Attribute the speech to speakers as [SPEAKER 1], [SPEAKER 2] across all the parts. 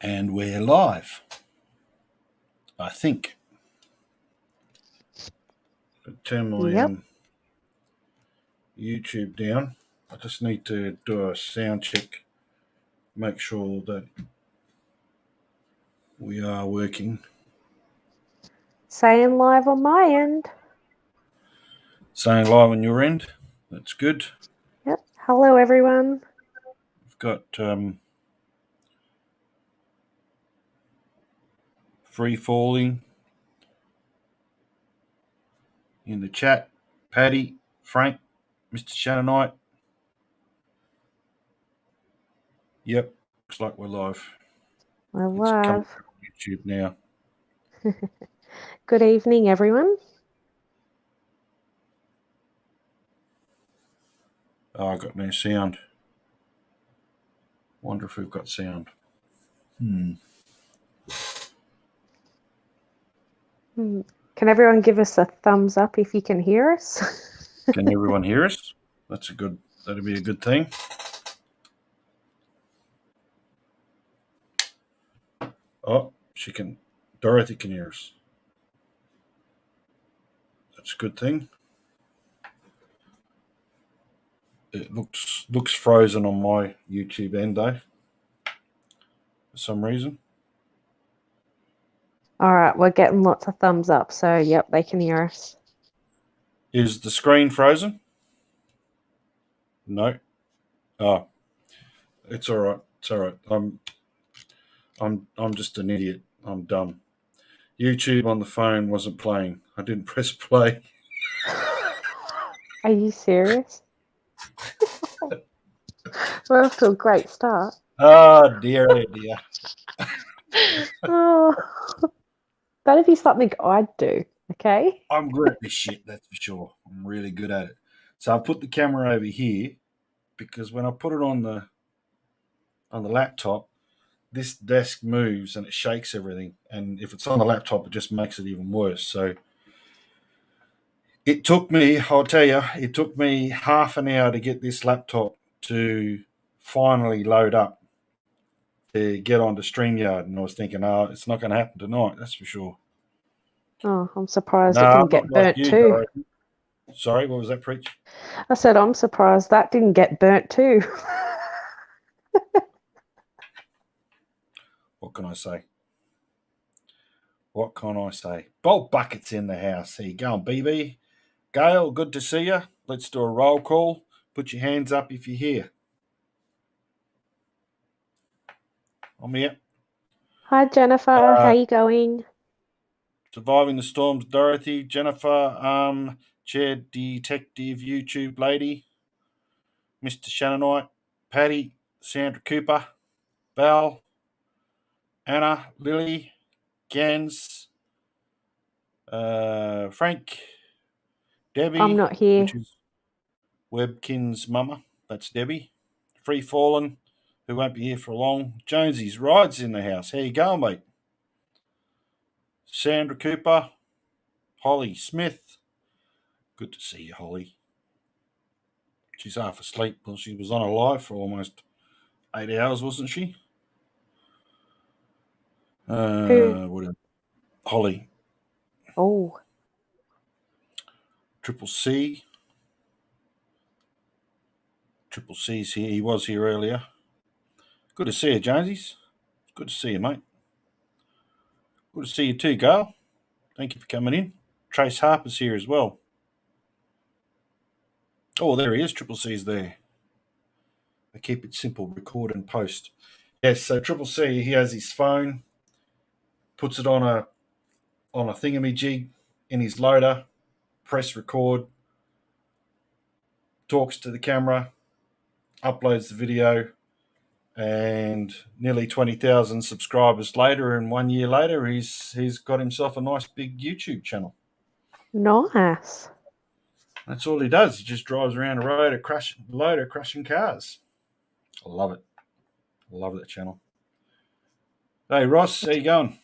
[SPEAKER 1] And we're live, I think. Turn my YouTube down. I just need to do a sound check, make sure that we are working.
[SPEAKER 2] Saying live on my end.
[SPEAKER 1] Saying live on your end. That's good.
[SPEAKER 2] Yep. Hello, everyone.
[SPEAKER 1] We've got free falling in the chat. Paddy, Frank, Mr. Shannonite. Yep, looks like we're live.
[SPEAKER 2] We're
[SPEAKER 1] It's coming
[SPEAKER 2] live.
[SPEAKER 1] from YouTube now.
[SPEAKER 2] Good evening, everyone.
[SPEAKER 1] Oh, I got no sound. Wonder if we've got sound.
[SPEAKER 2] Can everyone give us a thumbs up if you can hear us?
[SPEAKER 1] Can everyone hear us? That'd be a good thing. Oh, Dorothy can hear us. That's a good thing. It looks frozen on my YouTube end though, for some reason.
[SPEAKER 2] All right, we're getting lots of thumbs up, so yep, they can hear us.
[SPEAKER 1] Is the screen frozen? No. Oh, it's all right. It's all right. I'm just an idiot. I'm dumb. YouTube on the phone wasn't playing. I didn't press play.
[SPEAKER 2] Are you serious? We're off to a great start.
[SPEAKER 1] Oh dear, oh dear.
[SPEAKER 2] Oh, that'd be something I'd do. Okay.
[SPEAKER 1] I'm good at this shit, that's for sure. I'm really good at it. So I put the camera over here because when I put it on the laptop, this desk moves and it shakes everything. And if it's on the laptop, it just makes it even worse. So I'll tell you, it took me half an hour to get this laptop to finally load up to get onto StreamYard. And I was thinking, it's not going to happen tonight, that's for sure.
[SPEAKER 2] Oh, I'm surprised it didn't get burnt too.
[SPEAKER 1] Dorothy. Sorry, what was that, Preach?
[SPEAKER 2] I said, I'm surprised that didn't get burnt too.
[SPEAKER 1] What can I say? What can I say? Bolt Bucket's in the house. How you going, BB? Gail, good to see you. Let's do a roll call. Put your hands up if you're here. I'm here.
[SPEAKER 2] Hi, Jennifer. How you going?
[SPEAKER 1] Surviving the Storms, Dorothy, Jennifer, Armchair Detective, YouTube lady, Mr. Shannonite, Patty, Sandra Cooper, Val, Anna, Lily, Gans, Frank, Debbie.
[SPEAKER 2] I'm not here.
[SPEAKER 1] Which is Webkin's mama. That's Debbie. Free Fallen, who won't be here for long. Jonesy's Rides in the house. How you going, mate? Sandra Cooper, Holly Smith. Good to see you, Holly. She's half asleep. Well, she was on a live for almost 8 hours, wasn't she?
[SPEAKER 2] Who?
[SPEAKER 1] Holly.
[SPEAKER 2] Oh.
[SPEAKER 1] Triple C's here. He was here earlier. Good to see you, Jonesies. Good to see you, mate. Good to see you too, Gail. Thank you for coming in. Trace Harper's here as well. Oh, there he is. Triple C's there. I keep it simple, record and post. Yes, so Triple C, he has his phone, puts it on a thingamajig in his loader, press record, talks to the camera, uploads the video, and nearly 20,000 subscribers later, and 1 year later, he's got himself a nice big YouTube channel.
[SPEAKER 2] Nice.
[SPEAKER 1] That's all he does. He just drives around a road, crashing cars. I love it. I love that channel. Hey, Ross, how you going?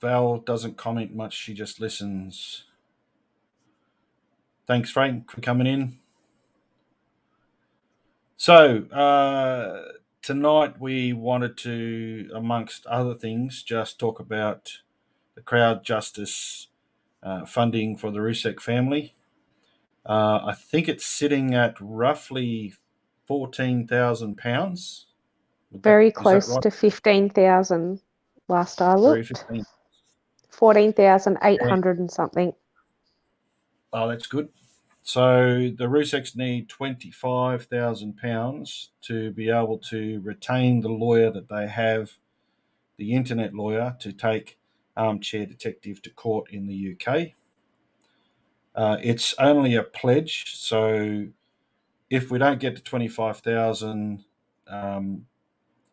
[SPEAKER 1] Val doesn't comment much. She just listens. Thanks, Frank, for coming in. So, tonight we wanted to, amongst other things, just talk about the crowd justice funding for the Rzuceks family. I think it's sitting at roughly £14,000.
[SPEAKER 2] Very
[SPEAKER 1] Is that
[SPEAKER 2] close
[SPEAKER 1] right?
[SPEAKER 2] to 15,000 last I
[SPEAKER 1] Very
[SPEAKER 2] looked.
[SPEAKER 1] 15.
[SPEAKER 2] 14,800 and something.
[SPEAKER 1] Oh, that's good. So the Rzuceks need £25,000 to be able to retain the lawyer that they have, the internet lawyer, to take Armchair Detective to court in the UK. It's only a pledge, so if we don't get to 25,000,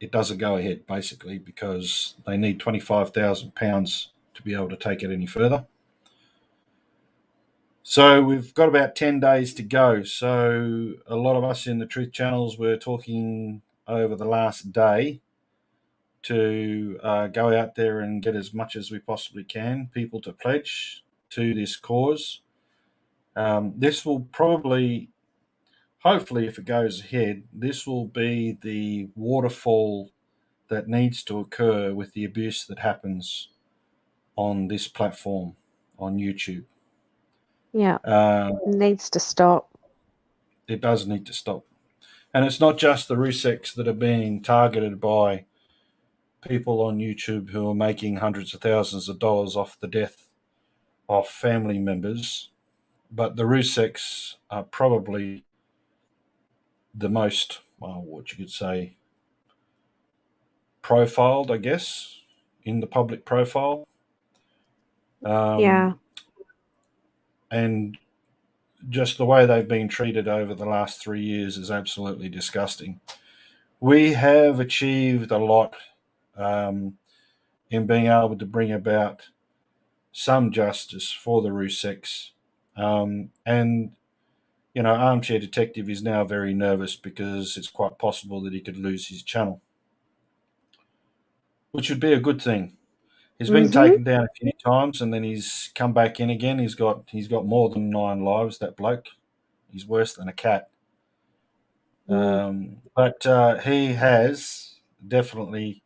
[SPEAKER 1] it doesn't go ahead basically because they need £25,000 to be able to take it any further. So we've got about 10 days to go. So a lot of us in the Truth Channels were talking over the last day to go out there and get as much as we possibly can, people to pledge to this cause. This will probably, hopefully, if it goes ahead, this will be the waterfall that needs to occur with the abuse that happens on this platform, on YouTube.
[SPEAKER 2] Yeah, needs to stop.
[SPEAKER 1] It does need to stop. And it's not just the Rzuceks that are being targeted by people on YouTube who are making hundreds of thousands of dollars off the death of family members, but the Rzuceks are probably the most, well, what you could say, profiled, I guess, in the public profile.
[SPEAKER 2] Yeah.
[SPEAKER 1] And just the way they've been treated over the last 3 years is absolutely disgusting. We have achieved a lot in being able to bring about some justice for the Rzuceks. And, Armchair Detective is now very nervous because it's quite possible that he could lose his channel, which would be a good thing. He's been
[SPEAKER 2] Mm-hmm.
[SPEAKER 1] taken down a few times and then he's come back in again. He's got more than 9 lives, that bloke. He's worse than a cat. But he has definitely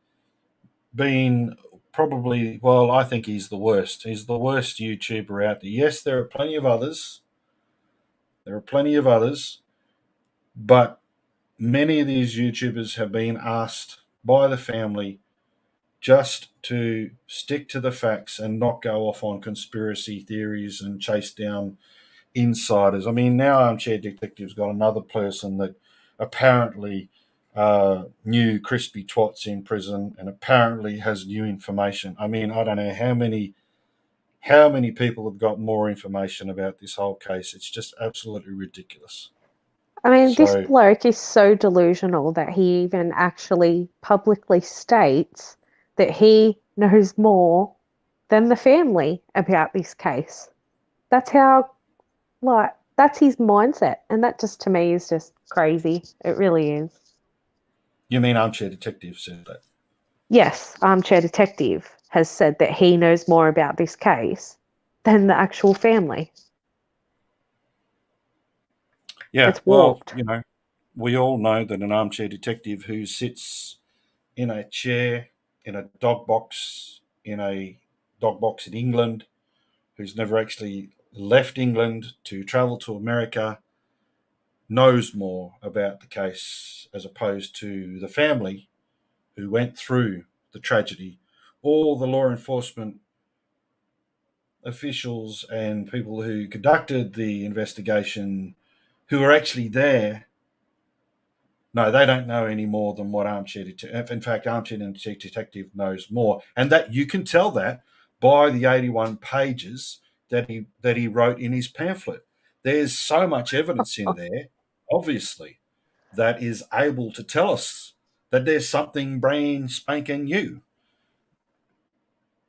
[SPEAKER 1] been probably, well, I think he's the worst. He's the worst YouTuber out there. Yes, there are plenty of others. But many of these YouTubers have been asked by the family just to stick to the facts and not go off on conspiracy theories and chase down insiders. I mean, now Armchair Detective's got another person that apparently knew crispy twats in prison and apparently has new information. I mean, I don't know how many people have got more information about this whole case. It's just absolutely ridiculous.
[SPEAKER 2] I mean, this
[SPEAKER 1] So,
[SPEAKER 2] bloke is so delusional that he even actually publicly states that he knows more than the family about this case. That's how, that's his mindset. And that just, to me, is just crazy. It really is.
[SPEAKER 1] you mean Armchair Detective said that?
[SPEAKER 2] Yes, Armchair Detective has said that he knows more about this case than the actual family.
[SPEAKER 1] Yeah,
[SPEAKER 2] It's
[SPEAKER 1] well,
[SPEAKER 2] warped.
[SPEAKER 1] we all know that an armchair detective who sits in a chair in a dog box in England, who's never actually left England to travel to America, knows more about the case as opposed to the family who went through the tragedy. All the law enforcement officials and people who conducted the investigation who were actually there, no, they don't know any more than what Armchair Detective. In fact, Armchair Detective knows more, and that you can tell that by the 81 pages that he wrote in his pamphlet. There's so much evidence in there, obviously, that is able to tell us that there's something brand spanking new.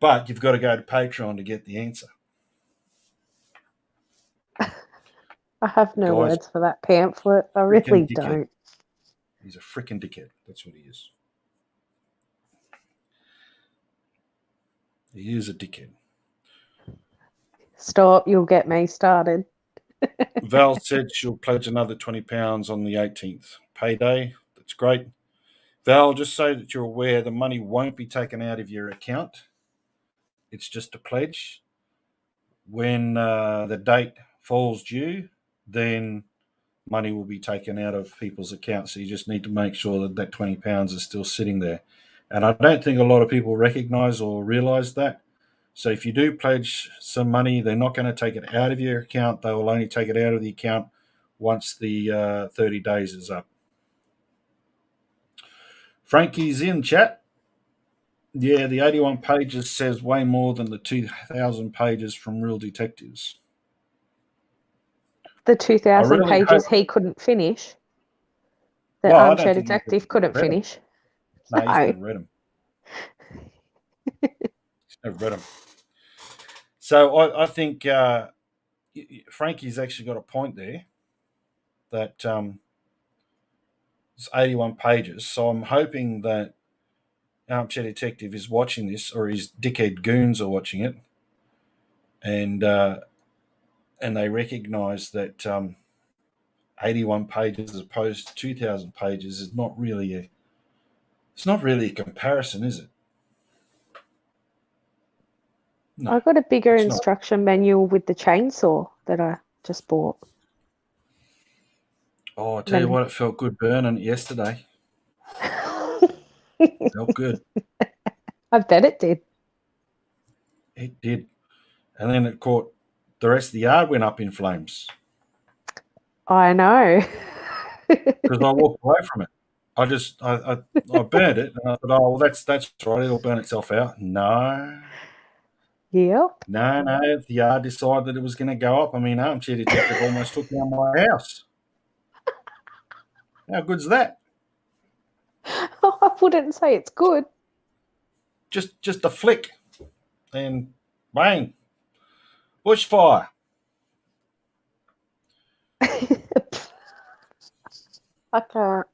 [SPEAKER 1] But you've got to go to Patreon to get the answer.
[SPEAKER 2] I have no
[SPEAKER 1] Guys,
[SPEAKER 2] words for that pamphlet. I really
[SPEAKER 1] freaking dickhead.
[SPEAKER 2] don't.
[SPEAKER 1] He's a freaking dickhead. That's what he is. He is a dickhead.
[SPEAKER 2] Stop, you'll get me started.
[SPEAKER 1] Val said she'll pledge another £20 on the 18th. Payday. That's great. Val, just so that you're aware, the money won't be taken out of your account. It's just a pledge. When the date falls due, then money will be taken out of people's accounts. So you just need to make sure that that £20 is still sitting there. And I don't think a lot of people recognise or realise that. So if you do pledge some money, they're not going to take it out of your account. They will only take it out of the account once the 30 days is up. Frankie's in chat. Yeah, the 81 pages says way more than the 2,000 pages from Real Detectives.
[SPEAKER 2] The 2,000
[SPEAKER 1] really
[SPEAKER 2] pages he couldn't finish. The
[SPEAKER 1] Well, I
[SPEAKER 2] Armchair
[SPEAKER 1] don't think he's
[SPEAKER 2] Detective couldn't
[SPEAKER 1] read them.
[SPEAKER 2] finish.
[SPEAKER 1] No, he's
[SPEAKER 2] No.
[SPEAKER 1] never read them. He's never read them. So I think Frankie's actually got a point there that it's 81 pages. So I'm hoping that Armchair Detective is watching this, or his dickhead goons are watching it, and they recognise that 81 pages as opposed to 2,000 pages is not really a comparison, is it? No,
[SPEAKER 2] I got a bigger
[SPEAKER 1] it's not.
[SPEAKER 2] instruction manual with the chainsaw that I just bought.
[SPEAKER 1] Oh, I tell you what, it felt good burning it yesterday. It felt good.
[SPEAKER 2] I bet it did.
[SPEAKER 1] It did. And then it caught the rest of the yard went up in flames.
[SPEAKER 2] I know.
[SPEAKER 1] Because I walked away from it. I burned it, and I thought, oh, well, that's right. It'll burn itself out. No.
[SPEAKER 2] Yep.
[SPEAKER 1] No. The yard decided that it was going to go up. I mean, Armchair Detective almost took down my house. How good's that?
[SPEAKER 2] I wouldn't say it's good.
[SPEAKER 1] Just a flick, and bang, bushfire.
[SPEAKER 2] I can't.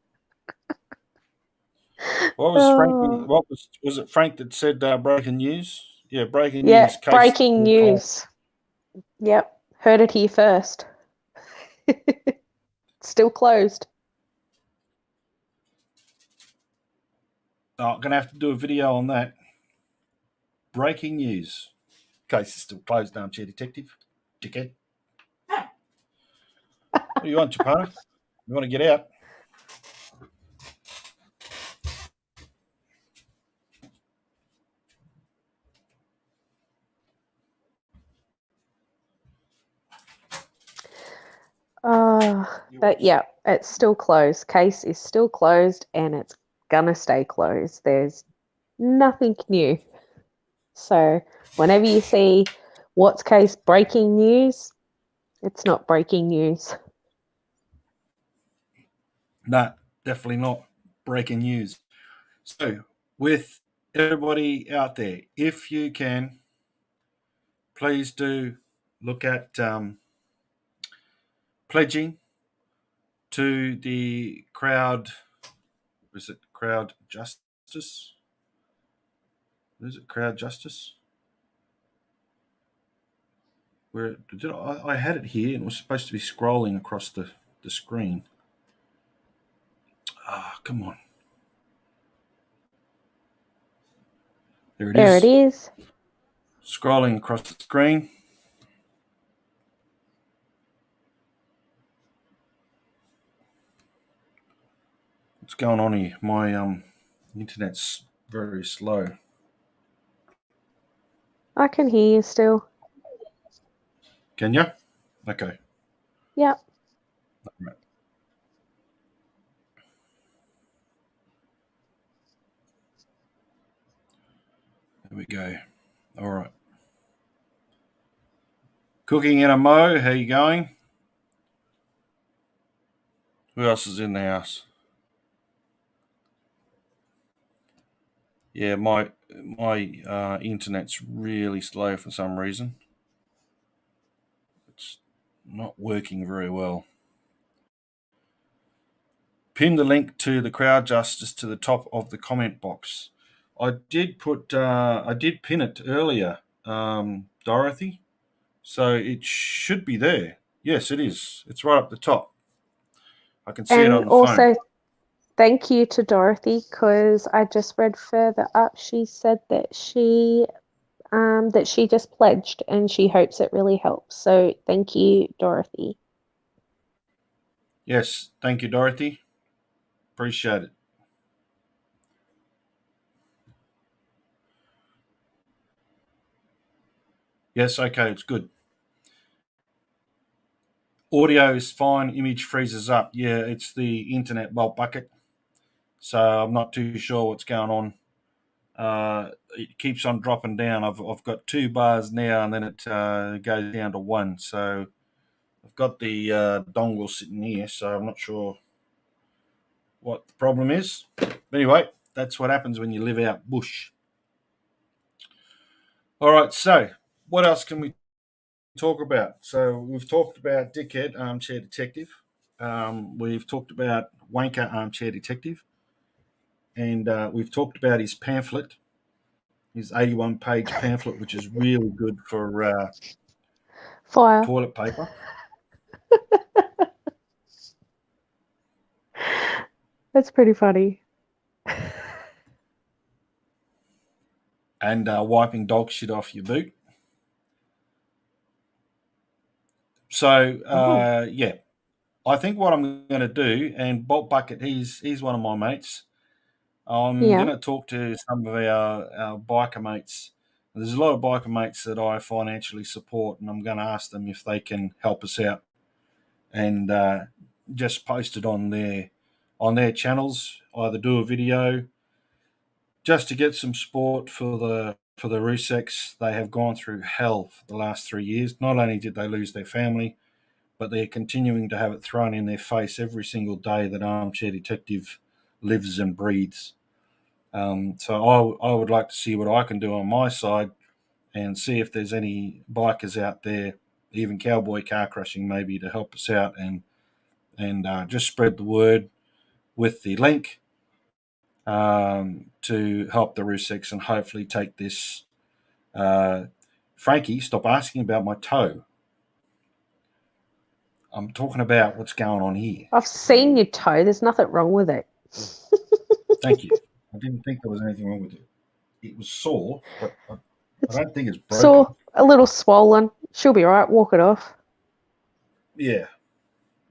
[SPEAKER 1] What was Frankie? What was it? Frank that said breaking news? Yeah, breaking
[SPEAKER 2] Yeah,
[SPEAKER 1] news. Case
[SPEAKER 2] breaking news. Yep, heard it here first. Still closed.
[SPEAKER 1] Oh, I'm gonna have to do a video on that. Breaking news. Case is still closed, Armchair Detective. Dickhead. What do you want, Chapana? You want to get out?
[SPEAKER 2] But yeah, it's still closed. Case is still closed and it's gonna stay closed. There's nothing new. So whenever you see what's case breaking news, it's not breaking news.
[SPEAKER 1] No, definitely not breaking news. So, with everybody out there, if you can, please do look at pledging to the crowd. Is it crowd justice? Is it crowd justice? Where did I had it here and it was supposed to be scrolling across the screen. Ah, come on. There it is.
[SPEAKER 2] There it is.
[SPEAKER 1] Scrolling across the screen. What's going on here? My internet's very slow.
[SPEAKER 2] I can hear you still.
[SPEAKER 1] Can you? Okay.
[SPEAKER 2] Yep.
[SPEAKER 1] Right. There we go. All right. Cooking in a Mo, how you going? Who else is in the house? Yeah, my internet's really slow for some reason. It's not working very well. Pin the link to the crowd justice to the top of the comment box. I did pin it earlier, Dorothy. So it should be there. Yes, it is. It's right up the top. I can see it on the phone.
[SPEAKER 2] Thank you to Dorothy because I just read further up. She said that she just pledged and she hopes it really helps. So thank you, Dorothy.
[SPEAKER 1] Yes, thank you, Dorothy. Appreciate it. Yes, okay, it's good. Audio is fine. Image freezes up. Yeah, it's the internet bulk bucket. So I'm not too sure what's going on. It keeps on dropping down. I've got 2 bars now, and then it goes down to 1. So I've got the dongle sitting here, so I'm not sure what the problem is. But anyway, that's what happens when you live out bush. All right, so what else can we talk about? So we've talked about Dickhead Armchair Detective. We've talked about Wanker Armchair Detective. And we've talked about his pamphlet, his 81-page pamphlet, which is really good for
[SPEAKER 2] Fire.
[SPEAKER 1] toilet paper
[SPEAKER 2] That's pretty funny.
[SPEAKER 1] and wiping dog shit off your boot. So
[SPEAKER 2] Oh,
[SPEAKER 1] yeah, I think what I'm going to do, and Bolt Bucket, he's one of my mates. I'm going
[SPEAKER 2] yeah.
[SPEAKER 1] to talk to some of our biker mates. There's a lot of biker mates that I financially support, and I'm going to ask them if they can help us out and just post it on their channels. Either do a video just to get some support for the Rzuceks. They have gone through hell for the last 3 years. Not only did they lose their family, but they're continuing to have it thrown in their face every single day that Armchair Detective lives and breathes. So I would like to see what I can do on my side and see if there's any bikers out there, even cowboy car crushing maybe, to help us out and just spread the word with the link to help the Rzuceks and hopefully take this. Frankie, stop asking about my toe. I'm talking about what's going on here.
[SPEAKER 2] I've seen your toe. There's nothing wrong with it.
[SPEAKER 1] Thank you. I didn't think there was anything wrong with it. It was sore, but I
[SPEAKER 2] It's
[SPEAKER 1] don't think it's broken.
[SPEAKER 2] sore, a little swollen. She'll be all right. Walk it off.
[SPEAKER 1] Yeah,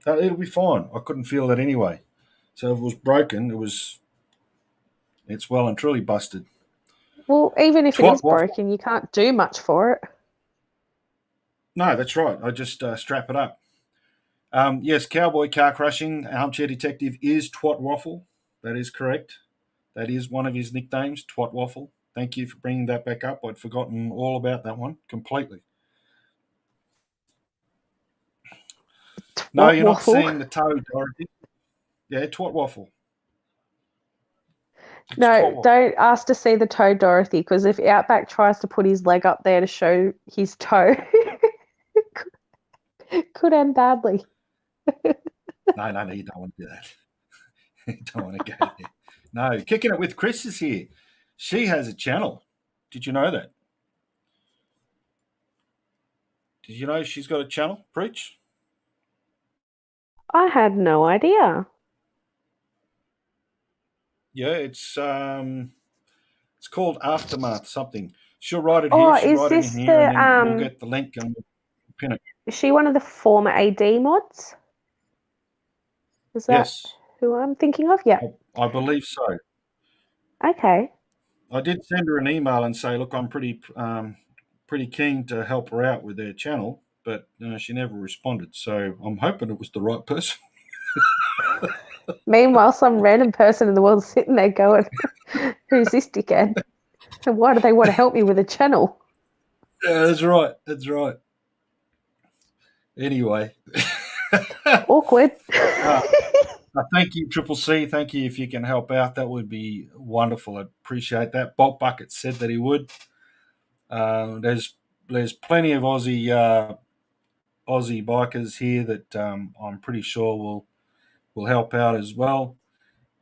[SPEAKER 1] it'll be fine. I couldn't feel it anyway. So if it was broken, it's well and truly busted.
[SPEAKER 2] Well, even if it is
[SPEAKER 1] Twat waffle.
[SPEAKER 2] broken, you can't do much for it.
[SPEAKER 1] No, that's right. I just strap it up. Yes, cowboy car crushing. Armchair Detective is Twat Waffle. That is correct. That is one of his nicknames, Twat Waffle. Thank you for bringing that back up. I'd forgotten all about that one completely. No,
[SPEAKER 2] What
[SPEAKER 1] you're not
[SPEAKER 2] waffle?
[SPEAKER 1] seeing the toe, Dorothy. Yeah, Twat Waffle. It's Twat
[SPEAKER 2] No,
[SPEAKER 1] Waffle.
[SPEAKER 2] don't ask to see the toe, Dorothy, because if Outback tries to put his leg up there to show his toe, it could end badly.
[SPEAKER 1] No, no, no, you don't want to do that. You don't want to go there. No, Kicking It with Chris is here. She has a channel. Did you know that? Did you know she's got a channel? Preach.
[SPEAKER 2] I had no idea.
[SPEAKER 1] Yeah, it's called Aftermath something. She'll write it
[SPEAKER 2] Oh,
[SPEAKER 1] here. She'll
[SPEAKER 2] is
[SPEAKER 1] write it in
[SPEAKER 2] this
[SPEAKER 1] here, and
[SPEAKER 2] the
[SPEAKER 1] then we'll get the link and we'll pin it.
[SPEAKER 2] is she one of the former AD mods? Is that
[SPEAKER 1] Yes,
[SPEAKER 2] who I'm thinking of? Yeah.
[SPEAKER 1] I believe so.
[SPEAKER 2] Okay.
[SPEAKER 1] I did send her an email and say, look, I'm pretty keen to help her out with their channel, but she never responded. So I'm hoping it was the right person.
[SPEAKER 2] Meanwhile, some random person in the world sitting there going, "Who's this dickhead? And why do they want to help me with a channel?"
[SPEAKER 1] Yeah, that's right. That's right. Anyway,
[SPEAKER 2] Awkward.
[SPEAKER 1] thank you, Triple C. Thank you if you can help out. That would be wonderful. I'd appreciate that. Bolt Bucket said that he would. There's plenty of Aussie bikers here that I'm pretty sure will help out as well.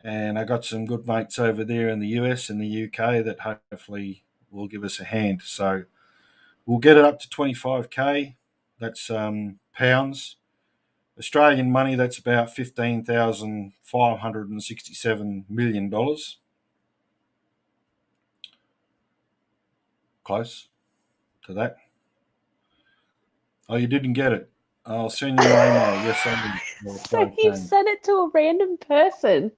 [SPEAKER 1] And I got some good mates over there in the US and the UK that hopefully will give us a hand. So we'll get it up to 25k. That's pounds. Australian money, that's about $15,567 million. Close to that. Oh, you didn't get it. I'll send you my email. Yes, I will.
[SPEAKER 2] So you
[SPEAKER 1] Okay.
[SPEAKER 2] sent it to a random person.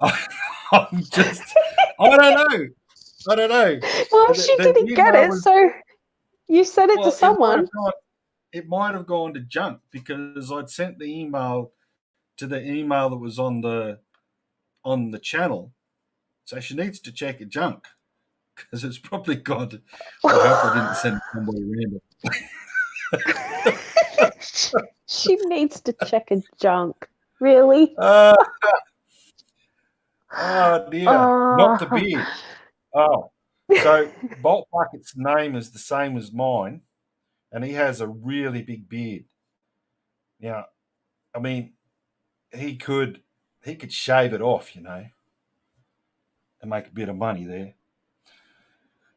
[SPEAKER 1] I'm just, I don't know. I don't know.
[SPEAKER 2] Well, she
[SPEAKER 1] The
[SPEAKER 2] didn't get
[SPEAKER 1] email
[SPEAKER 2] it,
[SPEAKER 1] was,
[SPEAKER 2] so you sent it to
[SPEAKER 1] well, it might
[SPEAKER 2] someone.
[SPEAKER 1] have gone, it might have gone to junk because I'd sent the email to the email that was on the channel. So she needs to check a junk because it's probably gone to, I hope I didn't send it to somebody random.
[SPEAKER 2] She needs to check a junk. Really?
[SPEAKER 1] Uh, oh dear. Not the
[SPEAKER 2] Oh.
[SPEAKER 1] beard. Oh. So Bolt Bucket's name is the same as mine, and he has a really big beard. Now, I mean, he could he could shave it off, and make a bit of money there.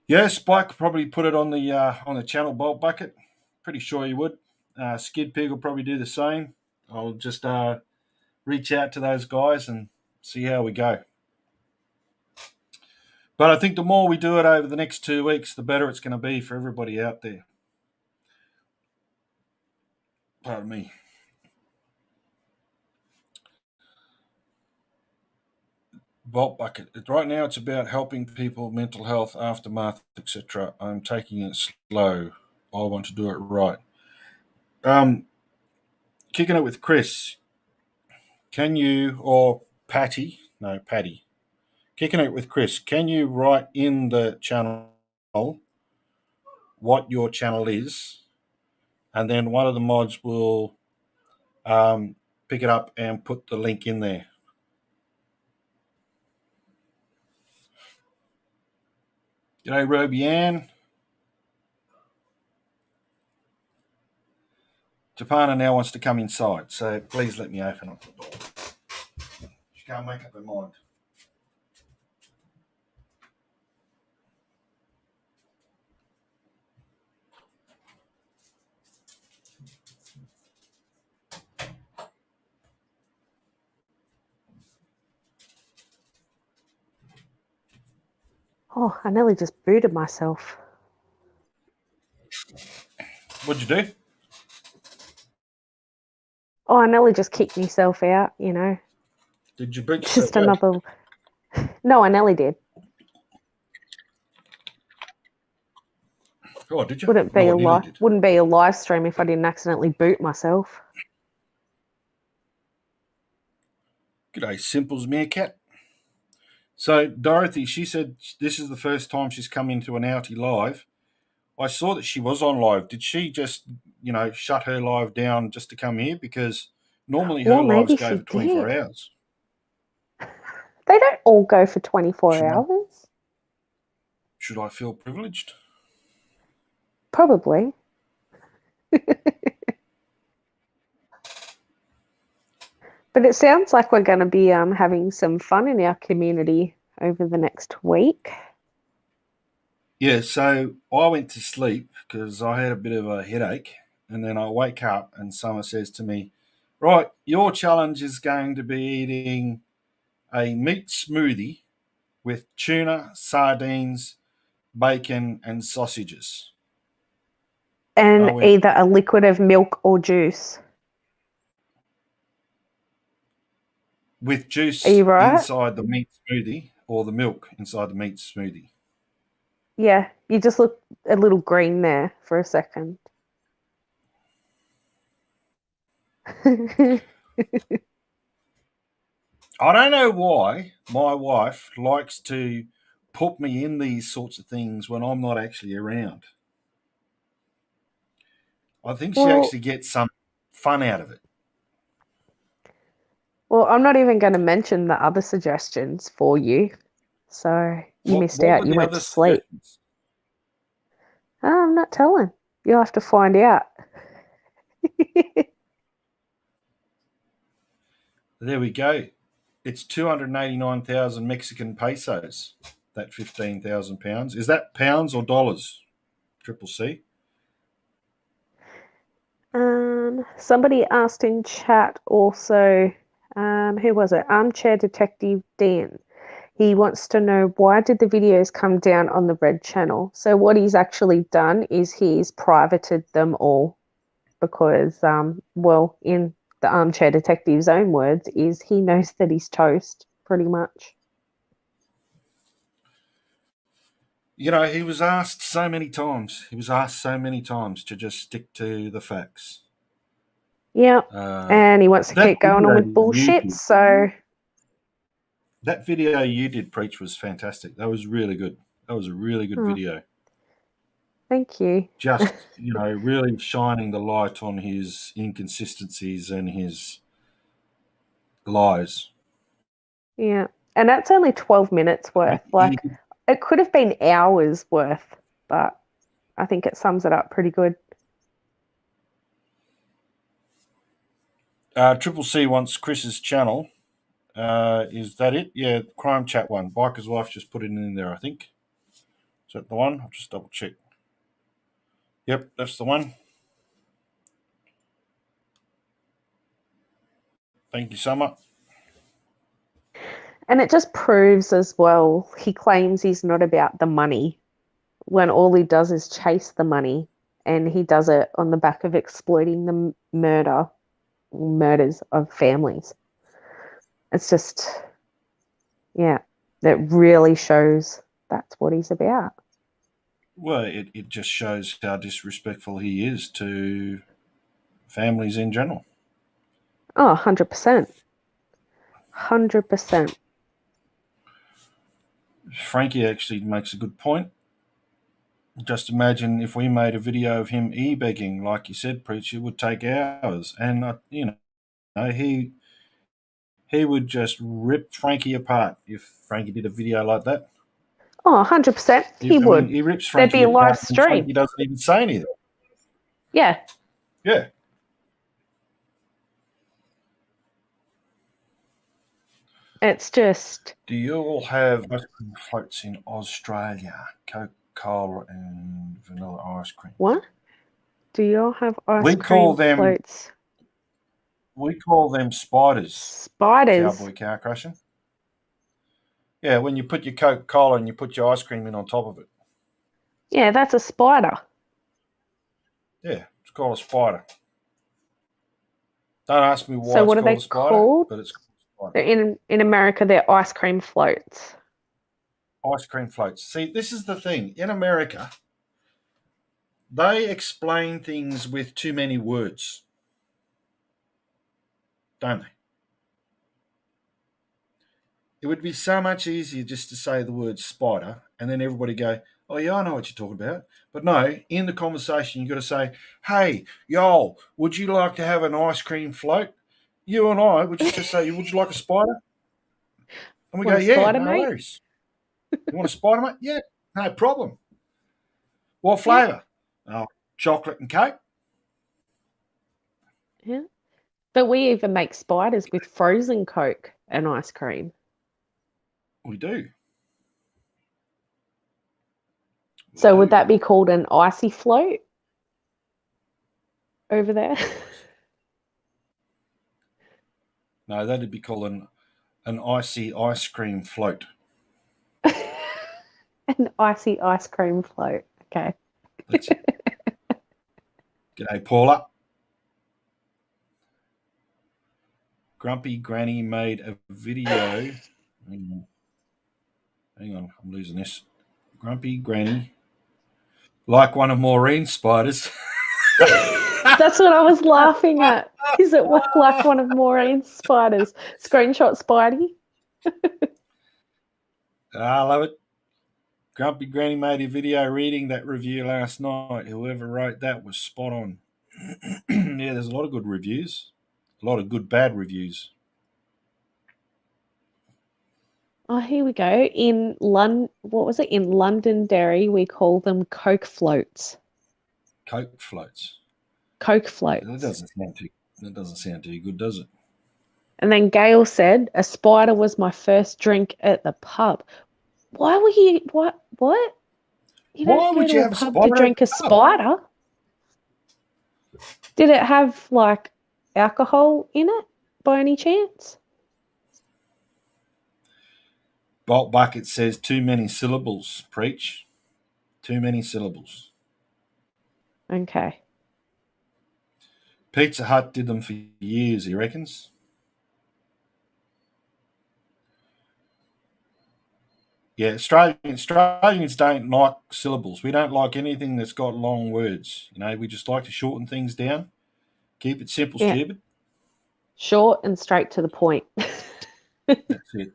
[SPEAKER 1] Yeah, Spike could probably put it on the channel, Bolt Bucket. Pretty sure he would. Skid Pig will probably do the same. I'll just reach out to those guys and see how we go. But I think the more we do it over the next 2 weeks, the better it's going to be for everybody out there. Pardon me. Bolt Bucket. Right now, it's about helping people, mental health, aftermath, etc. I'm taking it slow. I want to do it right. Um, Kicking it with Chris. Can you or Patty? No, Patty. Kicking it with Chris. Can you write in the channel what your channel is, and then one of the mods will um, pick it up and put the link in there. G'day, Robianne. Japana now wants to come inside, so please let me open up the door. She can't make up her mind.
[SPEAKER 2] Oh, I nearly just booted myself.
[SPEAKER 1] What'd you do?
[SPEAKER 2] Oh, I nearly just kicked myself out,
[SPEAKER 1] Did you boot yourself
[SPEAKER 2] Just
[SPEAKER 1] out?
[SPEAKER 2] another. No, I nearly did.
[SPEAKER 1] Oh, did you?
[SPEAKER 2] Wouldn't be
[SPEAKER 1] No, I
[SPEAKER 2] a
[SPEAKER 1] nearly
[SPEAKER 2] live
[SPEAKER 1] did.
[SPEAKER 2] wouldn't be a live stream if I didn't accidentally boot myself.
[SPEAKER 1] G'day, Simples Meerkat. So Dorothy, she said this is the first time she's come into an outie live. I saw that she was on live. Did she just, shut her live down just to come here? Because normally her
[SPEAKER 2] Well,
[SPEAKER 1] lives
[SPEAKER 2] maybe
[SPEAKER 1] go
[SPEAKER 2] she
[SPEAKER 1] for 24
[SPEAKER 2] did.
[SPEAKER 1] hours.
[SPEAKER 2] They don't all go for 24
[SPEAKER 1] Should I,
[SPEAKER 2] hours.
[SPEAKER 1] should I feel privileged?
[SPEAKER 2] Probably. But it sounds like we're going to be having some fun in our community over the next week.
[SPEAKER 1] Yeah, so I went to sleep because I had a bit of a headache. And then I wake up and someone says to me, right, your challenge is going to be eating a meat smoothie with tuna, sardines, bacon, and sausages. I
[SPEAKER 2] And
[SPEAKER 1] went,
[SPEAKER 2] either a liquid of milk or juice.
[SPEAKER 1] with
[SPEAKER 2] Are
[SPEAKER 1] juice
[SPEAKER 2] you right?
[SPEAKER 1] inside the meat smoothie or the milk inside the meat smoothie.
[SPEAKER 2] Yeah, you just look a little green there for a second.
[SPEAKER 1] I don't know why my wife likes to put me in these sorts of things when I'm not actually around. I think she
[SPEAKER 2] Well,
[SPEAKER 1] actually gets some fun out of it.
[SPEAKER 2] I'm not even going to mention the other suggestions for you. So you missed
[SPEAKER 1] What
[SPEAKER 2] out.
[SPEAKER 1] were
[SPEAKER 2] You
[SPEAKER 1] the
[SPEAKER 2] went
[SPEAKER 1] other
[SPEAKER 2] to sleep.
[SPEAKER 1] suggestions?
[SPEAKER 2] Oh, I'm not telling. You'll have to find out.
[SPEAKER 1] There we go. It's 289,000 Mexican pesos, that 15,000 pounds. Is that pounds or dollars? Triple C?
[SPEAKER 2] Somebody asked in chat also, who was it? Armchair Detective Dan. He wants to know, why did the videos come down on the red channel? So what he's actually done is he's privated them all because, well, in the Armchair Detective's own words, is he knows that he's toast, pretty much.
[SPEAKER 1] You know, he was asked so many times. He was asked so many times to just stick to the facts.
[SPEAKER 2] Yeah. And he wants to
[SPEAKER 1] That
[SPEAKER 2] keep going on
[SPEAKER 1] video
[SPEAKER 2] with
[SPEAKER 1] you
[SPEAKER 2] bullshit,
[SPEAKER 1] did,
[SPEAKER 2] so
[SPEAKER 1] that video you did, Preach, was fantastic. That was really good. That was a really good
[SPEAKER 2] oh,
[SPEAKER 1] video.
[SPEAKER 2] thank you.
[SPEAKER 1] Just, you know, really shining the light on his inconsistencies and his lies.
[SPEAKER 2] Yeah. And that's only 12 minutes worth. Like, it could have been hours worth, but I think it sums it up pretty good.
[SPEAKER 1] Triple C wants Chris's channel. Is that it? Yeah, crime chat one. Biker's wife just put it in there, I think. Is that the one? I'll just double check. Yep, that's the one. Thank you so much.
[SPEAKER 2] And it just proves as well, he claims he's not about the money when all he does is chase the money, and he does it on the back of exploiting the murders of families. It's just, yeah, it really shows that's what he's about.
[SPEAKER 1] Well, it just shows how disrespectful he is to families in general.
[SPEAKER 2] Oh, 100%. 100%.
[SPEAKER 1] Frankie actually makes a good point. Just imagine if we made a video of him e-begging, like you said, Preach, it would take hours. And, you know, he would just rip Frankie apart if Frankie did a video like that.
[SPEAKER 2] Oh, 100%. He
[SPEAKER 1] I mean,
[SPEAKER 2] would.
[SPEAKER 1] he rips
[SPEAKER 2] There'd be
[SPEAKER 1] Frankie
[SPEAKER 2] a live
[SPEAKER 1] apart and
[SPEAKER 2] stream.
[SPEAKER 1] Frankie doesn't even say anything.
[SPEAKER 2] Yeah.
[SPEAKER 1] Yeah.
[SPEAKER 2] It's just.
[SPEAKER 1] Do you all have ice cream floats in Australia? Coca-Cola and vanilla ice cream.
[SPEAKER 2] What? Do y'all have ice
[SPEAKER 1] We call
[SPEAKER 2] cream
[SPEAKER 1] them
[SPEAKER 2] floats?
[SPEAKER 1] spiders.
[SPEAKER 2] Spiders.
[SPEAKER 1] Cowboy car crashing. Yeah, when you put your Coca-Cola and you put your ice cream in on top of it.
[SPEAKER 2] Yeah, that's a spider.
[SPEAKER 1] Yeah, it's called a spider. Don't ask me why
[SPEAKER 2] So
[SPEAKER 1] it's
[SPEAKER 2] what are
[SPEAKER 1] called
[SPEAKER 2] they
[SPEAKER 1] a spider,
[SPEAKER 2] called?
[SPEAKER 1] but it's called a spider.
[SPEAKER 2] In America, they're ice cream floats.
[SPEAKER 1] Ice cream floats. See, this is the thing. In America, they explain things with too many words, don't they? It would be so much easier just to say the word spider and then everybody go, oh, yeah, I know what you're talking about. But no, in the conversation, you've got to say, hey, yo, would you like to have an ice cream float? You and I would just say, would you like a spider? And we
[SPEAKER 2] Want
[SPEAKER 1] go,
[SPEAKER 2] a
[SPEAKER 1] yeah,
[SPEAKER 2] spider,
[SPEAKER 1] no
[SPEAKER 2] mate?
[SPEAKER 1] worries. You want a spider, mate? Yeah, no problem. What
[SPEAKER 2] Yeah.
[SPEAKER 1] flavour? Oh, chocolate and Coke.
[SPEAKER 2] Yeah. But we even make spiders with frozen Coke and ice cream.
[SPEAKER 1] We do.
[SPEAKER 2] So would that be called an icy float over there?
[SPEAKER 1] No, that'd be called an icy ice cream float.
[SPEAKER 2] An icy ice cream float. Okay.
[SPEAKER 1] That's it. G'day, Paula. Grumpy Granny made a video. Hang on, I'm losing this. Grumpy Granny, like one of Maureen's spiders.
[SPEAKER 2] That's what I was laughing at. Is it like one of Maureen's spiders? Screenshot Spidey?
[SPEAKER 1] I love it. Grumpy Granny made a video reading that review last night. Whoever wrote that was spot on. Yeah, there's a lot of good reviews. A lot of good bad reviews.
[SPEAKER 2] Oh, here we go. In London, what was it? In Londonderry, we call them Coke floats.
[SPEAKER 1] Coke floats.
[SPEAKER 2] Coke
[SPEAKER 1] That
[SPEAKER 2] floats.
[SPEAKER 1] doesn't sound too good, does it?
[SPEAKER 2] And then Gail said, a spider was my first drink at the pub. Why were you, what? You
[SPEAKER 1] Why
[SPEAKER 2] don't go
[SPEAKER 1] would
[SPEAKER 2] to
[SPEAKER 1] you
[SPEAKER 2] a
[SPEAKER 1] have a
[SPEAKER 2] pub to
[SPEAKER 1] spider at
[SPEAKER 2] drink
[SPEAKER 1] the
[SPEAKER 2] a
[SPEAKER 1] pub?
[SPEAKER 2] spider. Did it have like alcohol in it by any chance?
[SPEAKER 1] Bolt Bucket says too many syllables. Preach. Too many syllables.
[SPEAKER 2] Okay.
[SPEAKER 1] Pizza Hut did them for years, he reckons. Yeah, Australians don't like syllables. We don't like anything that's got long words. We just like to shorten things down. Keep it simple,
[SPEAKER 2] Yeah.
[SPEAKER 1] stupid.
[SPEAKER 2] Short and straight to the point.
[SPEAKER 1] That's it.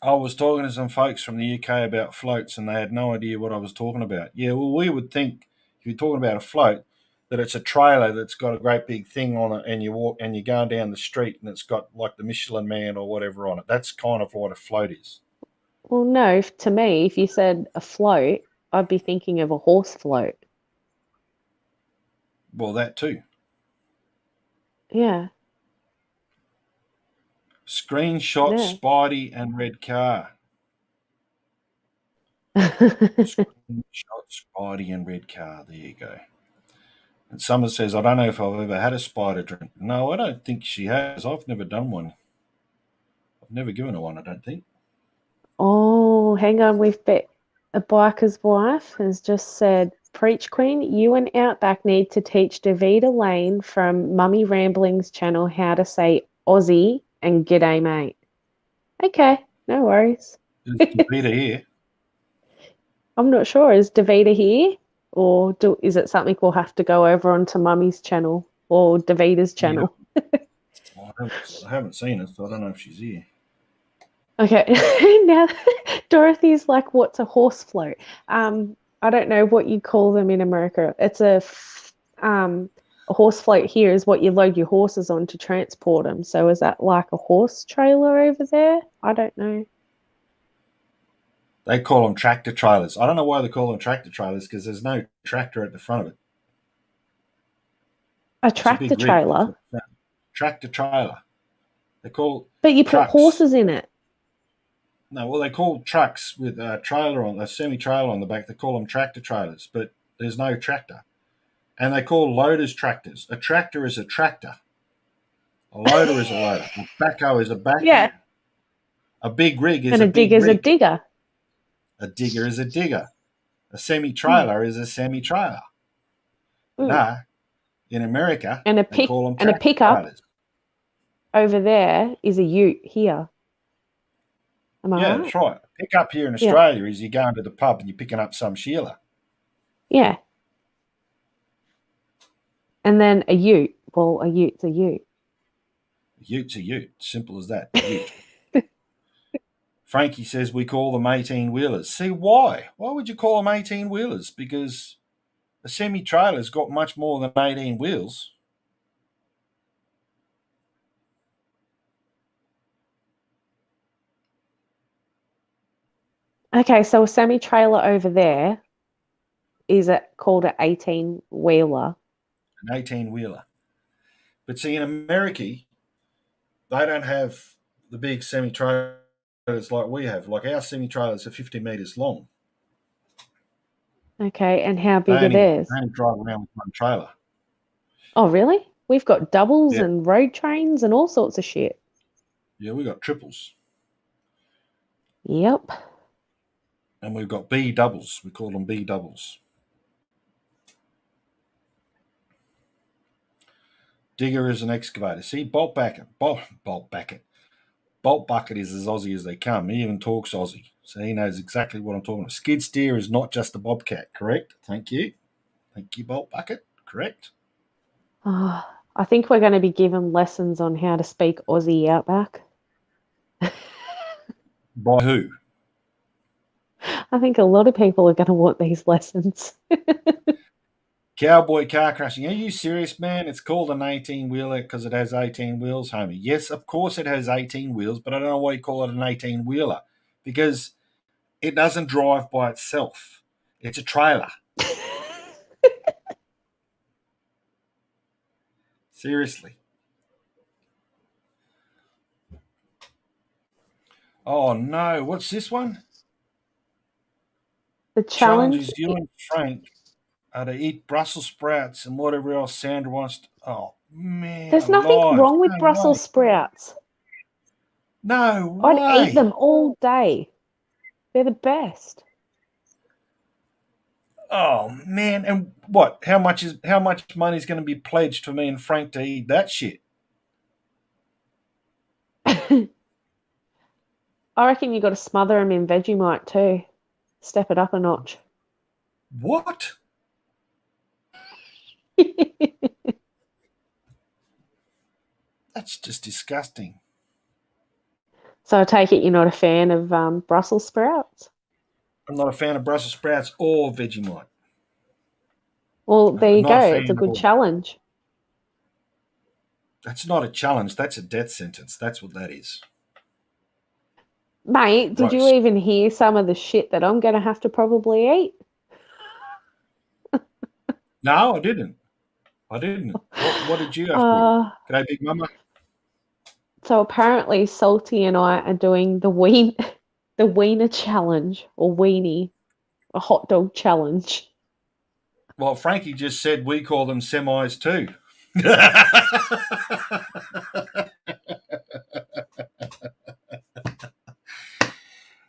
[SPEAKER 1] I was talking to some folks from the UK about floats, and they had no idea what I was talking about. Yeah, well, we would think if you're talking about a float, that it's a trailer that's got a great big thing on it, and you walk and you're going down the street, and it's got like the Michelin Man or whatever on it. That's kind of what a float is.
[SPEAKER 2] Well, no, to me, if you said a float, I'd be thinking of a horse float.
[SPEAKER 1] Well, that too.
[SPEAKER 2] Yeah.
[SPEAKER 1] Screenshot
[SPEAKER 2] Yeah.
[SPEAKER 1] Spidey and red car. Screenshot Spidey and red car. There you go. And Summer says, I don't know if I've ever had a spider drink. No, I don't think she has. I've never done one. I've never given her one, I don't think.
[SPEAKER 2] Oh, hang on. We've bet a biker's wife has just said, Preach Queen, you and Outback need to teach Davida Lane from Mummy Ramblings channel how to say Aussie and g'day, mate. Okay, no worries.
[SPEAKER 1] Is Davida here?
[SPEAKER 2] I'm not sure. Is Davida here? Or is it something we'll have to go over onto Mummy's channel or Davida's
[SPEAKER 1] Yeah.
[SPEAKER 2] channel?
[SPEAKER 1] I haven't seen her, so I don't know if she's here.
[SPEAKER 2] Okay, now Dorothy's like, what's a horse float? I don't know what you call them in America. It's a horse float here is what you load your horses on to transport them. So is that like a horse trailer over there? I don't know.
[SPEAKER 1] They call them tractor trailers. I don't know why they call them tractor trailers because there's no tractor at the front of it.
[SPEAKER 2] A
[SPEAKER 1] It's a
[SPEAKER 2] tractor
[SPEAKER 1] big rig. That's
[SPEAKER 2] trailer,
[SPEAKER 1] what it's tractor trailer. They call
[SPEAKER 2] but you put
[SPEAKER 1] trucks.
[SPEAKER 2] horses in it.
[SPEAKER 1] No, well, they call trucks with a semi trailer on the back. They call them tractor trailers, but there's no tractor. And they call loaders tractors. A tractor is a tractor. A loader is a loader. A backhoe is a backhoe.
[SPEAKER 2] Yeah,
[SPEAKER 1] A big rig is
[SPEAKER 2] and
[SPEAKER 1] a
[SPEAKER 2] a
[SPEAKER 1] big
[SPEAKER 2] digger's a
[SPEAKER 1] rig.
[SPEAKER 2] digger.
[SPEAKER 1] A digger is a digger. A semi
[SPEAKER 2] Mm,
[SPEAKER 1] trailer is a semi trailer.
[SPEAKER 2] mm.
[SPEAKER 1] Nah, in America,
[SPEAKER 2] And a
[SPEAKER 1] they call them tractor
[SPEAKER 2] pickup
[SPEAKER 1] trailers.
[SPEAKER 2] over there is a ute here. Am I
[SPEAKER 1] Yeah,
[SPEAKER 2] right?
[SPEAKER 1] that's right. Pick up here in
[SPEAKER 2] Yeah,
[SPEAKER 1] Australia is you're going to the pub and you're picking up some Sheila.
[SPEAKER 2] yeah. And then a ute. Well, a ute's a ute.
[SPEAKER 1] Ute's a ute. Simple as that. Ute. Frankie says we call them 18 wheelers. See, why? Why would you call them 18 wheelers? Because a semi trailer's got much more than 18 wheels.
[SPEAKER 2] Okay, so a semi trailer over there is it called an 18 wheeler?
[SPEAKER 1] An 18 wheeler. But see, in America, they don't have the big semi trailers like we have. Like our semi trailers are 50 metres long.
[SPEAKER 2] Okay, and how
[SPEAKER 1] They
[SPEAKER 2] big are
[SPEAKER 1] only,
[SPEAKER 2] theirs?
[SPEAKER 1] they only drive around with one trailer.
[SPEAKER 2] Oh, really? We've got doubles
[SPEAKER 1] Yeah.
[SPEAKER 2] and road trains and all sorts of shit.
[SPEAKER 1] Yeah, we got triples.
[SPEAKER 2] Yep.
[SPEAKER 1] And we've got B doubles. We call them B doubles. Digger is an excavator. See, Bolt Bucket. Bolt Bucket is as Aussie as they come. He even talks Aussie. So he knows exactly what I'm talking about. Skid steer is not just a bobcat, correct? Thank you. Thank you, Bolt Bucket. Correct.
[SPEAKER 2] Oh, I think we're going to be given lessons on how to speak Aussie Outback.
[SPEAKER 1] By who?
[SPEAKER 2] I think a lot of people are going to want these lessons.
[SPEAKER 1] Cowboy car crashing. Are you serious, man? It's called an 18 wheeler because it has 18 wheels, homie. Yes, of course it has 18 wheels, but I don't know why you call it an 18 wheeler because it doesn't drive by itself. It's a trailer. Seriously. Oh no, what's this one?
[SPEAKER 2] The challenge,
[SPEAKER 1] Challenges you and Frank To eat Brussels sprouts and whatever else Sandra wants. Oh man,
[SPEAKER 2] There's nothing
[SPEAKER 1] alive!
[SPEAKER 2] wrong with
[SPEAKER 1] No way!
[SPEAKER 2] Brussels sprouts.
[SPEAKER 1] No
[SPEAKER 2] I'd eat
[SPEAKER 1] way!
[SPEAKER 2] them all day. They're the best.
[SPEAKER 1] Oh man! And what? How much money is going to be pledged for me and Frank to eat that shit?
[SPEAKER 2] I reckon you got to smother them in Vegemite too. Step it up a notch.
[SPEAKER 1] What? That's just disgusting.
[SPEAKER 2] So I take it you're not a fan of Brussels sprouts?
[SPEAKER 1] I'm not a fan of Brussels sprouts or Vegemite.
[SPEAKER 2] Well, there
[SPEAKER 1] I'm
[SPEAKER 2] you
[SPEAKER 1] not
[SPEAKER 2] go.
[SPEAKER 1] a
[SPEAKER 2] It's a
[SPEAKER 1] fan at
[SPEAKER 2] good
[SPEAKER 1] all.
[SPEAKER 2] challenge.
[SPEAKER 1] That's not a challenge. That's a death sentence. That's what that is.
[SPEAKER 2] Mate, did you
[SPEAKER 1] Gross.
[SPEAKER 2] even hear some of the shit that I'm going to have to probably eat?
[SPEAKER 1] No, I didn't. I didn't. What did you have to?
[SPEAKER 2] Uh,
[SPEAKER 1] G'day, Big Mama.
[SPEAKER 2] so apparently Salty and I are doing the wiener challenge or weenie, a hot dog challenge.
[SPEAKER 1] Well, Frankie just said we call them semis too.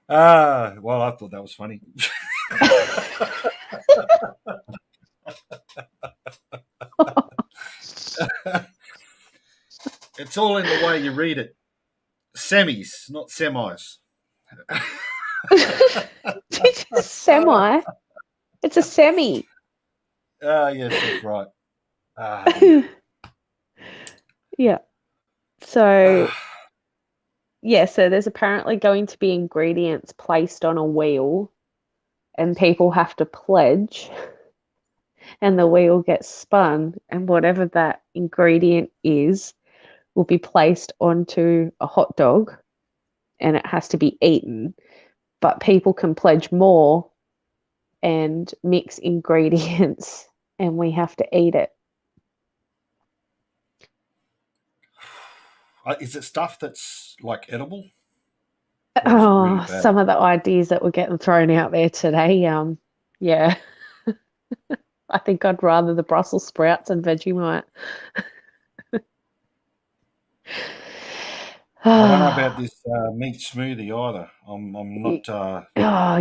[SPEAKER 1] Well, I thought that was funny. It's all in the way you read it. Semis, not semis.
[SPEAKER 2] Semi. It's a semi.
[SPEAKER 1] Yes, that's right. Dear.
[SPEAKER 2] Yeah. So,
[SPEAKER 1] Ah,
[SPEAKER 2] yeah, so there's apparently going to be ingredients placed on a wheel and people have to pledge and the wheel gets spun and whatever that ingredient is will be placed onto a hot dog and it has to be eaten. But people can pledge more and mix ingredients and we have to eat it.
[SPEAKER 1] is it stuff that's like edible, or is it really
[SPEAKER 2] Oh,
[SPEAKER 1] bad?
[SPEAKER 2] some of the ideas that were getting thrown out there today. Yeah, I think I'd rather the Brussels sprouts and Vegemite.
[SPEAKER 1] I don't know about
[SPEAKER 2] Oh,
[SPEAKER 1] this meat smoothie either. I'm not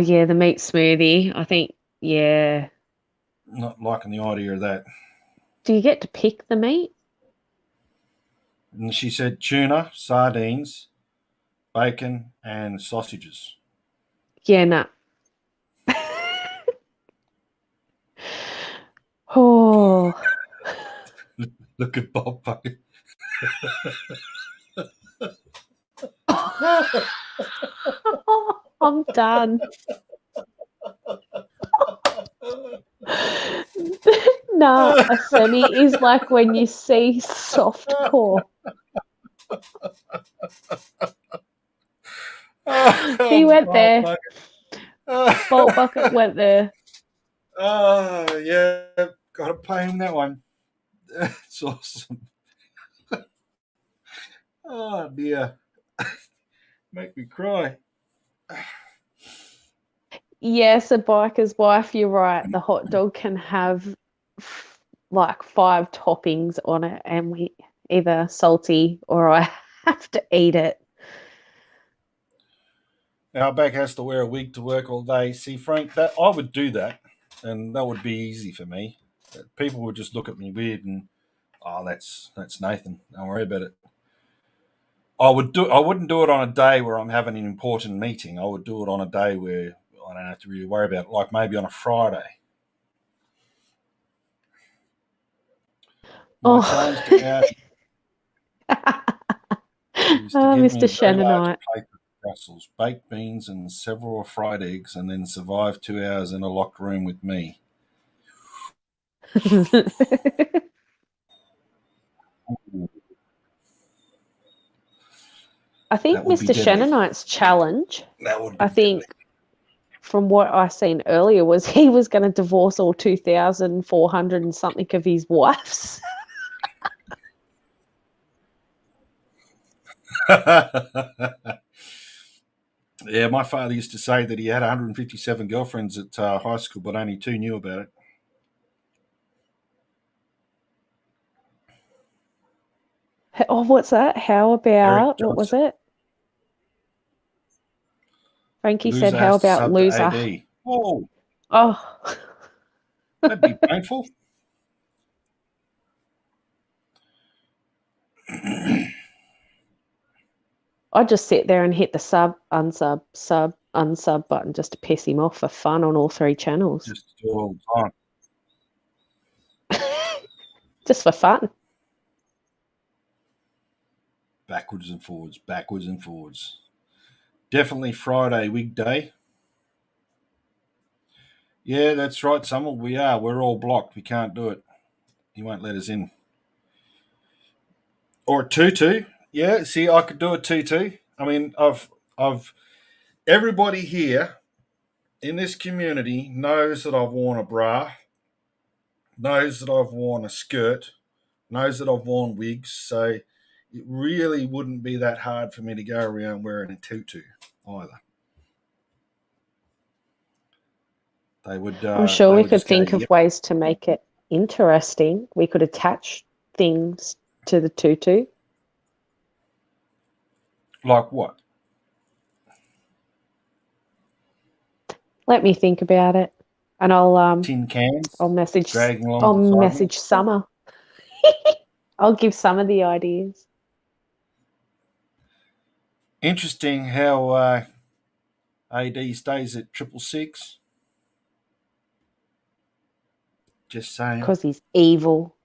[SPEAKER 2] yeah, the meat smoothie. I think, yeah.
[SPEAKER 1] not liking the idea of that.
[SPEAKER 2] Do you get to pick the meat?
[SPEAKER 1] And she said tuna, sardines, bacon, and sausages.
[SPEAKER 2] Yeah, no. Oh,
[SPEAKER 1] Look at Bob fucking.
[SPEAKER 2] I'm done. Nah, a semi is like when you see soft core. He went
[SPEAKER 1] Bob
[SPEAKER 2] there.
[SPEAKER 1] fucking.
[SPEAKER 2] Bolt bucket went there.
[SPEAKER 1] Yeah, gotta pay him that one. It's awesome. Oh dear, make me cry.
[SPEAKER 2] Yes, a biker's wife, you're right. The hot dog can have like five toppings on it, and we either salty or I have to eat it.
[SPEAKER 1] Outback has to wear a wig to work all day. See, Frank, that I would do that, and that would be easy for me. People would just look at me weird, and oh, that's Nathan. Don't worry about it. I wouldn't do it on a day where I'm having an important meeting. I would do it on a day where I don't have to really worry about it, like maybe on a Friday. My
[SPEAKER 2] Oh,
[SPEAKER 1] challenge to Out is to
[SPEAKER 2] oh,
[SPEAKER 1] get me
[SPEAKER 2] Mr.
[SPEAKER 1] a very large
[SPEAKER 2] Shannonite.
[SPEAKER 1] plate of Brussels, baked beans, and several fried eggs, and then survive 2 hours in a locked room with me.
[SPEAKER 2] I think
[SPEAKER 1] That would be
[SPEAKER 2] Mr.
[SPEAKER 1] deadly.
[SPEAKER 2] Shannonite's challenge,
[SPEAKER 1] That would
[SPEAKER 2] I
[SPEAKER 1] be deadly.
[SPEAKER 2] think from what I seen earlier, was he was going to divorce all 2,400 and something of his wives.
[SPEAKER 1] Yeah, my father used to say that he had 157 girlfriends at high school, but only two knew about it.
[SPEAKER 2] Oh, what's that? How
[SPEAKER 1] Eric
[SPEAKER 2] about, what was
[SPEAKER 1] Johnson.
[SPEAKER 2] it? Frankie said,
[SPEAKER 1] Loser
[SPEAKER 2] how
[SPEAKER 1] has to
[SPEAKER 2] about
[SPEAKER 1] sub to
[SPEAKER 2] loser?
[SPEAKER 1] AD. Oh,
[SPEAKER 2] Oh,
[SPEAKER 1] that'd be painful.
[SPEAKER 2] I'd just sit there and hit the sub, unsub button just to piss him off for fun on all three channels.
[SPEAKER 1] Just do it all the time.
[SPEAKER 2] Just for fun.
[SPEAKER 1] Backwards and forwards, backwards and forwards. Definitely Friday wig day. Yeah, that's right, Summer. We are. We're all blocked. We can't do it. He won't let us in. Or a tutu. Yeah, see, I could do a tutu. I mean, I've everybody here in this community knows that I've worn a bra, knows that I've worn a skirt, knows that I've worn wigs. So it really wouldn't be that hard for me to go around wearing a tutu either.
[SPEAKER 2] I'm sure
[SPEAKER 1] They
[SPEAKER 2] we
[SPEAKER 1] would
[SPEAKER 2] could
[SPEAKER 1] just go,
[SPEAKER 2] think of
[SPEAKER 1] yep.
[SPEAKER 2] ways to make it interesting. We could attach things to the tutu.
[SPEAKER 1] Like what?
[SPEAKER 2] Let me think about it. And
[SPEAKER 1] Tin cans
[SPEAKER 2] I'll message
[SPEAKER 1] dragging along
[SPEAKER 2] I'll
[SPEAKER 1] the sidewalk.
[SPEAKER 2] message Summer. I'll give Summer the ideas.
[SPEAKER 1] Interesting how AD stays at 666. Just saying.
[SPEAKER 2] Because he's evil.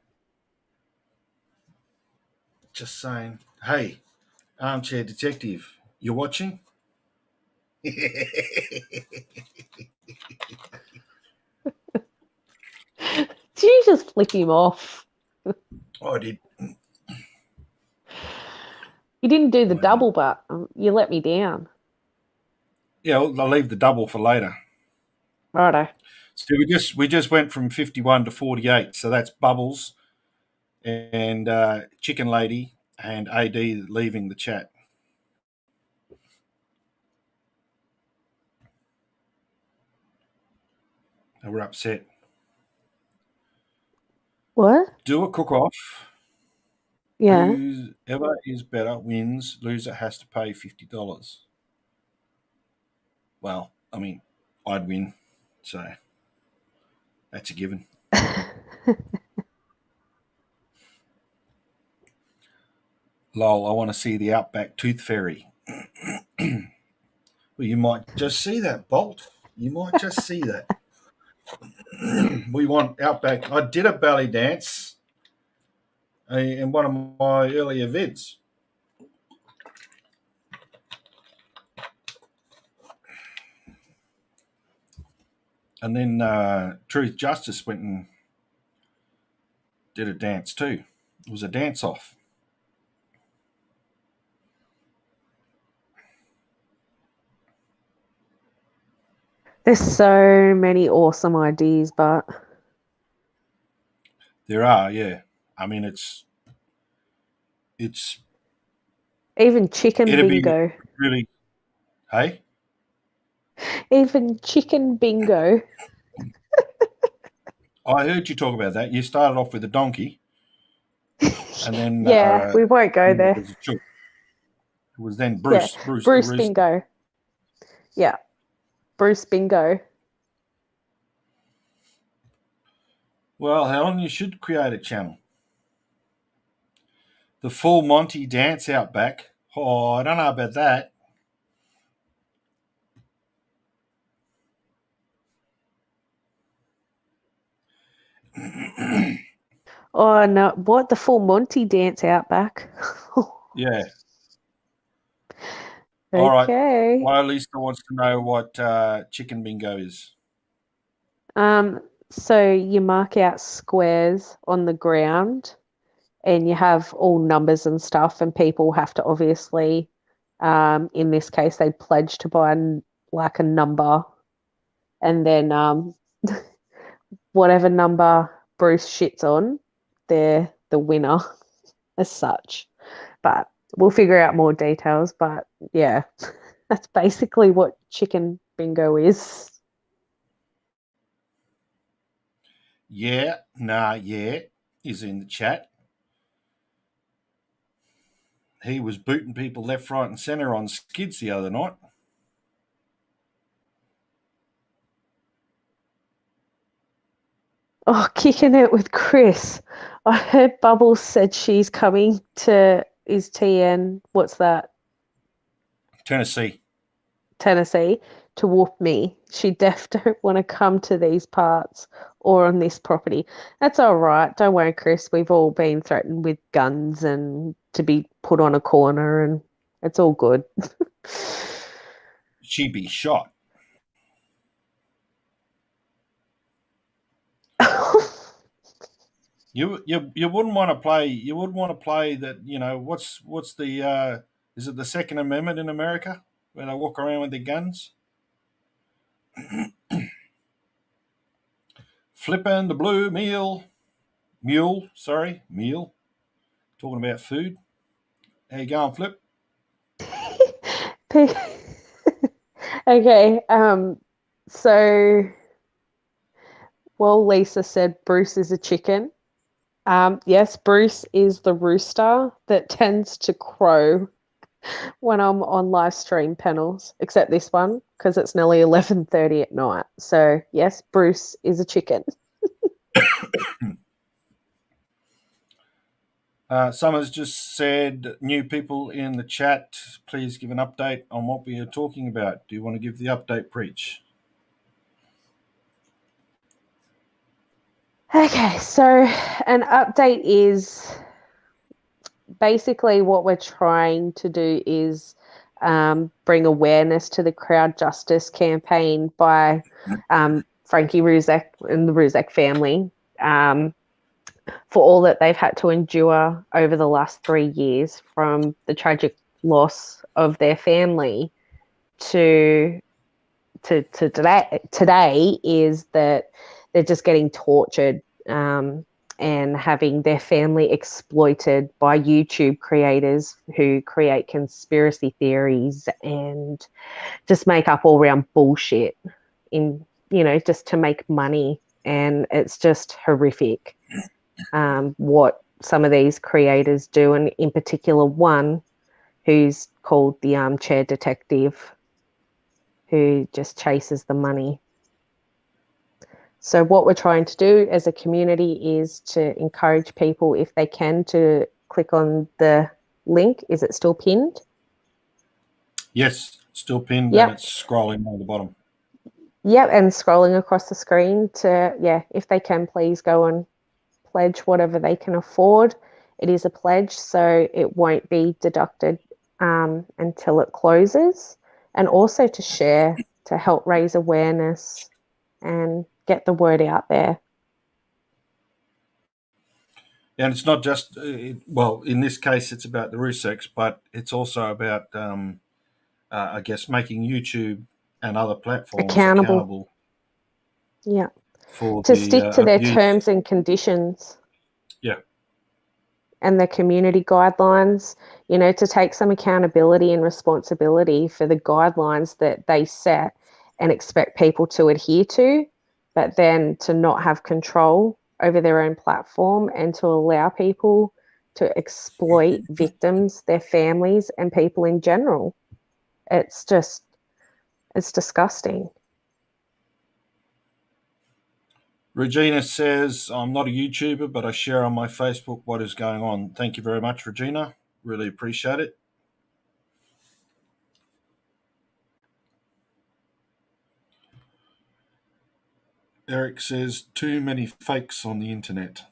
[SPEAKER 1] Just saying. Hey, Armchair Detective, you watching?
[SPEAKER 2] Did you just flick him off?
[SPEAKER 1] I did.
[SPEAKER 2] You didn't do the
[SPEAKER 1] I did.
[SPEAKER 2] double, but you let me down.
[SPEAKER 1] Yeah, I'll leave the double for later.
[SPEAKER 2] Righto.
[SPEAKER 1] So we just went from 51 to 48. So that's Bubbles and Chicken Lady and AD leaving the chat. They were upset.
[SPEAKER 2] What?
[SPEAKER 1] Do a cook off.
[SPEAKER 2] Yeah.
[SPEAKER 1] Whoever is better wins. Loser has to pay $50. Well, I mean, I'd win. So that's a given. Lol, I want to see the Outback Tooth Fairy. Well, you might just see that, Bolt. You might just see that. We want Outback. I did a belly dance in one of my earlier vids. And then Truth Justice went and did a dance too. It was a dance off.
[SPEAKER 2] There's so many awesome ideas, but
[SPEAKER 1] There are, yeah. I mean, it's
[SPEAKER 2] even chicken
[SPEAKER 1] it'd be
[SPEAKER 2] bingo.
[SPEAKER 1] really. Hey,
[SPEAKER 2] Even chicken bingo.
[SPEAKER 1] I heard you talk about that. You started off with a donkey, and then
[SPEAKER 2] Yeah, we won't go
[SPEAKER 1] it
[SPEAKER 2] there.
[SPEAKER 1] was a chook. It was then
[SPEAKER 2] Yeah,
[SPEAKER 1] Bruce the
[SPEAKER 2] Bruce
[SPEAKER 1] rooster.
[SPEAKER 2] bingo. Yeah, Bruce bingo.
[SPEAKER 1] Well, Helen, you should create a channel. The full Monty dance out back. Oh, I don't know about that.
[SPEAKER 2] Oh no, what, the full Monty dance Outback?
[SPEAKER 1] Yeah. All right.
[SPEAKER 2] Okay.
[SPEAKER 1] My Lisa wants to know what chicken bingo is.
[SPEAKER 2] Um, so you mark out squares on the ground and you have all numbers and stuff, and people have to obviously, in this case, they pledge to buy like a number, and then whatever number Bruce shits on, they're the winner as such. But we'll figure out more details. But yeah, that's basically what chicken bingo is.
[SPEAKER 1] Yeah, nah, yeah is in the chat. He was booting people left, right, and centre on skids the other night.
[SPEAKER 2] Oh, kicking it with Chris. I heard Bubbles said she's coming to is TN. What's that?
[SPEAKER 1] Tennessee.
[SPEAKER 2] Tennessee to whoop me. She def don't want to come to these parts or on this property. That's all right. Don't worry, Chris. We've all been threatened with guns and to be put on a corner, and it's all good.
[SPEAKER 1] She'd be shot. You wouldn't want to play. You wouldn't want to play that. What's the is it the Second Amendment in America where they walk around with their guns? Flipping the blue mule. Sorry, meal. Talking about food. How you going, Flip?
[SPEAKER 2] Okay. So, well, Lisa said Bruce is a chicken. Yes, Bruce is the rooster that tends to crow when I'm on live stream panels, except this one because it's nearly 11:30 at night. So, yes, Bruce is a chicken.
[SPEAKER 1] Summer's just said, new people in the chat, please give an update on what we are talking about. Do you want to give the update, Preach?
[SPEAKER 2] Okay, so an update is basically what we're trying to do is bring awareness to the crowd justice campaign by Frankie Rzuceks and the Rzuceks family for all that they've had to endure over the last 3 years, from the tragic loss of their family to today is that they're just getting tortured and having their family exploited by YouTube creators who create conspiracy theories and just make up all round bullshit in, just to make money. And it's just horrific what some of these creators do, and in particular one who's called the Armchair Detective, who just chases the money. So what we're trying to do as a community is to encourage people, if they can, to click on the link. Is it still pinned?
[SPEAKER 1] Yes, still pinned and
[SPEAKER 2] Yep.
[SPEAKER 1] it's scrolling on the bottom.
[SPEAKER 2] Yep, and scrolling across the screen to, if they can, please go and pledge whatever they can afford. It is a pledge, so it won't be deducted until it closes. And also to share, to help raise awareness and get the word out there.
[SPEAKER 1] And it's not just, well, in this case, it's about the Rzuceks, but it's also about, I guess, making YouTube and other platforms
[SPEAKER 2] Accountable.
[SPEAKER 1] accountable
[SPEAKER 2] Yeah.
[SPEAKER 1] for
[SPEAKER 2] To
[SPEAKER 1] the
[SPEAKER 2] stick to their
[SPEAKER 1] abuse.
[SPEAKER 2] terms and conditions
[SPEAKER 1] Yeah.
[SPEAKER 2] and the community guidelines, to take some accountability and responsibility for the guidelines that they set and expect people to adhere to, but then to not have control over their own platform and to allow people to exploit victims, their families, and people in general. It's disgusting.
[SPEAKER 1] Regina says, I'm not a YouTuber, but I share on my Facebook what is going on. Thank you very much, Regina. Really appreciate it. Eric says, too many fakes on the internet.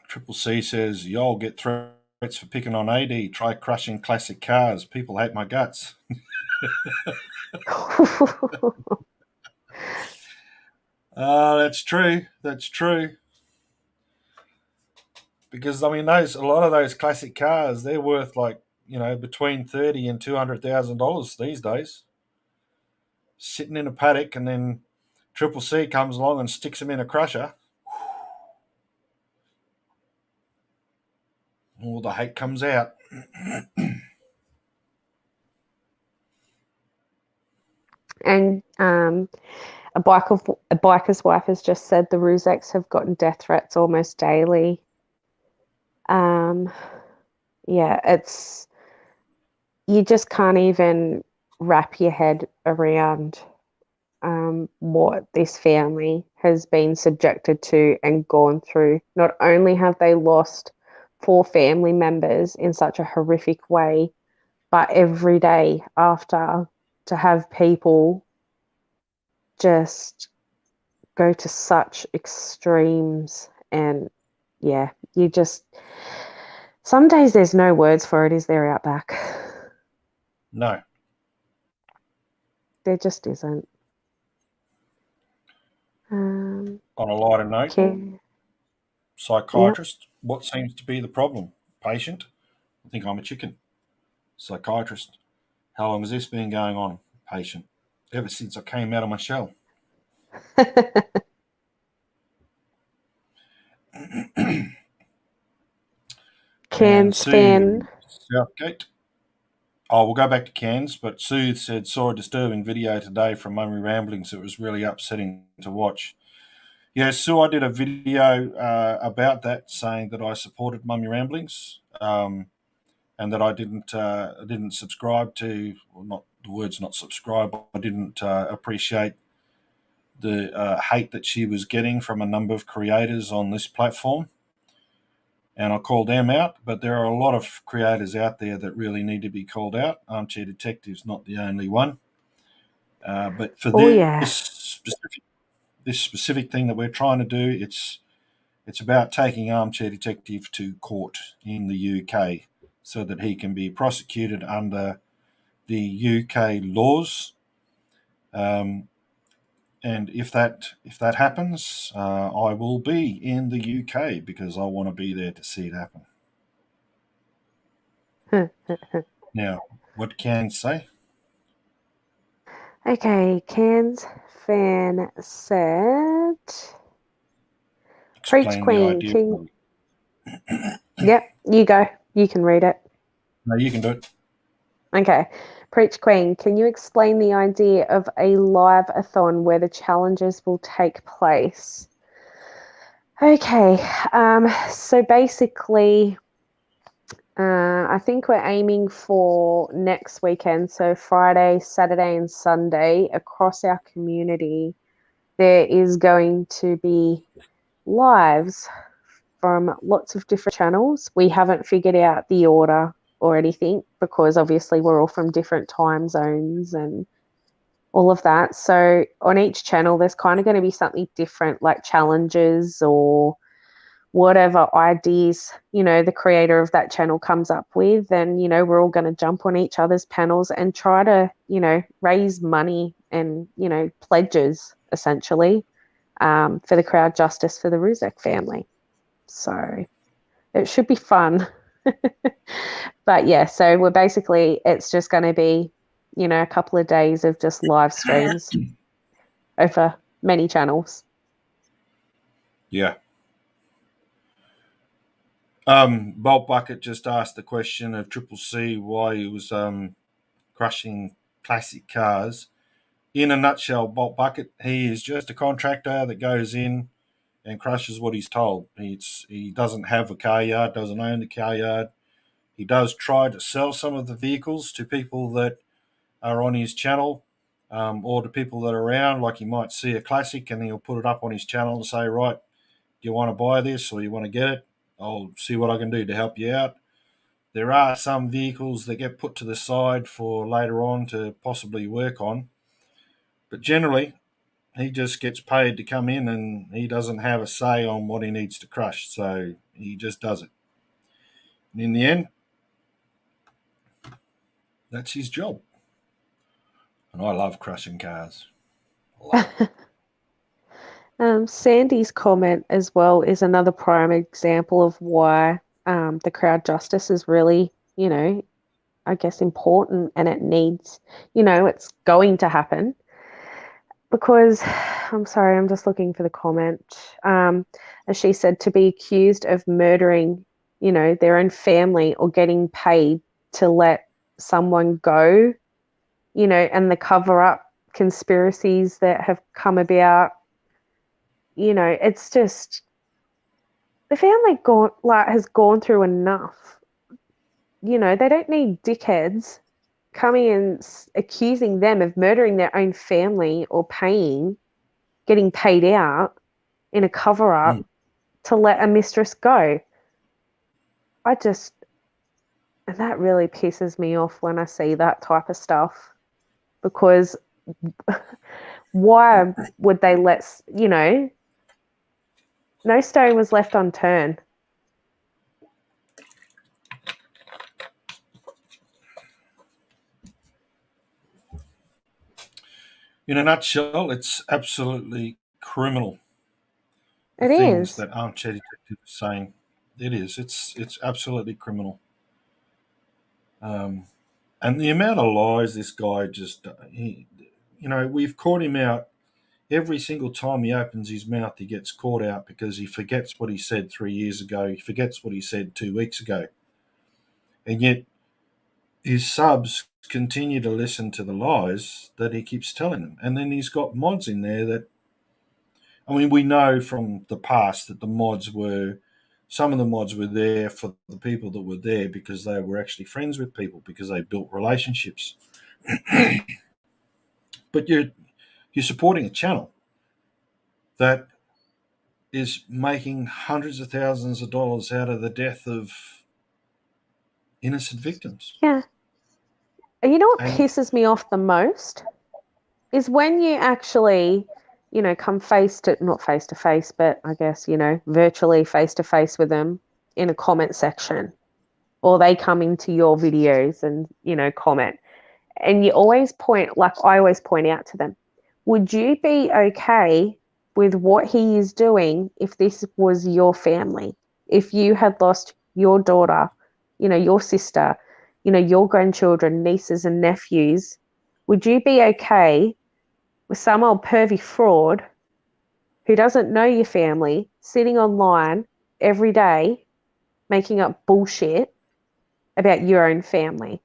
[SPEAKER 1] Triple C says, y'all get threats for picking on AD. Try crushing classic cars. People hate my guts. That's true. That's true. Because I mean, a lot of those classic cars, they're worth like between $30,000 and $200,000 these days. Sitting in a paddock, and then Triple C comes along and sticks them in a crusher. All the hate comes out.
[SPEAKER 2] And A biker's wife has just said the Rzuceks have gotten death threats almost daily. Um, yeah, it's you just can't even wrap your head around what this family has been subjected to and gone through. Not only have they lost four family members in such a horrific way, but every day after to have people just go to such extremes and yeah, you just some days there's no words for it, is there, Outback?
[SPEAKER 1] No.
[SPEAKER 2] There just isn't. Um,
[SPEAKER 1] On a lighter note,
[SPEAKER 2] okay. Yeah.
[SPEAKER 1] psychiatrist, what seems to be the problem? Patient, I think I'm a chicken. Psychiatrist, how long has this been going on? Patient, ever since I came out of my shell. And
[SPEAKER 2] Cairns fan.
[SPEAKER 1] Sue Southgate. Oh, we'll go back to Cairns, but Sue said saw a disturbing video today from Mummy Ramblings. It was really upsetting to watch. Yeah, Sue, I did a video about that, saying that I supported Mummy Ramblings, and that I didn't subscribe to, well, not the words not subscribe. I didn't appreciate the hate that she was getting from a number of creators on this platform, and I called them out. But there are a lot of creators out there that really need to be called out. Armchair Detective's not the only one. But for
[SPEAKER 2] Oh
[SPEAKER 1] this
[SPEAKER 2] yeah.
[SPEAKER 1] specific this specific thing that we're trying to do, it's about taking Armchair Detective to court in the UK so that he can be prosecuted under the UK laws. Um, and if that happens, I will be in the UK because I want to be there to see it happen. Now, what can I say?
[SPEAKER 2] Okay, Cairns fan said Preach
[SPEAKER 1] Explain the
[SPEAKER 2] Queen
[SPEAKER 1] idea.
[SPEAKER 2] King. Yep, you go. You can read it.
[SPEAKER 1] No, you can do it.
[SPEAKER 2] Okay. Preach Queen, can you explain the idea of a live-a-thon where the challenges will take place? Okay. So basically, I think we're aiming for next weekend, so Friday, Saturday, and Sunday across our community. There is going to be lives from lots of different channels. We haven't figured out the order or anything because obviously we're all from different time zones and all of that. So on each channel, there's kind of going to be something different, like challenges or whatever ideas, the creator of that channel comes up with. And, we're all going to jump on each other's panels and try to, raise money and, pledges essentially for the crowd justice for the Rzuceks family. So it should be fun. But yeah, so it's just going to be, a couple of days of just live streams over many channels.
[SPEAKER 1] Yeah. Bolt Bucket just asked the question of Triple C why he was crushing classic cars. In a nutshell, Bolt Bucket, he is just a contractor that goes in and crushes what he's told. He doesn't have a car yard, doesn't own the car yard. He does try to sell some of the vehicles to people that are on his channel, or to people that are around. Like he might see a classic and he'll put it up on his channel and say, right, do you want to buy this or you want to get it? I'll see what I can do to help you out. There are some vehicles that get put to the side for later on to possibly work on. But generally, he just gets paid to come in and he doesn't have a say on what he needs to crush. So he just does it. And in the end, that's his job. And I love crushing cars. I love it.
[SPEAKER 2] Sandy's comment as well is another prime example of why the crowd justice is really, I guess important and it needs, it's going to happen because I'm sorry, I'm just looking for the comment. As she said, to be accused of murdering, their own family or getting paid to let someone go, and the cover up conspiracies that have come about. It's just the family has gone through enough. They don't need dickheads coming and accusing them of murdering their own family or getting paid out in a cover up
[SPEAKER 1] Mm.
[SPEAKER 2] to let a mistress go. I just, and that really pisses me off when I see that type of stuff because why would they no stone was left unturned.
[SPEAKER 1] In a nutshell, it's absolutely criminal. The
[SPEAKER 2] It
[SPEAKER 1] things
[SPEAKER 2] is.
[SPEAKER 1] that Armchair Detective is saying, it is. It's absolutely criminal. Um, and the amount of lies this guy we've caught him out every single time he opens his mouth. He gets caught out because he forgets what he said 3 years ago. He forgets what he said 2 weeks ago, and yet his subs continue to listen to the lies that he keeps telling them. And then he's got mods in there that, I mean, we know from the past that some of the mods were there for the people that were there because they were actually friends with people because they built relationships. But you're supporting a channel that is making hundreds of thousands of dollars out of the death of innocent victims.
[SPEAKER 2] Yeah. And you know what
[SPEAKER 1] And
[SPEAKER 2] pisses me off the most is when you actually, come not face to face, but I guess, virtually face to face with them in a comment section, or they come into your videos and, comment. And I always point out to them, would you be okay with what he is doing if this was your family? If you had lost your daughter, your sister, your grandchildren, nieces, and nephews, would you be okay with some old pervy fraud who doesn't know your family sitting online every day making up bullshit about your own family?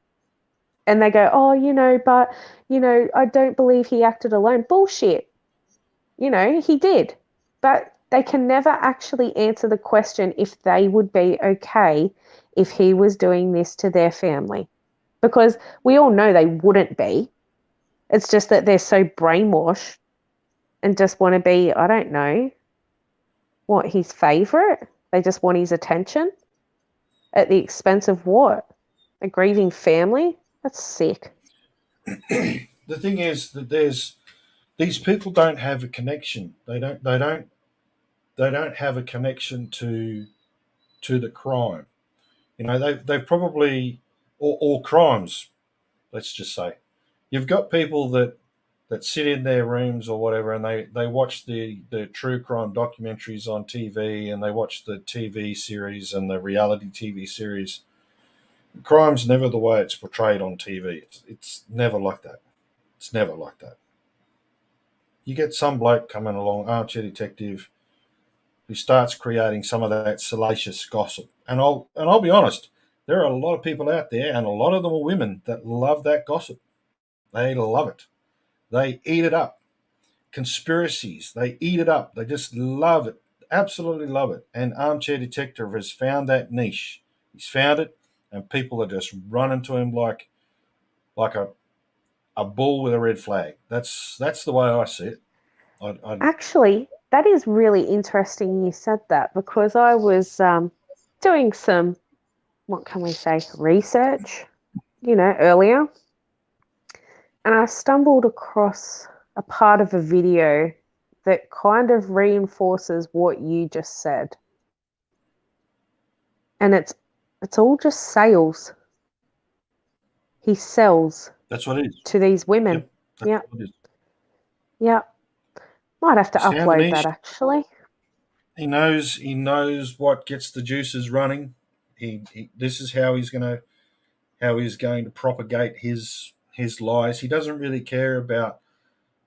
[SPEAKER 2] And they go, oh, but, I don't believe he acted alone. Bullshit. He did. But they can never actually answer the question if they would be okay if he was doing this to their family. Because we all know they wouldn't be. It's just that they're so brainwashed and just want to be, I don't know, his favorite. They just want his attention at the expense of what? A grieving family? That's sick.
[SPEAKER 1] the thing is that these people don't have a connection. They don't have a connection to the crime. They've probably or crimes. Let's just say you've got people that sit in their rooms or whatever, and they watch the true crime documentaries on TV, and they watch the TV series and the reality TV series. Crime's never the way it's portrayed on TV. It's never like that. It's never like that. You get some bloke coming along, Armchair Detective, who starts creating some of that salacious gossip. And I'll be honest, there are a lot of people out there, and a lot of them are women that love that gossip. They love it. They eat it up. Conspiracies, they eat it up. They just love it. Absolutely love it. And Armchair Detective has found that niche. He's found it, and people are just running to him like a bull with a red flag. That's the way I see it. I
[SPEAKER 2] Actually, that is really interesting you said that because I was doing some, what can we say, research, earlier. And I stumbled across a part of a video that kind of reinforces what you just said. And it's all just sales. He sells
[SPEAKER 1] That's what it is.
[SPEAKER 2] to these women.
[SPEAKER 1] Yep, that's
[SPEAKER 2] Yeah,
[SPEAKER 1] what it is.
[SPEAKER 2] yeah. Might have to
[SPEAKER 1] He's found a
[SPEAKER 2] upload that
[SPEAKER 1] niche.
[SPEAKER 2] actually.
[SPEAKER 1] He knows what gets the juices running. This is how he's going to propagate his lies. He doesn't really care about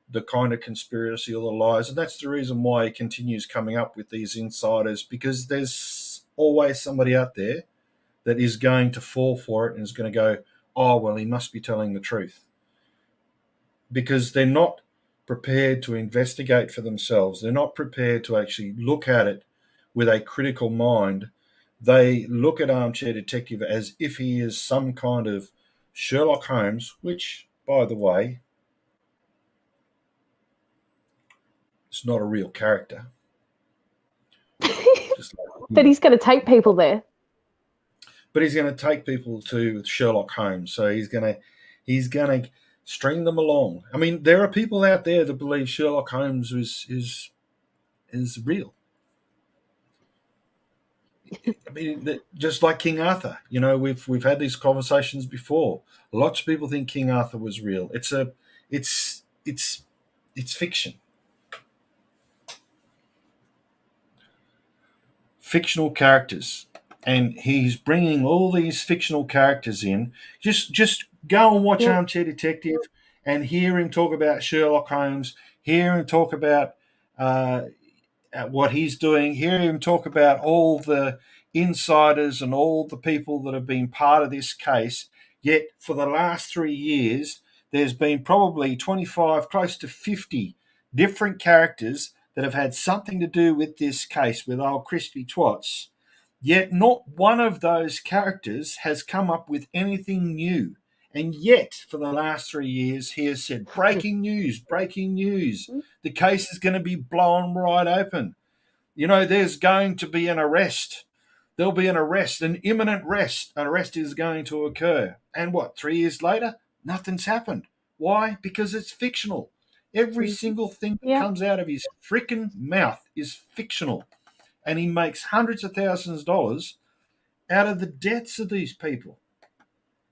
[SPEAKER 1] the kind of conspiracy or the lies, and that's the reason why he continues coming up with these insiders, because there's always somebody out there that is going to fall for it and is going to go, oh well, he must be telling the truth. because they're not prepared to investigate for themselves. They're not prepared to actually look at it with a critical mind. They look at Armchair Detective as if he is some kind of Sherlock Holmes, which, by the way, is not a real character. Just
[SPEAKER 2] But
[SPEAKER 1] like,
[SPEAKER 2] he's going to take people there.
[SPEAKER 1] but he's going to take people to Sherlock Holmes. So he's going to string them along. I mean, there are people out there that believe Sherlock Holmes is real. I mean, just like King Arthur. We've had these conversations before. Lots of people think King Arthur was real. It's fiction. Fictional characters, and he's bringing all these fictional characters in. Just go and watch
[SPEAKER 2] Yep.
[SPEAKER 1] Armchair Detective and hear him talk about Sherlock Holmes. Hear him talk about uh, what he's doing. Hear him talk about all the insiders and all the people that have been part of this case. Yet for the last 3 years, there's been probably 25, close to 50 different characters that have had something to do with this case with old crispy twats. Yet not one of those characters has come up with anything new. And yet, for the last 3 years, he has said, breaking news, breaking news. The case is going to be blown right open. There's going to be an arrest. There'll be an arrest, an imminent arrest. An arrest is going to occur. And what, 3 years later? Nothing's happened. Why? Because it's fictional. Every single thing that
[SPEAKER 2] Yeah.
[SPEAKER 1] comes out of his freaking mouth is fictional. And he makes hundreds of thousands of dollars out of the deaths of these people.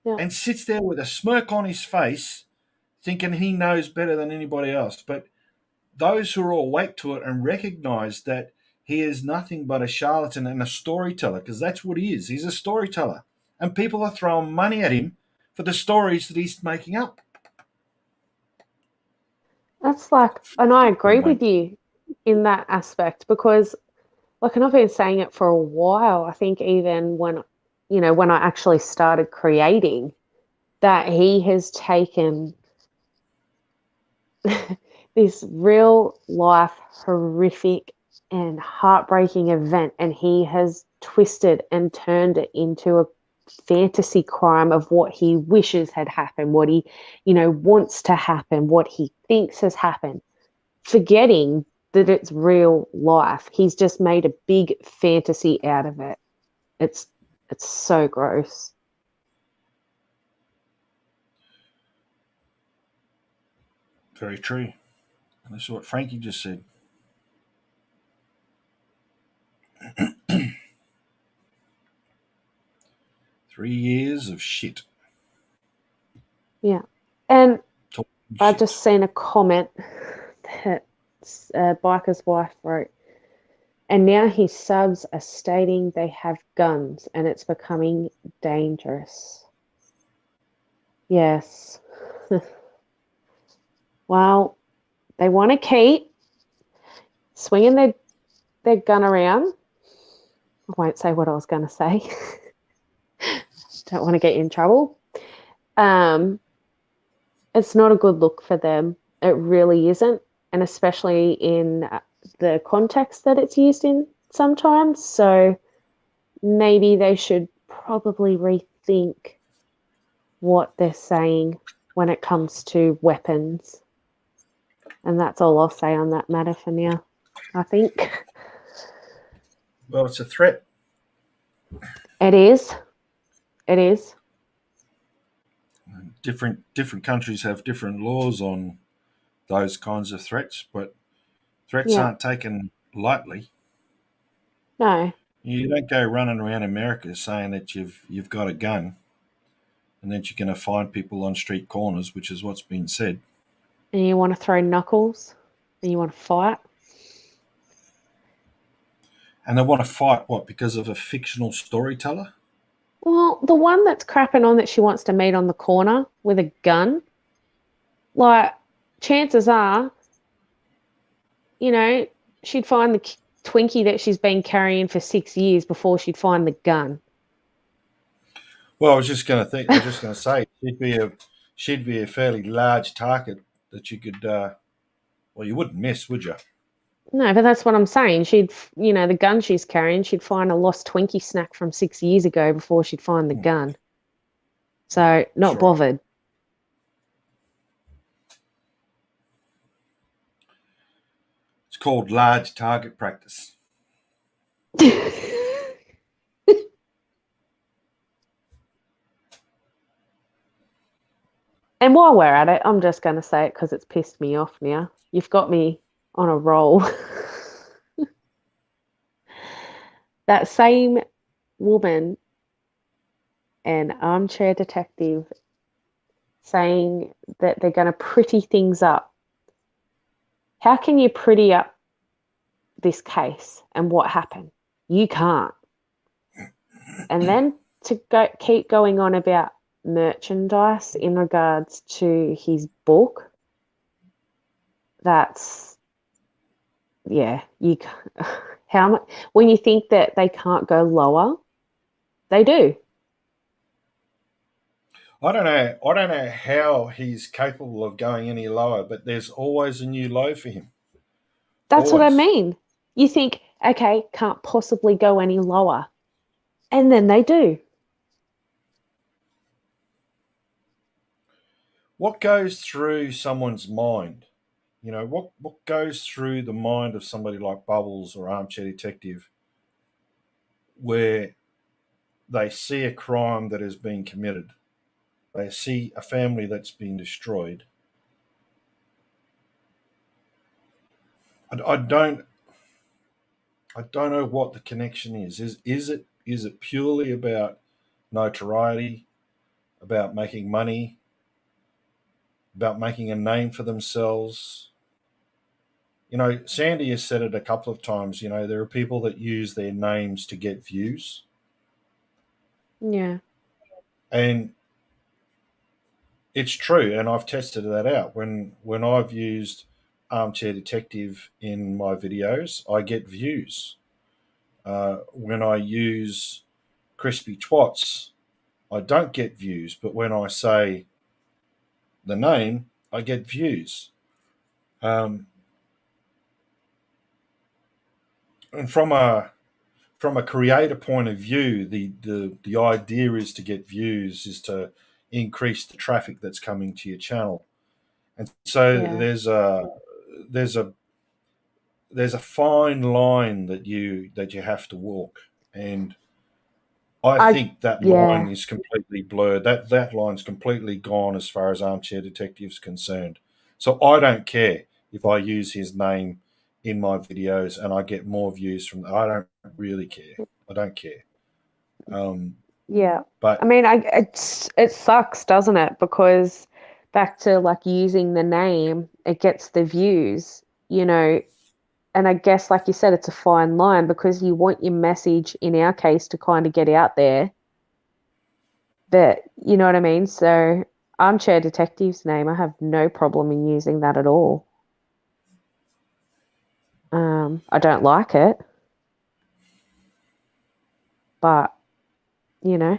[SPEAKER 2] Yeah.
[SPEAKER 1] And sits there with a smirk on his face thinking he knows better than anybody else. But those who are awake to it and recognize that he is nothing but a charlatan and a storyteller, because that's what he is. He's a storyteller. And people are throwing money at him for the stories that he's making up.
[SPEAKER 2] That's and I agree with you in that aspect because, and I've been saying it for a while. I think even when I actually started creating, that he has taken this real life horrific and heartbreaking event and he has twisted and turned it into a fantasy crime of what he wishes had happened, what he wants to happen, what he thinks has happened, forgetting that it's real life. He's just made a big fantasy out of it. It's so gross.
[SPEAKER 1] Very true. And this is what Frankie just said. 3 years of shit.
[SPEAKER 2] Yeah. And
[SPEAKER 1] Talking
[SPEAKER 2] I
[SPEAKER 1] shit.
[SPEAKER 2] just seen a comment that a biker's wife wrote, and now his subs are stating they have guns and it's becoming dangerous. Yes. Well, they want to keep swinging their gun around. I won't say what I was going to say. Don't want to get you in trouble. It's not a good look for them. It really isn't, and especially in the context that it's used in sometimes. So maybe they should probably rethink what they're saying when it comes to weapons. And that's all I'll say on that matter for now, I think.
[SPEAKER 1] Well, it's a threat.
[SPEAKER 2] It is. It is.
[SPEAKER 1] Different countries have different laws on those kinds of threats, but threats aren't taken lightly.
[SPEAKER 2] No.
[SPEAKER 1] You don't go running around America saying that you've got a gun and that you're going to find people on street corners, which is what's been said.
[SPEAKER 2] And you want to throw knuckles and you want to fight.
[SPEAKER 1] And they want to fight, what, because of a fictional storyteller?
[SPEAKER 2] Well, the one that's crapping on that she wants to meet on the corner with a gun, chances are, she'd find the Twinkie that she's been carrying for 6 years before she'd find the gun.
[SPEAKER 1] Well, I was just going to say she'd be a fairly large target that you could. Well, you wouldn't miss, would you?
[SPEAKER 2] No, but that's what I'm saying. The gun she's carrying, she'd find a lost Twinkie snack from 6 years ago before she'd find the
[SPEAKER 1] Hmm,
[SPEAKER 2] gun. So,
[SPEAKER 1] that's
[SPEAKER 2] not
[SPEAKER 1] right.
[SPEAKER 2] bothered.
[SPEAKER 1] It's called large target practice.
[SPEAKER 2] And while we're at it, I'm just going to say it because it's pissed me off now. You've got me on a roll. That same woman and Armchair Detective saying that they're going to pretty things up. How can you pretty up this case and what happened? You can't. And then to keep going on about merchandise in regards to his book, that's yeah, how much when you think that they can't go lower, they do.
[SPEAKER 1] I don't know. I don't know how he's capable of going any lower, but there's always a new low for him.
[SPEAKER 2] That's what I
[SPEAKER 1] Always.
[SPEAKER 2] mean. You think, okay, can't possibly go any lower. And then they do.
[SPEAKER 1] What goes through someone's mind? What goes through the mind of somebody like Bubbles or Armchair Detective, where they see a crime that has been committed, they see a family that's been destroyed. I don't. I don't know what the connection is. Is it purely about notoriety, about making money, about making a name for themselves? Sandy has said it a couple of times. There are people that use their names to get views,
[SPEAKER 2] Yeah.
[SPEAKER 1] and it's true. And I've tested that out. When I've used Armchair Detective in my videos, I get views. When I use Crispy Twats, I don't get views, but when I say the name, I get views. Um, and from a creator point of view, the idea is to get views, is to increase the traffic that's coming to your channel, and so
[SPEAKER 2] Yeah.
[SPEAKER 1] there's a there's a fine line that you have to walk, and I
[SPEAKER 2] I
[SPEAKER 1] think that line
[SPEAKER 2] yeah.
[SPEAKER 1] is completely blurred. That line's completely gone as far as Armchair Detective's concerned. So I don't care if I use his name in my videos and I get more views from. I don't really care. I don't care. Um,
[SPEAKER 2] Yeah. I
[SPEAKER 1] but
[SPEAKER 2] mean, it sucks, doesn't it? Because back to like using the name, it gets the views, and I guess like you said, it's a fine line because you want your message in our case to kind of get out there. But you know what I mean? So Armchair Detective's name, I have no problem in using that at all. I don't like it, but you know,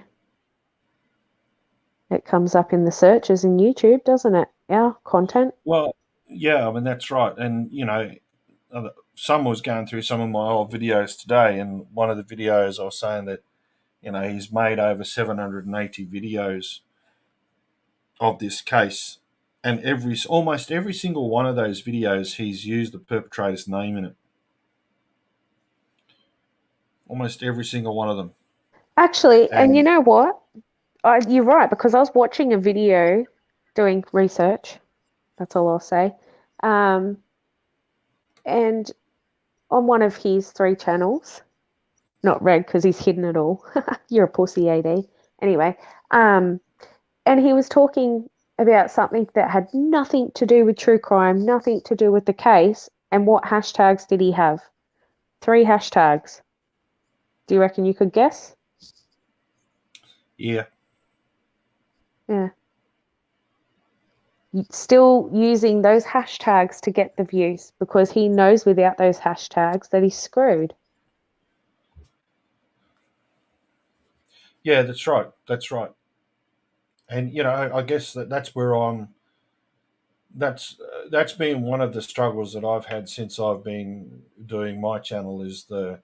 [SPEAKER 2] it comes up in the searches in YouTube, doesn't it? Our content.
[SPEAKER 1] well, yeah, I mean that's right. And someone was going through some of my old videos today, and one of the videos I was saying that he's made over 780 videos of this case, and almost every single one of those videos, he's used the perpetrator's name in it. Almost every single one of them.
[SPEAKER 2] Actually, and you
[SPEAKER 1] And
[SPEAKER 2] know what? You're right, because I was watching a video doing research. That's all I'll say. Um, and on one of his three channels, not red because he's hidden it all. You're a pussy, AD. Anyway, um, and he was talking about something that had nothing to do with true crime, nothing to do with the case. And what hashtags did he have? Three hashtags. Do you reckon you could guess?
[SPEAKER 1] yeah,
[SPEAKER 2] Yeah. Still using those hashtags to get the views because he knows without those hashtags that he's screwed.
[SPEAKER 1] yeah, that's right. That's right. And I guess that's where I'm that's been one of the struggles that I've had since I've been doing my channel is the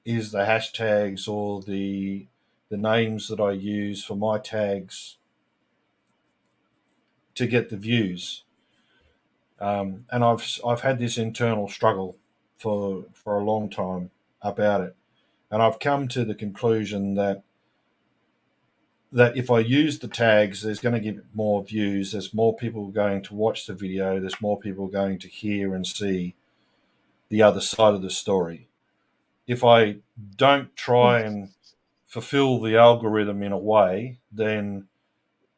[SPEAKER 1] hashtags or the names that I use for my tags to get the views. And I've had this internal struggle for a long time about it, and I've come to the conclusion that if I use the tags, there's going to give more views. There's more people going to watch the video. There's more people going to hear and see the other side of the story. If I don't
[SPEAKER 2] Yeah.
[SPEAKER 1] try and fulfill the algorithm in a way, then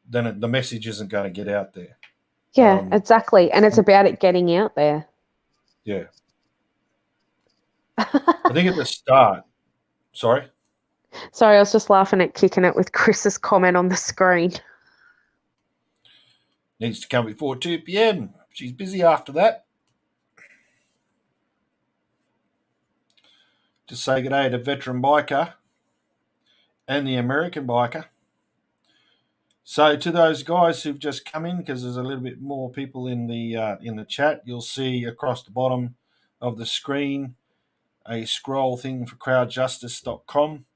[SPEAKER 1] the message isn't going to get out there.
[SPEAKER 2] Yeah,
[SPEAKER 1] Um,
[SPEAKER 2] exactly. And it's about it getting out there.
[SPEAKER 1] yeah, I think at the start. Sorry,
[SPEAKER 2] Sorry, I was just laughing at kicking it with Chris's comment on the screen.
[SPEAKER 1] needs to come before 2 p.m. She's busy after that. To say good day to veteran biker and the American biker. So to those guys who've just come in, because there's a little bit more people in the chat, you'll see across the bottom of the screen a scroll thing for crowdjustice.com.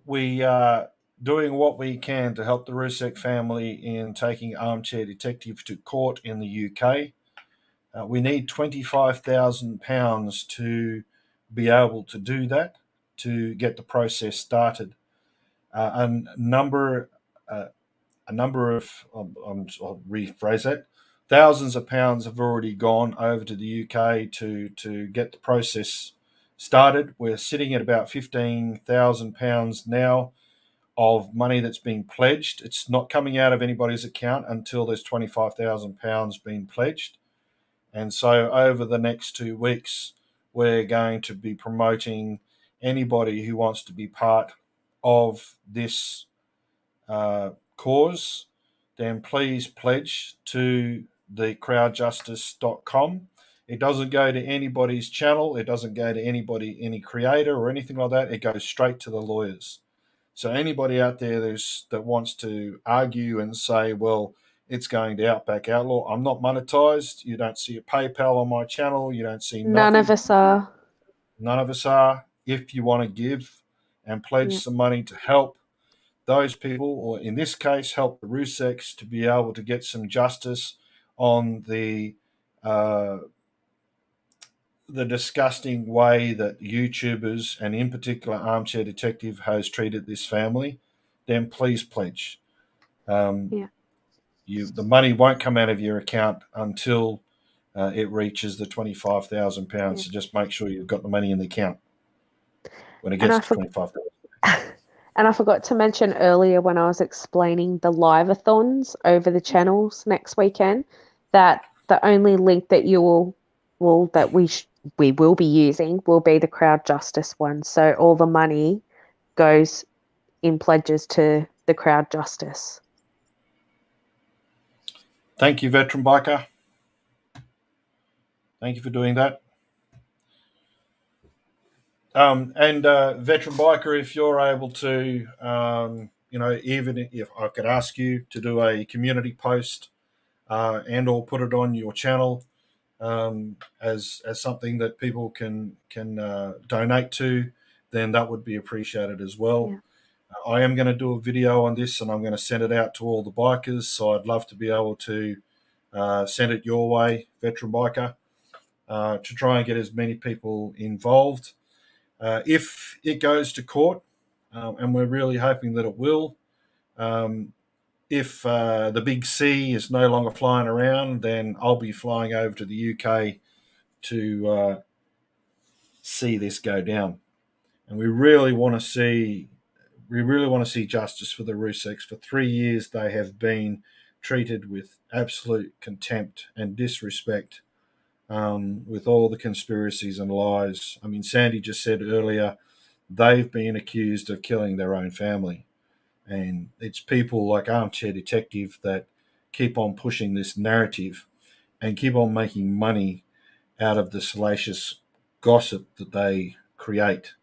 [SPEAKER 1] We are doing what we can to help the Rzuceks family in taking Armchair Detective to court in the UK. We need £25,000 to be able to do that, to get the process started. A number, uh, a number of, I'll rephrase that, thousands of pounds have already gone over to the UK to get the process started. We're sitting at about £15,000 now of money that's been pledged. It's not coming out of anybody's account until there's £25,000 being pledged. And so over the next 2 weeks, we're going to be promoting anybody who wants to be part of this cause, then please pledge to the crowdjustice.com. It doesn't go to anybody's channel. It doesn't go to any creator or anything like that. It goes straight to the lawyers. So anybody out there that wants to argue and say, well, it's going to Outback Outlaw, I'm not monetized. You don't see a PayPal on my channel. You don't see
[SPEAKER 2] None of
[SPEAKER 1] nothing.
[SPEAKER 2] us are.
[SPEAKER 1] None of us are. If you want to give and pledge
[SPEAKER 2] Yeah.
[SPEAKER 1] some money to help those people, or in this case, help the Rzuceks to be able to get some justice on uh, the disgusting way that YouTubers and in particular Armchair Detective has treated this family, then please pledge. Um,
[SPEAKER 2] Yeah.
[SPEAKER 1] the money won't come out of your account until it reaches the £25,000.
[SPEAKER 2] Yeah.
[SPEAKER 1] So just make sure you've got the money in the account when it
[SPEAKER 2] And
[SPEAKER 1] gets
[SPEAKER 2] I
[SPEAKER 1] to
[SPEAKER 2] forgot
[SPEAKER 1] 25,000.
[SPEAKER 2] and I forgot to mention earlier when I was explaining the live-a-thons over the channels next weekend that the only link that you will that we will be using will be the Crowd Justice one. So all the money goes in pledges to the Crowd Justice.
[SPEAKER 1] Thank you, veteran biker. Thank you for doing that. And veteran biker, if you're able to, even if I could ask you to do a community post and or put it on your channel as something that people can donate to, then that would be appreciated as well.
[SPEAKER 2] Yeah.
[SPEAKER 1] I am going to do a video on this, and I'm going to send it out to all the bikers. So I'd love to be able to send it your way, veteran biker, to try and get as many people involved. If it goes to court, and we're really hoping that it will, if the big C is no longer flying around, then I'll be flying over to the UK to see this go down. And we really want to see justice for the Rzuceks. For 3 years, they have been treated with absolute contempt and disrespect, with all the conspiracies and lies. I mean, Sandy just said earlier they've been accused of killing their own family. And it's people like Armchair Detective that keep on pushing this narrative and keep on making money out of the salacious gossip that they create.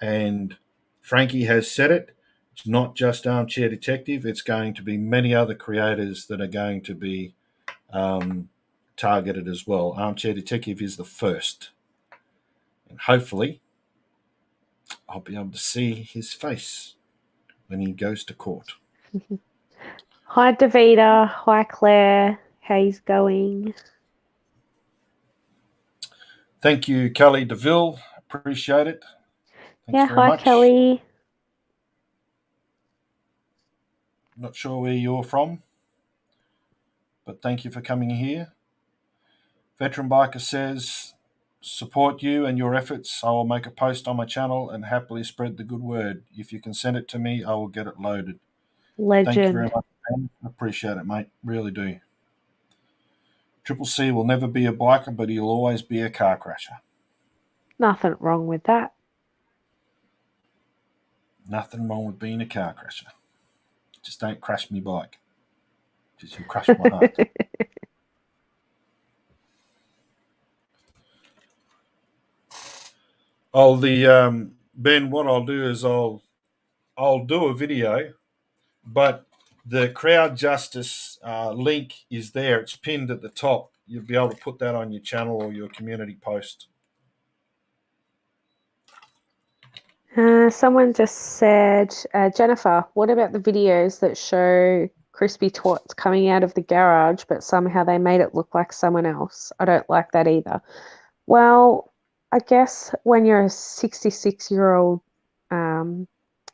[SPEAKER 1] And Frankie has said it. It's not just Armchair Detective. It's going to be many other creators that are going to be targeted as well. Armchair Detective is the first. And hopefully, I'll be able to see his face when he goes to court.
[SPEAKER 2] Hi, Davida. Hi, Claire. How's going?
[SPEAKER 1] Thank you, Kelly DeVille. Appreciate it. Thanks
[SPEAKER 2] Yeah,
[SPEAKER 1] very
[SPEAKER 2] hi,
[SPEAKER 1] much.
[SPEAKER 2] Kelly.
[SPEAKER 1] Not sure where you're from, but thank you for coming here. Veteran Biker says, support you and your efforts. I will make a post on my channel and happily spread the good word. If you can send it to me, I will get it loaded. Thank you very
[SPEAKER 2] Legend.
[SPEAKER 1] much, Ben. Appreciate it, mate. Really do. Triple C will never be a biker, but he'll always be a car crasher.
[SPEAKER 2] Nothing wrong with that.
[SPEAKER 1] Nothing wrong with being a car crasher. Just don't crash me bike. Just you'll crush my heart. Ben, what I'll do is I'll do a video, but the crowd justice link is there. It's pinned at the top. You'll be able to put that on your channel or your community post.
[SPEAKER 2] Someone just said, Jennifer, what about the videos that show crispy twats coming out of the garage, but somehow they made it look like someone else? I don't like that either. Well, I guess when you're a 66-year-old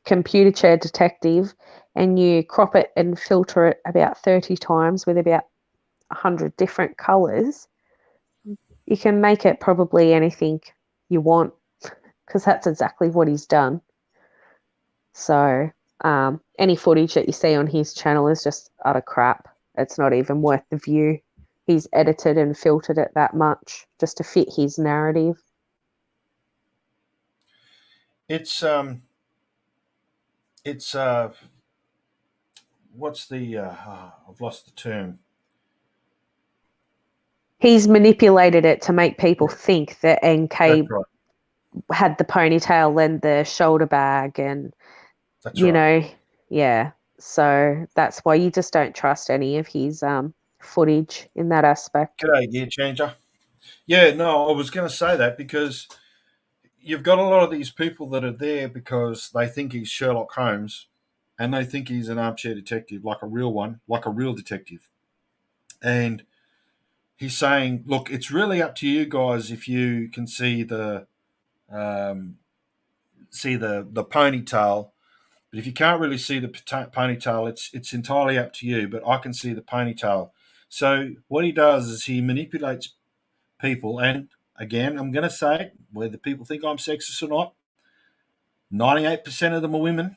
[SPEAKER 2] computer chair detective and you crop it and filter it about 30 times with about 100 different colors, you can make it probably anything you want because that's exactly what he's done. So any footage that you see on his channel is just utter crap. It's not even worth the view. He's edited and filtered it that much just to fit his narrative.
[SPEAKER 1] It's what's the I've lost the term.
[SPEAKER 2] He's manipulated it to make people think that
[SPEAKER 1] That's
[SPEAKER 2] NK
[SPEAKER 1] right.
[SPEAKER 2] had the ponytail and the shoulder bag and,
[SPEAKER 1] That's
[SPEAKER 2] you
[SPEAKER 1] right.
[SPEAKER 2] know, yeah. So that's why you just don't trust any of his footage in that aspect.
[SPEAKER 1] G'day, gear changer. Yeah, no, I was going to say that because you've got a lot of these people that are there because they think he's Sherlock Holmes and they think he's an armchair detective, like a real one, like a real detective. And he's saying, look, it's really up to you guys if you can um, see the ponytail. But if you can't really see the ponytail, it's entirely up to you. But I can see the ponytail. So what he does is he manipulates people, and again, I'm going to say it, whether people think I'm sexist or not, 98% of them are women,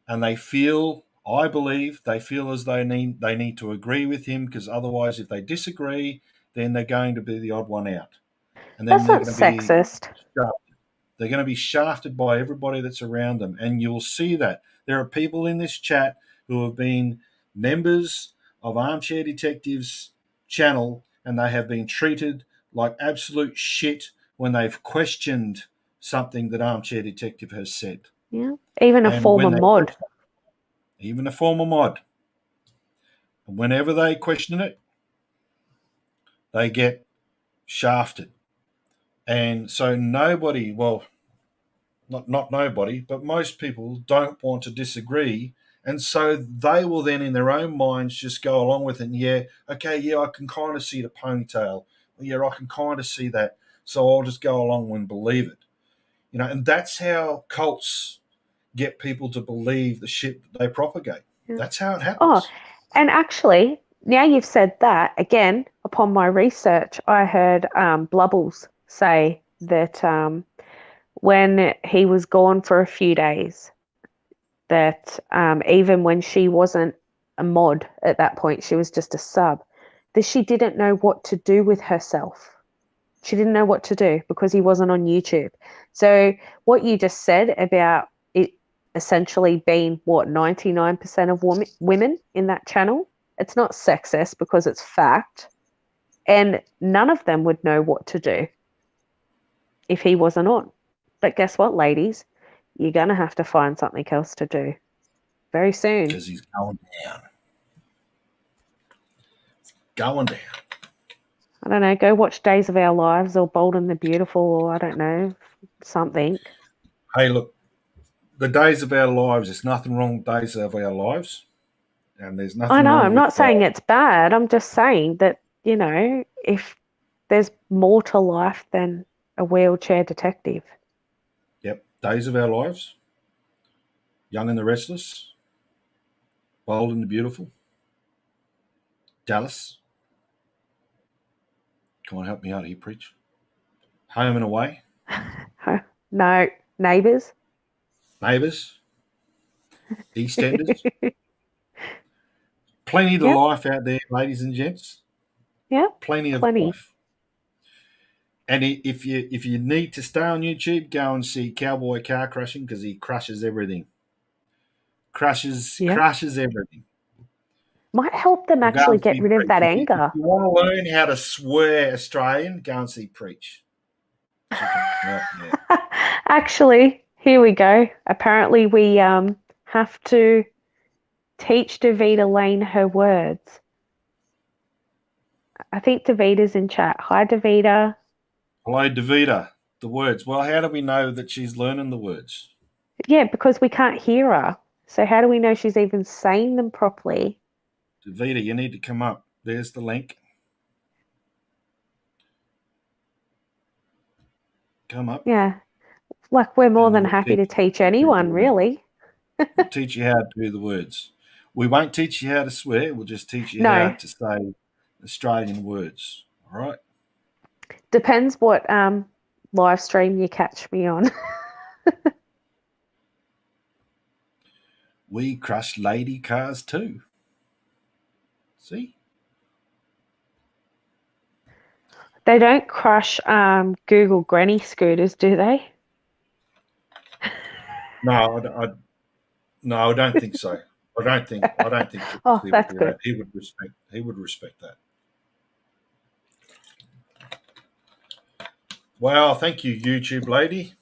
[SPEAKER 1] and they feel, I believe, they feel as though they need to agree with him because otherwise, if they disagree, then they're going to be the odd one out, and then
[SPEAKER 2] That's
[SPEAKER 1] they're
[SPEAKER 2] not
[SPEAKER 1] going to be
[SPEAKER 2] sexist.
[SPEAKER 1] shafted. They're going to be shafted by everybody that's around them, and you'll see that there are people in this chat who have been members of Armchair Detectives channel, and they have been treated like absolute shit when they've questioned something that Armchair Detective has said.
[SPEAKER 2] Yeah. Even a
[SPEAKER 1] And
[SPEAKER 2] former
[SPEAKER 1] when they
[SPEAKER 2] mod.
[SPEAKER 1] question, even a former mod, and whenever they question it, they get shafted. And so nobody, well, not nobody, but most people don't want to disagree. And so they will then, in their own minds, just go along with it. And yeah, okay, yeah, I can kind of see the ponytail. Yeah, I can kind of see that. So I'll just go along and believe it. And that's how cults get people to believe the shit that they propagate.
[SPEAKER 2] Yeah.
[SPEAKER 1] That's how it
[SPEAKER 2] Oh,
[SPEAKER 1] happens.
[SPEAKER 2] and actually, now you've said that, again, upon my research, I heard Blubbles say that when he was gone for a few days, that even when she wasn't a mod at that point, she was just a sub, that she didn't know what to do with herself. She didn't know what to do because he wasn't on YouTube. So what you just said about it essentially being what 99% of women in that channel, it's not sexist because it's fact. And none of them would know what to do if he wasn't on. But guess what, ladies? you're going to have to find something else to do very soon.
[SPEAKER 1] Because he's going down. Going down.
[SPEAKER 2] I don't know, go watch Days of Our Lives or Bold and the Beautiful, or I don't know, something.
[SPEAKER 1] Hey, look, the days of our lives, there's nothing wrong with days of our lives. And there's
[SPEAKER 2] I
[SPEAKER 1] nothing
[SPEAKER 2] know,
[SPEAKER 1] wrong
[SPEAKER 2] I'm not
[SPEAKER 1] with,
[SPEAKER 2] saying it's bad. I'm just saying that, if there's more to life than a wheelchair detective.
[SPEAKER 1] yep, days of our lives, Young and the Restless, Bold and the Beautiful, Dallas. Come on, help me out here, preach. Home and Away,
[SPEAKER 2] No, Neighbours.
[SPEAKER 1] Neighbours, EastEnders. Plenty to
[SPEAKER 2] Yep,
[SPEAKER 1] life out there, ladies and gents.
[SPEAKER 2] yep,
[SPEAKER 1] Plenty of
[SPEAKER 2] plenty.
[SPEAKER 1] life. And if you need to stay on YouTube, go and see Cowboy Car Crushing because he crushes everything.
[SPEAKER 2] Yep.
[SPEAKER 1] Crushes everything.
[SPEAKER 2] Might help them
[SPEAKER 1] Or go
[SPEAKER 2] actually
[SPEAKER 1] and
[SPEAKER 2] get
[SPEAKER 1] see
[SPEAKER 2] rid of
[SPEAKER 1] Preach.
[SPEAKER 2] that
[SPEAKER 1] If
[SPEAKER 2] anger.
[SPEAKER 1] you want to learn how to swear Australian, go and see Preach. She can help you out.
[SPEAKER 2] Actually, here we go. Apparently, we have to teach Davita Lane her words. I think Davita's in chat. Hi, Davita.
[SPEAKER 1] Hello, Davida. The words. Well, how do we know that she's learning the words?
[SPEAKER 2] Yeah, because we can't hear her. So how do we know she's even saying them properly?
[SPEAKER 1] Davida, you need to come up. There's the link. Come up,
[SPEAKER 2] Yeah, like we're more
[SPEAKER 1] and then
[SPEAKER 2] than
[SPEAKER 1] we'll
[SPEAKER 2] happy
[SPEAKER 1] teach
[SPEAKER 2] to teach
[SPEAKER 1] you how to do
[SPEAKER 2] anyone,
[SPEAKER 1] the words.
[SPEAKER 2] really.
[SPEAKER 1] We'll teach you how to do the words. We won't teach you how to swear. We'll just teach you how
[SPEAKER 2] No,
[SPEAKER 1] to say Australian words. All right.
[SPEAKER 2] depends what live stream you catch me on.
[SPEAKER 1] We crush lady cars too. See?
[SPEAKER 2] They don't crush Google Granny scooters, do they?
[SPEAKER 1] No, no, I don't think so. I don't think
[SPEAKER 2] Oh,
[SPEAKER 1] Triple would
[SPEAKER 2] that's
[SPEAKER 1] do
[SPEAKER 2] good.
[SPEAKER 1] that. He would respect that. Well, thank you, YouTube lady.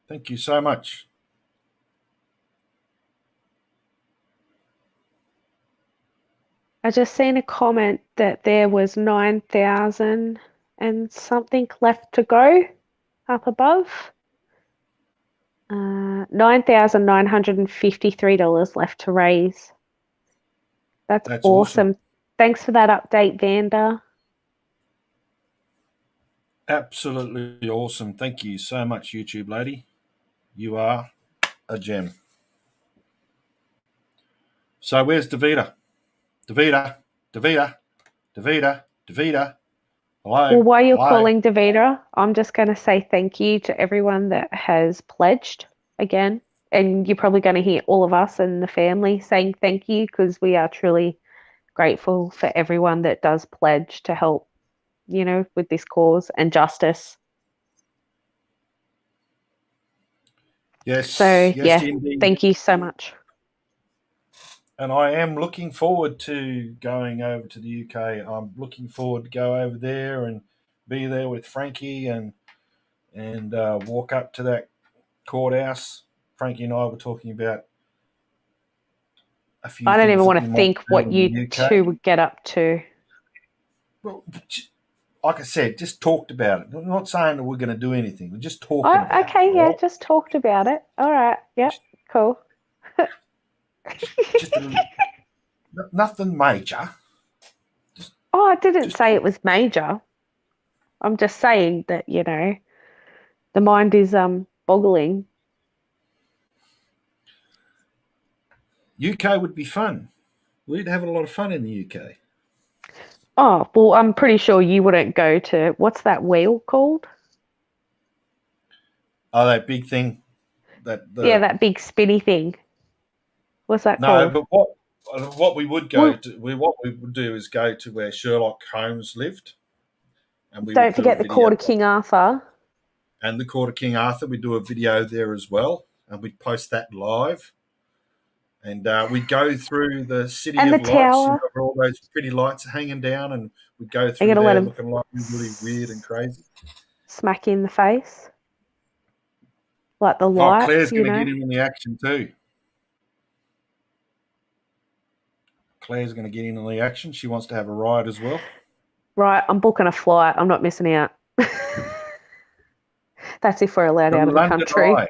[SPEAKER 1] Thank you so much.
[SPEAKER 2] I just seen a comment that there was 9,000 and something left to go up above. $9,953 left to raise. That's
[SPEAKER 1] That's awesome.
[SPEAKER 2] awesome. Thanks for that update, Vanda.
[SPEAKER 1] Absolutely awesome. Thank you so much, YouTube lady. You are a gem. So where's Davida? Davida, Davida, Davida, Davida.
[SPEAKER 2] Well,
[SPEAKER 1] Hello,
[SPEAKER 2] while you're
[SPEAKER 1] hello.
[SPEAKER 2] calling Davida, I'm just going to say thank you to everyone that has pledged again. And you're probably going to hear all of us and the family saying thank you because we are truly grateful for everyone that does pledge to help, with this cause and justice.
[SPEAKER 1] Yes,
[SPEAKER 2] So,
[SPEAKER 1] yes,
[SPEAKER 2] yeah,
[SPEAKER 1] indeed.
[SPEAKER 2] thank you so much.
[SPEAKER 1] And I am looking forward to going over to the UK. I'm looking forward to go over there and be there with Frankie and walk up to that courthouse. Frankie and I were talking about a few
[SPEAKER 2] I don't
[SPEAKER 1] things
[SPEAKER 2] even
[SPEAKER 1] that
[SPEAKER 2] want
[SPEAKER 1] we
[SPEAKER 2] to
[SPEAKER 1] might
[SPEAKER 2] think
[SPEAKER 1] do
[SPEAKER 2] what
[SPEAKER 1] in the
[SPEAKER 2] you
[SPEAKER 1] UK.
[SPEAKER 2] two would get up to.
[SPEAKER 1] Well, like I said, just talked about it. I'm not saying that we're going to do anything. We're just talking
[SPEAKER 2] Oh,
[SPEAKER 1] about it.
[SPEAKER 2] okay, yeah,
[SPEAKER 1] All right?
[SPEAKER 2] just talked about it. All right, yep,
[SPEAKER 1] Just,
[SPEAKER 2] cool.
[SPEAKER 1] just nothing major. Just,
[SPEAKER 2] Oh, I didn't
[SPEAKER 1] just
[SPEAKER 2] say it was major. I'm just saying that, the mind is boggling.
[SPEAKER 1] UK would be fun. We'd have a lot of fun in the UK.
[SPEAKER 2] Oh, well, I'm pretty sure you wouldn't go to what's that wheel called?
[SPEAKER 1] Oh, that big thing that
[SPEAKER 2] Yeah,
[SPEAKER 1] the
[SPEAKER 2] that big spinny thing. What's that
[SPEAKER 1] no,
[SPEAKER 2] called?
[SPEAKER 1] but what we would go
[SPEAKER 2] Well,
[SPEAKER 1] to, what we would do is go to where Sherlock Holmes lived, and we would
[SPEAKER 2] don't
[SPEAKER 1] do a
[SPEAKER 2] forget the
[SPEAKER 1] video.
[SPEAKER 2] court of King Arthur.
[SPEAKER 1] And the Court of King Arthur, we'd do a video there as well, and we'd post that live. And we'd go through the City
[SPEAKER 2] And the
[SPEAKER 1] of Lights,
[SPEAKER 2] tower.
[SPEAKER 1] where all those pretty lights are hanging down, and we'd go
[SPEAKER 2] I'm
[SPEAKER 1] through
[SPEAKER 2] gonna let
[SPEAKER 1] there
[SPEAKER 2] him
[SPEAKER 1] looking like really weird and crazy.
[SPEAKER 2] smack you in the face. like the
[SPEAKER 1] Oh, Claire's
[SPEAKER 2] lights,
[SPEAKER 1] going to get in on the action too. Claire's going to get in on the action. She wants to have a ride as well.
[SPEAKER 2] Right, I'm booking a flight. I'm not missing out. That's if we're allowed
[SPEAKER 1] The
[SPEAKER 2] out of the
[SPEAKER 1] London
[SPEAKER 2] country.
[SPEAKER 1] Eye.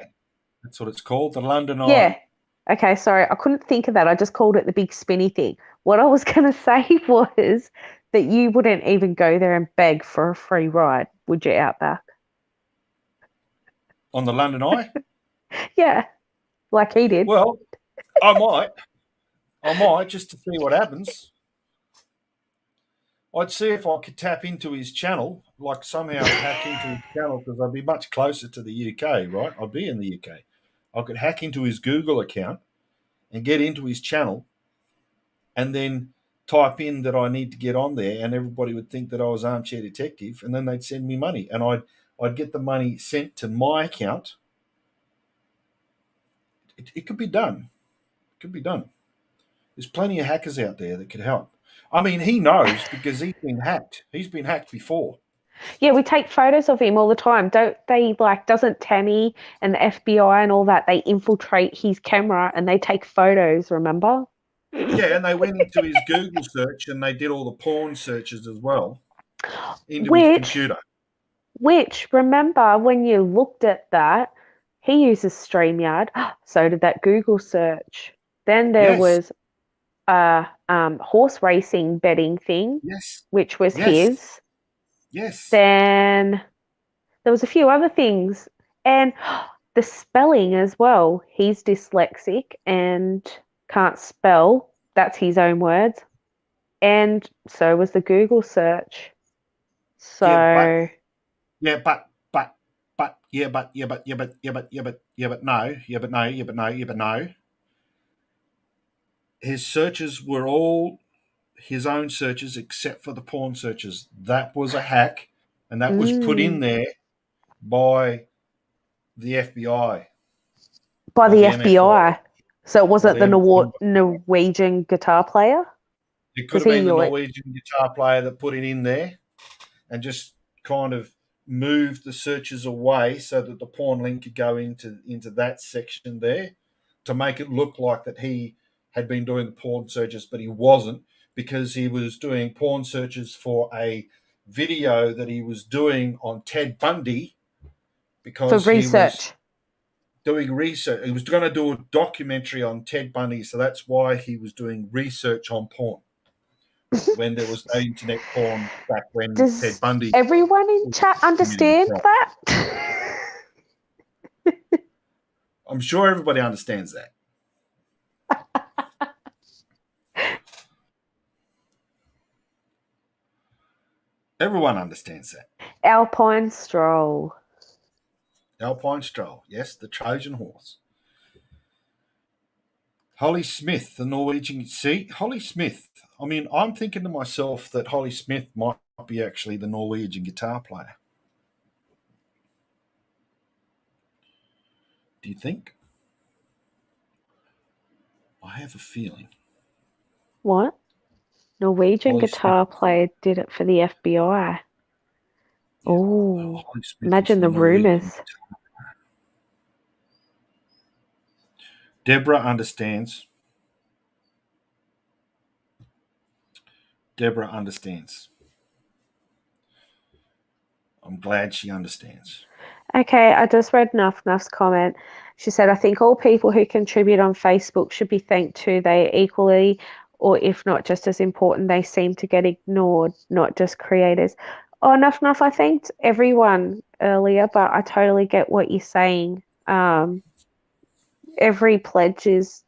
[SPEAKER 1] That's what it's called. The London
[SPEAKER 2] Yeah.
[SPEAKER 1] Eye.
[SPEAKER 2] Okay, sorry. I couldn't think of that. I just called it the big spinny thing. What I was going to say was that you wouldn't even go there and beg for a free ride, would you, Outback?
[SPEAKER 1] On the London Eye?
[SPEAKER 2] Yeah, like he did.
[SPEAKER 1] Well, I might. I might just to see what happens. I'd see if I could tap into his channel, like somehow hack into his channel because I'd be much closer to the UK, right? I'd be in the UK. I could hack into his Google account and get into his channel and then type in that I need to get on there, and everybody would think that I was Armchair Detective, and then they'd send me money, and I'd get the money sent to my account. It could be done. It could be done. There's plenty of hackers out there that could help. I mean, he knows because he's been hacked. He's been hacked before.
[SPEAKER 2] Yeah, we take photos of him all the time. Don't they, like, doesn't Tammy and the FBI and all that, they infiltrate his camera and they take photos, remember?
[SPEAKER 1] Yeah, and they went into his Google search and they did all the porn searches as well into his
[SPEAKER 2] Which,
[SPEAKER 1] computer.
[SPEAKER 2] remember when you looked at that, he uses StreamYard. So did that Google search. Then there
[SPEAKER 1] Yes,
[SPEAKER 2] was a horse racing betting thing,
[SPEAKER 1] yes,
[SPEAKER 2] which was
[SPEAKER 1] yes,
[SPEAKER 2] his.
[SPEAKER 1] yes.
[SPEAKER 2] Then there was a few other things, and the spelling as well. He's dyslexic and can't spell. That's his own words. And so was the Google search.
[SPEAKER 1] Yeah, but
[SPEAKER 2] So,
[SPEAKER 1] yeah, but yeah, but yeah, but yeah, but yeah, but yeah, but yeah, but no, yeah, but no, yeah, but no, yeah, but no. His searches were all his own searches except for the porn searches. That was a hack, and that was put in
[SPEAKER 2] mm,
[SPEAKER 1] there by the FBI
[SPEAKER 2] by
[SPEAKER 1] or
[SPEAKER 2] the
[SPEAKER 1] the NFI
[SPEAKER 2] FBI. So it
[SPEAKER 1] or
[SPEAKER 2] wasn't
[SPEAKER 1] the
[SPEAKER 2] the
[SPEAKER 1] M.
[SPEAKER 2] Norwegian guitar player
[SPEAKER 1] It could
[SPEAKER 2] because
[SPEAKER 1] have
[SPEAKER 2] he
[SPEAKER 1] been the
[SPEAKER 2] knew it.
[SPEAKER 1] Norwegian guitar player that put it in there and just kind of moved the searches away so that the porn link could go into that section there to make it look like that he had been doing the porn searches, but he wasn't because he was doing porn searches for a video that he was doing on Ted Bundy
[SPEAKER 2] For
[SPEAKER 1] because he was
[SPEAKER 2] research.
[SPEAKER 1] doing research. He was going to do a documentary on Ted Bundy, so that's why he was doing research on porn when there was no internet porn back when Ted
[SPEAKER 2] Does
[SPEAKER 1] Bundy
[SPEAKER 2] everyone in
[SPEAKER 1] was
[SPEAKER 2] chat
[SPEAKER 1] committing a
[SPEAKER 2] understand
[SPEAKER 1] crime.
[SPEAKER 2] that?
[SPEAKER 1] I'm sure everybody understands that. Everyone understands that.
[SPEAKER 2] Alpine stroll.
[SPEAKER 1] Alpine Stroll, yes, the Trojan horse. Holly Smith, the Norwegian. See, Holly Smith. I mean, I'm thinking to myself that Holly Smith might be actually the Norwegian guitar player. Do you think? I have a feeling.
[SPEAKER 2] What? Norwegian
[SPEAKER 1] Holly Smith.
[SPEAKER 2] guitar player did it for the FBI.
[SPEAKER 1] Yeah,
[SPEAKER 2] Oh,
[SPEAKER 1] Holly Smith is
[SPEAKER 2] imagine
[SPEAKER 1] the
[SPEAKER 2] the
[SPEAKER 1] Norwegian.
[SPEAKER 2] rumors.
[SPEAKER 1] Deborah understands. Deborah understands. I'm glad she understands.
[SPEAKER 2] Okay, I just read Nuff's comment. She said, I think all people who contribute on Facebook should be thanked too. They are equally, or if not just as important, they seem to get ignored, not just creators. Oh, Nuff, I thanked everyone earlier, but I totally get what you're saying. Every pledge is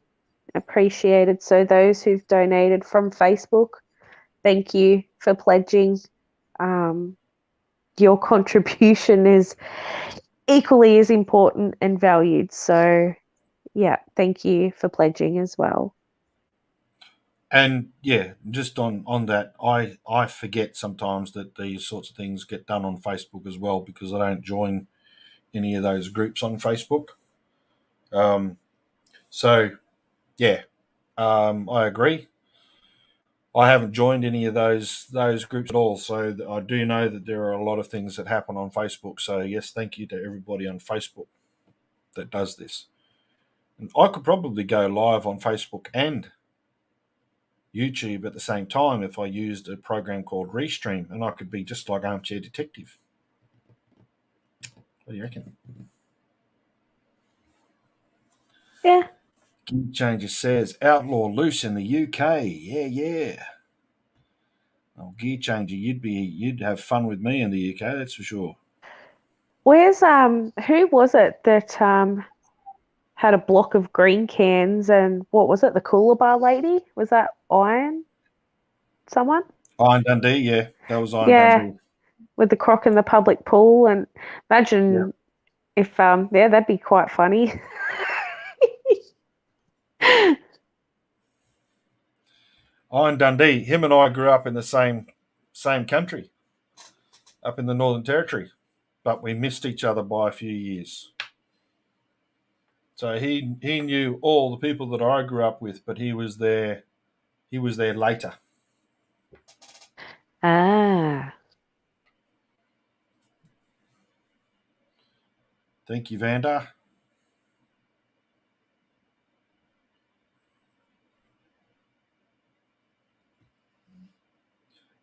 [SPEAKER 2] appreciated. So those who've donated from Facebook, thank you for pledging. Um, your contribution is equally as important and valued. So, yeah, thank you for pledging as well.
[SPEAKER 1] And yeah, just on that, I forget sometimes that these sorts of things get done on Facebook as well because I don't join any of those groups on Facebook. Um, so yeah, I agree. I haven't joined any of those groups at all, so I do know that there are a lot of things that happen on Facebook. So yes, thank you to everybody on Facebook that does this. And I could probably go live on Facebook and YouTube at the same time if I used a program called Restream, and I could be just like Armchair Detective. What do you reckon?
[SPEAKER 2] Yeah.
[SPEAKER 1] Gear Changer says Outlaw loose in the UK. Yeah. Oh, Gear Changer, you'd have fun with me in the UK, that's for sure.
[SPEAKER 2] Where's who was it that had a block of green cans and what was it, the cooler bar lady? Was that Iron someone?
[SPEAKER 1] Iron Dundee, yeah, that was Iron
[SPEAKER 2] Yeah,
[SPEAKER 1] Dundee.
[SPEAKER 2] with the croc in the public pool and
[SPEAKER 1] Yeah,
[SPEAKER 2] imagine if yeah, that'd be quite funny.
[SPEAKER 1] Iron Dundee. Him and I grew up in the same country, up in the Northern Territory, but we missed each other by a few years. So he knew all the people that I grew up with, but he was there later.
[SPEAKER 2] Ah.
[SPEAKER 1] Thank you, Vanda.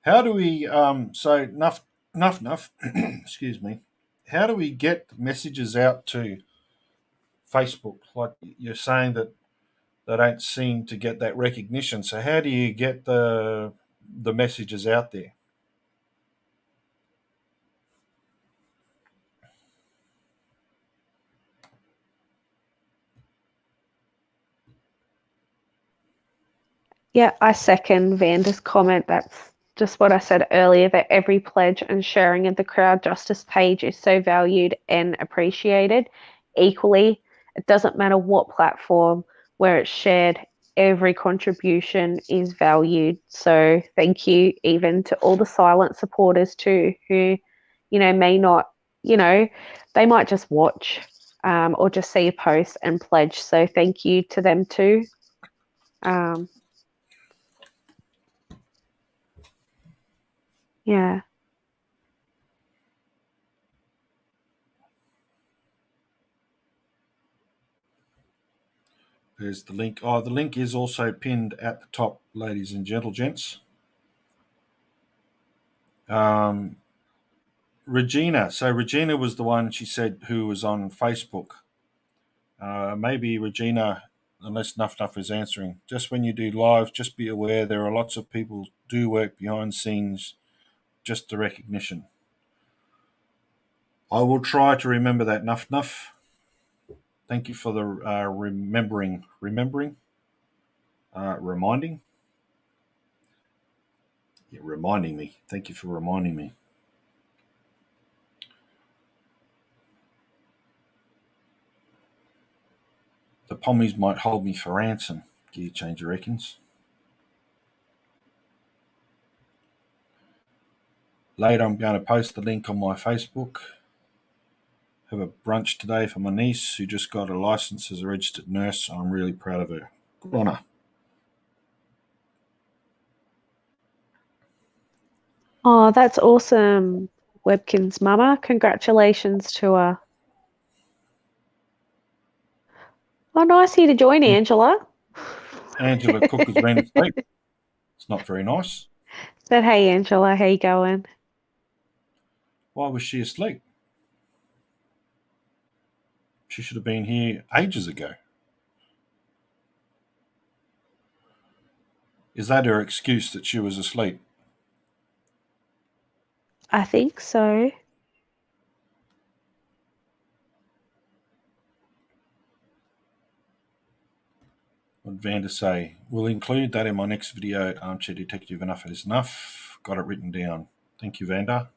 [SPEAKER 1] How do we so nuff excuse me. How do we get messages out to Facebook? Like you're saying that they don't seem to get that recognition. So how do you get the messages out there?
[SPEAKER 2] Yeah, I second Vanda's comment. That's just what I said earlier, that every pledge and sharing of the Crowd Justice page is so valued and appreciated. Equally, it doesn't matter what platform where it's shared, every contribution is valued. So thank you even to all the silent supporters too, who, may not, you know, they might just watch or just see a post and pledge. So thank you to them too. Um, yeah.
[SPEAKER 1] There's the link. Oh, the link is also pinned at the top, ladies and gents. Um, Regina. So Regina was the one she said who was on Facebook. Maybe Regina, unless Nuff Nuff is answering. Just when you do live, just be aware there are lots of people do work behind scenes, just the recognition. I will try to remember that, Nuff Nuff. Thank you for the remembering, reminding. Yeah, reminding me. Thank you for reminding me. The pommies might hold me for ransom, Gear Changer reckons. Later, I'm going to post the link on my Facebook. Have a brunch today for my niece who just got a license as a registered nurse. I'm really proud of her. Good on her.
[SPEAKER 2] Oh, that's awesome, Webkin's mama. Congratulations to her. Oh, nice here to join, Angela.
[SPEAKER 1] Angela Cook has been asleep. It's not very nice.
[SPEAKER 2] Said, hey, Angela, how you going?
[SPEAKER 1] Why was she asleep? She should have been here ages ago. Is that her excuse that she was asleep?
[SPEAKER 2] I think so.
[SPEAKER 1] What did Vanda say? We'll include that in my next video at Armchair Detective. Enough is enough. Got it written down. Thank you, Vanda.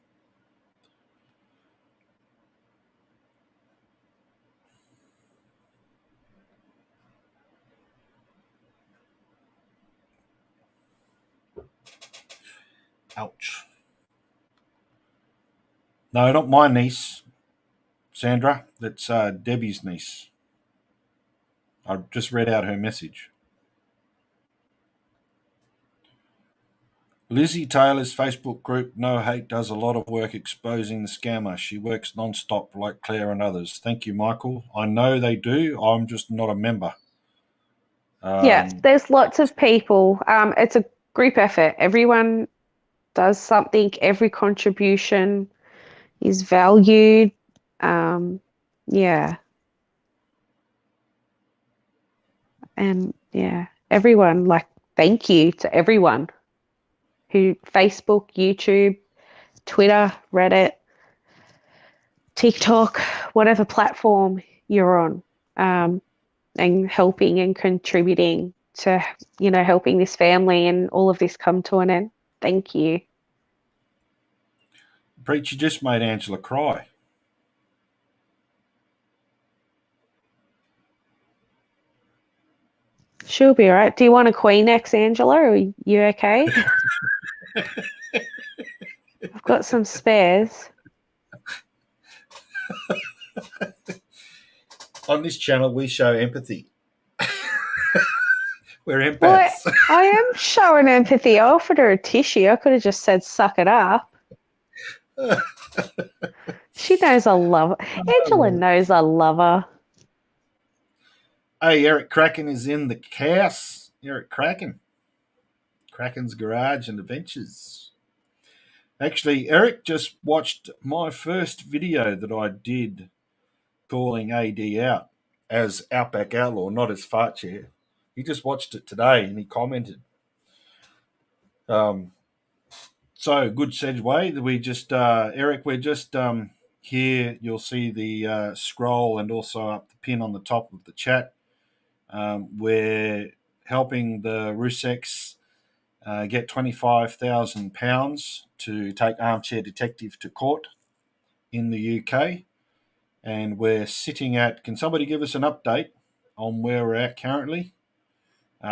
[SPEAKER 1] Ouch. No, not my niece, Sandra. That's Debbie's niece. I just read out her message. Lizzie Taylor's Facebook group, No Hate, does a lot of work exposing the scammer. She works non-stop like Claire and others. Thank you, Michael. I know they do. I'm just not a member.
[SPEAKER 2] Yeah,
[SPEAKER 1] Um,
[SPEAKER 2] there's lots of people. It's a group effort. Everyone does something. Every contribution is valued. Yeah, and yeah, everyone, like, thank you to everyone who Facebook, YouTube, Twitter, Reddit, TikTok, whatever platform you're on, and helping and contributing to, helping this family and all of this come to an end. Thank you.
[SPEAKER 1] Preacher just made Angela cry.
[SPEAKER 2] She'll be all right. Do you want a Queenex, Angela? Are you okay? I've got some spares.
[SPEAKER 1] On this channel, we show empathy. We're
[SPEAKER 2] Well,
[SPEAKER 1] empaths.
[SPEAKER 2] I am showing empathy. I offered her a tissue. I could have just said, suck it up. She knows I love her. Angela knows I love her.
[SPEAKER 1] Hey, Eric Kraken is in the house. Eric Kraken. Kraken's Garage and Adventures. Actually, Eric just watched my first video that I did calling AD out as Outback Outlaw, not as Fart Chair. He just watched it today and he commented. Um, so, good segue. We just, Eric, we're just here. You'll see the scroll and also up the pin on the top of the chat. We're helping the Rzuceks get £25,000 to take Armchair Detective to court in the UK. And we're sitting at, can somebody give us an update on where we're at currently?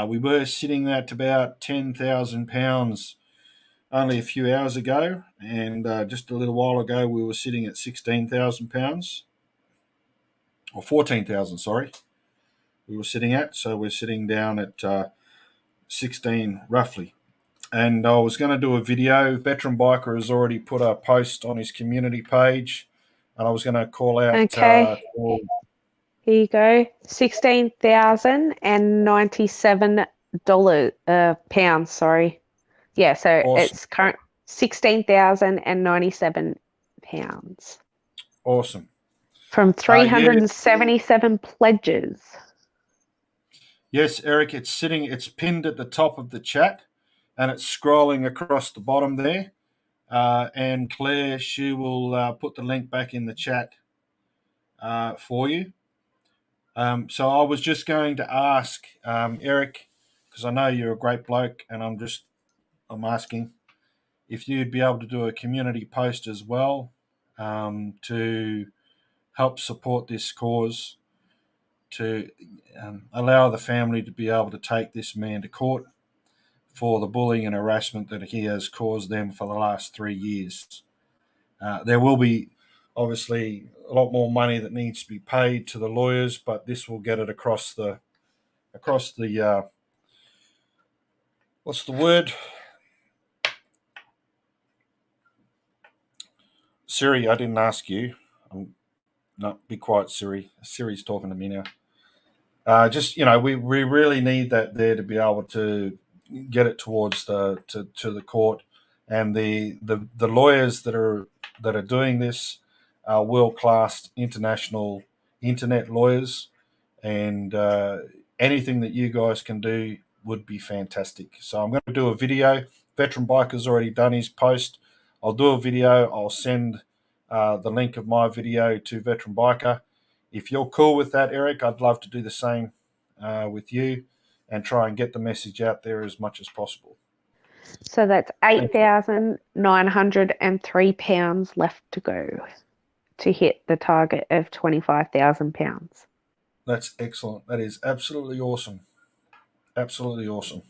[SPEAKER 1] We were sitting at about £10,000 only a few hours ago, and just a little while ago we were sitting at £16,000, or 14,000, sorry, we were sitting at. So we're sitting down at 16 roughly. And I was going to do a video. Veteran Biker has already put a post on his community page, and I was going to call out.
[SPEAKER 2] Okay, here you go. $16,097 pounds. Sorry. Yeah, so
[SPEAKER 1] Awesome.
[SPEAKER 2] it's current £16,097
[SPEAKER 1] Awesome.
[SPEAKER 2] from
[SPEAKER 1] Yeah.
[SPEAKER 2] 377 pledges.
[SPEAKER 1] Yes, Eric, it's pinned at the top of the chat, and it's scrolling across the bottom there. And Claire, she will put the link back in the chat for you. So I was just going to ask Eric, because I know you're a great bloke, and I'm asking if you'd be able to do a community post as well to help support this cause, to allow the family to be able to take this man to court for the bullying and harassment that he has caused them for the last 3 years. There will be obviously a lot more money that needs to be paid to the lawyers, but this will get it across the what's the word? Siri, I didn't ask you. No, be quiet, Siri. Siri's talking to me now. We really need that there to be able to get it towards to the court, and the lawyers that are doing this are world class international internet lawyers, and anything that you guys can do would be fantastic. So I'm going to do a video. Veteran Biker's already done his post. I'll do a video. I'll send the link of my video to Veteran Biker. If you're cool with that, Eric, I'd love to do the same with you and try and get the message out there as much as possible.
[SPEAKER 2] So that's £8,903 left to go to hit the target of £25,000.
[SPEAKER 1] That's excellent. That is absolutely awesome. Absolutely awesome.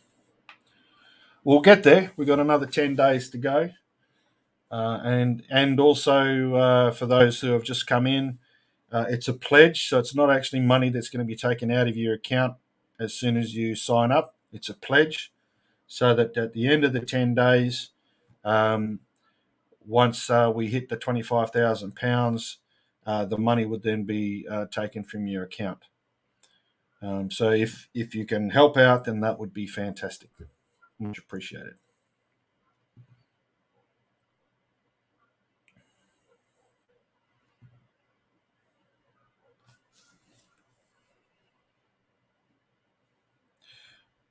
[SPEAKER 1] We'll get there. We've got another 10 days to go. And also for those who have just come in, it's a pledge, so it's not actually money that's going to be taken out of your account as soon as you sign up. It's a pledge. so that at the end of the 10 days, um, once we hit the £25,000, the money would then be taken from your account. So if you can help out, then that would be fantastic. Much appreciated.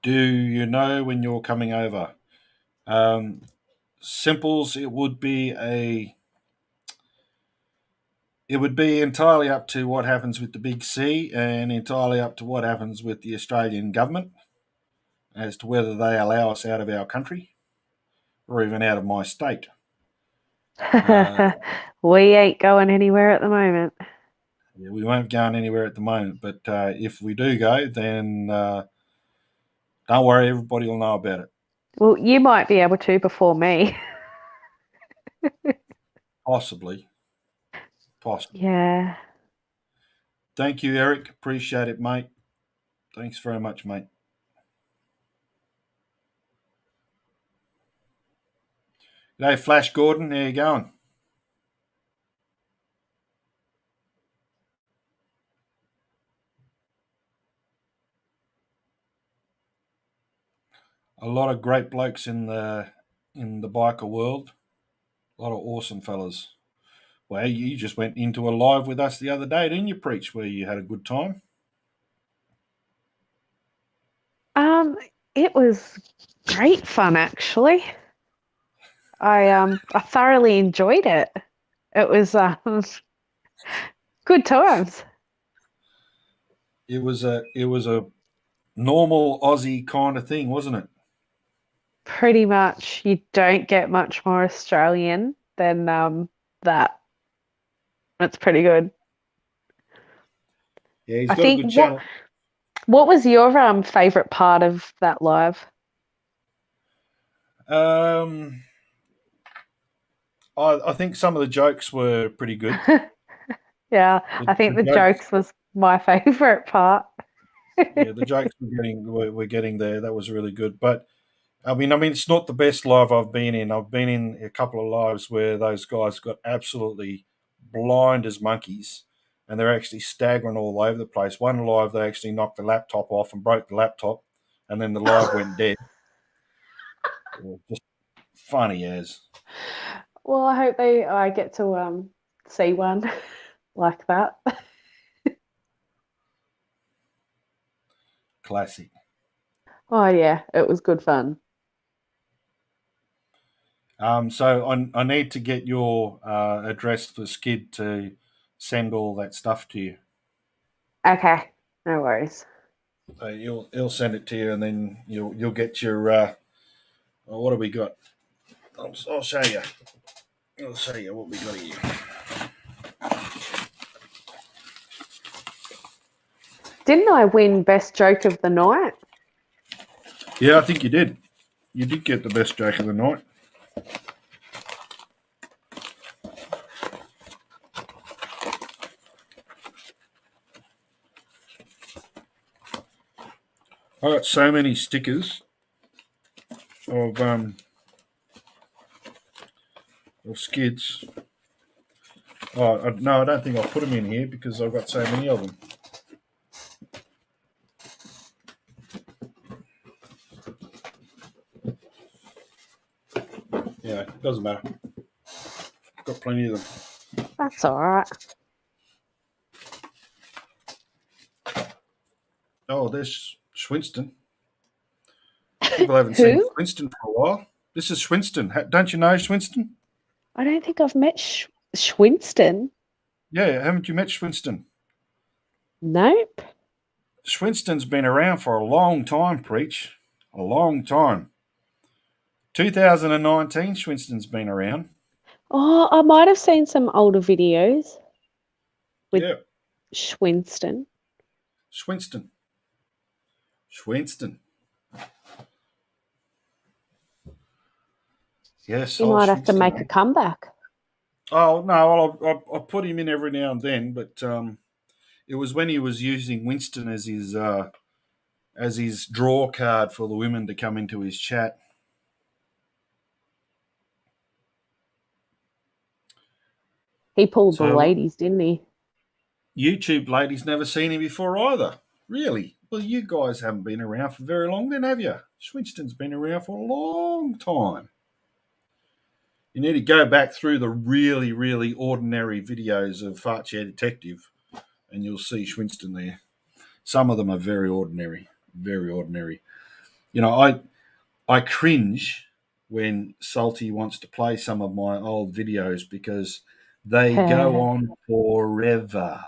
[SPEAKER 1] Do you know when you're coming over? Simples, it would be entirely up to what happens with the big C and entirely up to what happens with the Australian government as to whether they allow us out of our country or even out of my state.
[SPEAKER 2] We ain't going anywhere at the moment.
[SPEAKER 1] Yeah, we won't go anywhere at the moment, but if we do go, then don't worry, everybody will know about it.
[SPEAKER 2] Well, you might be able to before me.
[SPEAKER 1] Possibly. Possibly.
[SPEAKER 2] Yeah.
[SPEAKER 1] Thank you, Eric. Appreciate it, mate. Thanks very much, mate. G'day, Flash Gordon. How you going? A lot of great blokes in the biker world. A lot of awesome fellas. Well, you just went into a live with us the other day, didn't you, Preach, where you had a good time?
[SPEAKER 2] Um, it was great fun actually. I thoroughly enjoyed it. It was good times.
[SPEAKER 1] It was a normal Aussie kind of thing, wasn't it?
[SPEAKER 2] Pretty much, you don't get much more Australian than that. It's pretty good.
[SPEAKER 1] Yeah, he's
[SPEAKER 2] I
[SPEAKER 1] got a
[SPEAKER 2] think
[SPEAKER 1] good channel.
[SPEAKER 2] what was your favorite part of that live?
[SPEAKER 1] Um, I think some of the jokes were pretty good.
[SPEAKER 2] Yeah,
[SPEAKER 1] The,
[SPEAKER 2] I think
[SPEAKER 1] the
[SPEAKER 2] the
[SPEAKER 1] jokes,
[SPEAKER 2] jokes was my favorite part.
[SPEAKER 1] yeah, the jokes we're getting there. That was really good. But I mean, it's not the best live I've been in. I've been in a couple of lives where those guys got absolutely blind as monkeys, and they're actually staggering all over the place. One live, they actually knocked the laptop off and broke the laptop, and then the live went dead. Just funny as
[SPEAKER 2] Well, I hope I get to see one like that.
[SPEAKER 1] classic.
[SPEAKER 2] Oh yeah, it was good fun.
[SPEAKER 1] So I need to get your address for Skid to send all that stuff to you.
[SPEAKER 2] Okay, no worries.
[SPEAKER 1] He'll send it to you, and then you'll get your. What have we got? I'll show you. I'll show you what we got here.
[SPEAKER 2] Didn't I win best joke of the night?
[SPEAKER 1] Yeah, I think you did. You did get the best joke of the night. I got so many stickers of skids. Oh no, I don't think I'll put them in here because I've got so many of them. Yeah, it doesn't matter. I've got plenty of them.
[SPEAKER 2] That's all right.
[SPEAKER 1] Oh, there's Swinston. People haven't seen
[SPEAKER 2] Who?
[SPEAKER 1] Swinston for a while. This is Swinston. Don't you know Swinston?
[SPEAKER 2] I don't think I've met Schwinston.
[SPEAKER 1] Yeah, haven't you met Swinston?
[SPEAKER 2] Nope.
[SPEAKER 1] Swinston's been around for a long time, Preach. A long time. 2019, Swinston's been around.
[SPEAKER 2] Oh, I might have seen some older videos with
[SPEAKER 1] Yeah,
[SPEAKER 2] Schwinston.
[SPEAKER 1] Swinston. Swinston. Yes,
[SPEAKER 2] He
[SPEAKER 1] old
[SPEAKER 2] might have to
[SPEAKER 1] Swinston.
[SPEAKER 2] make a comeback.
[SPEAKER 1] Oh, no, well, I'll put him in every now and then, but it was when he was using Winston as his as his draw card for the women to come into his chat.
[SPEAKER 2] He pulled the
[SPEAKER 1] So
[SPEAKER 2] ladies, didn't he?
[SPEAKER 1] YouTube ladies never seen him before either. Really? Well, you guys haven't been around for very long then, have you? Schwinston's been around for a long time. You need to go back through the really, really ordinary videos of Armchair Detective and you'll see Schwinston there. Some of them are very ordinary, very ordinary. You know, I cringe when Salty wants to play some of my old videos because they go on forever.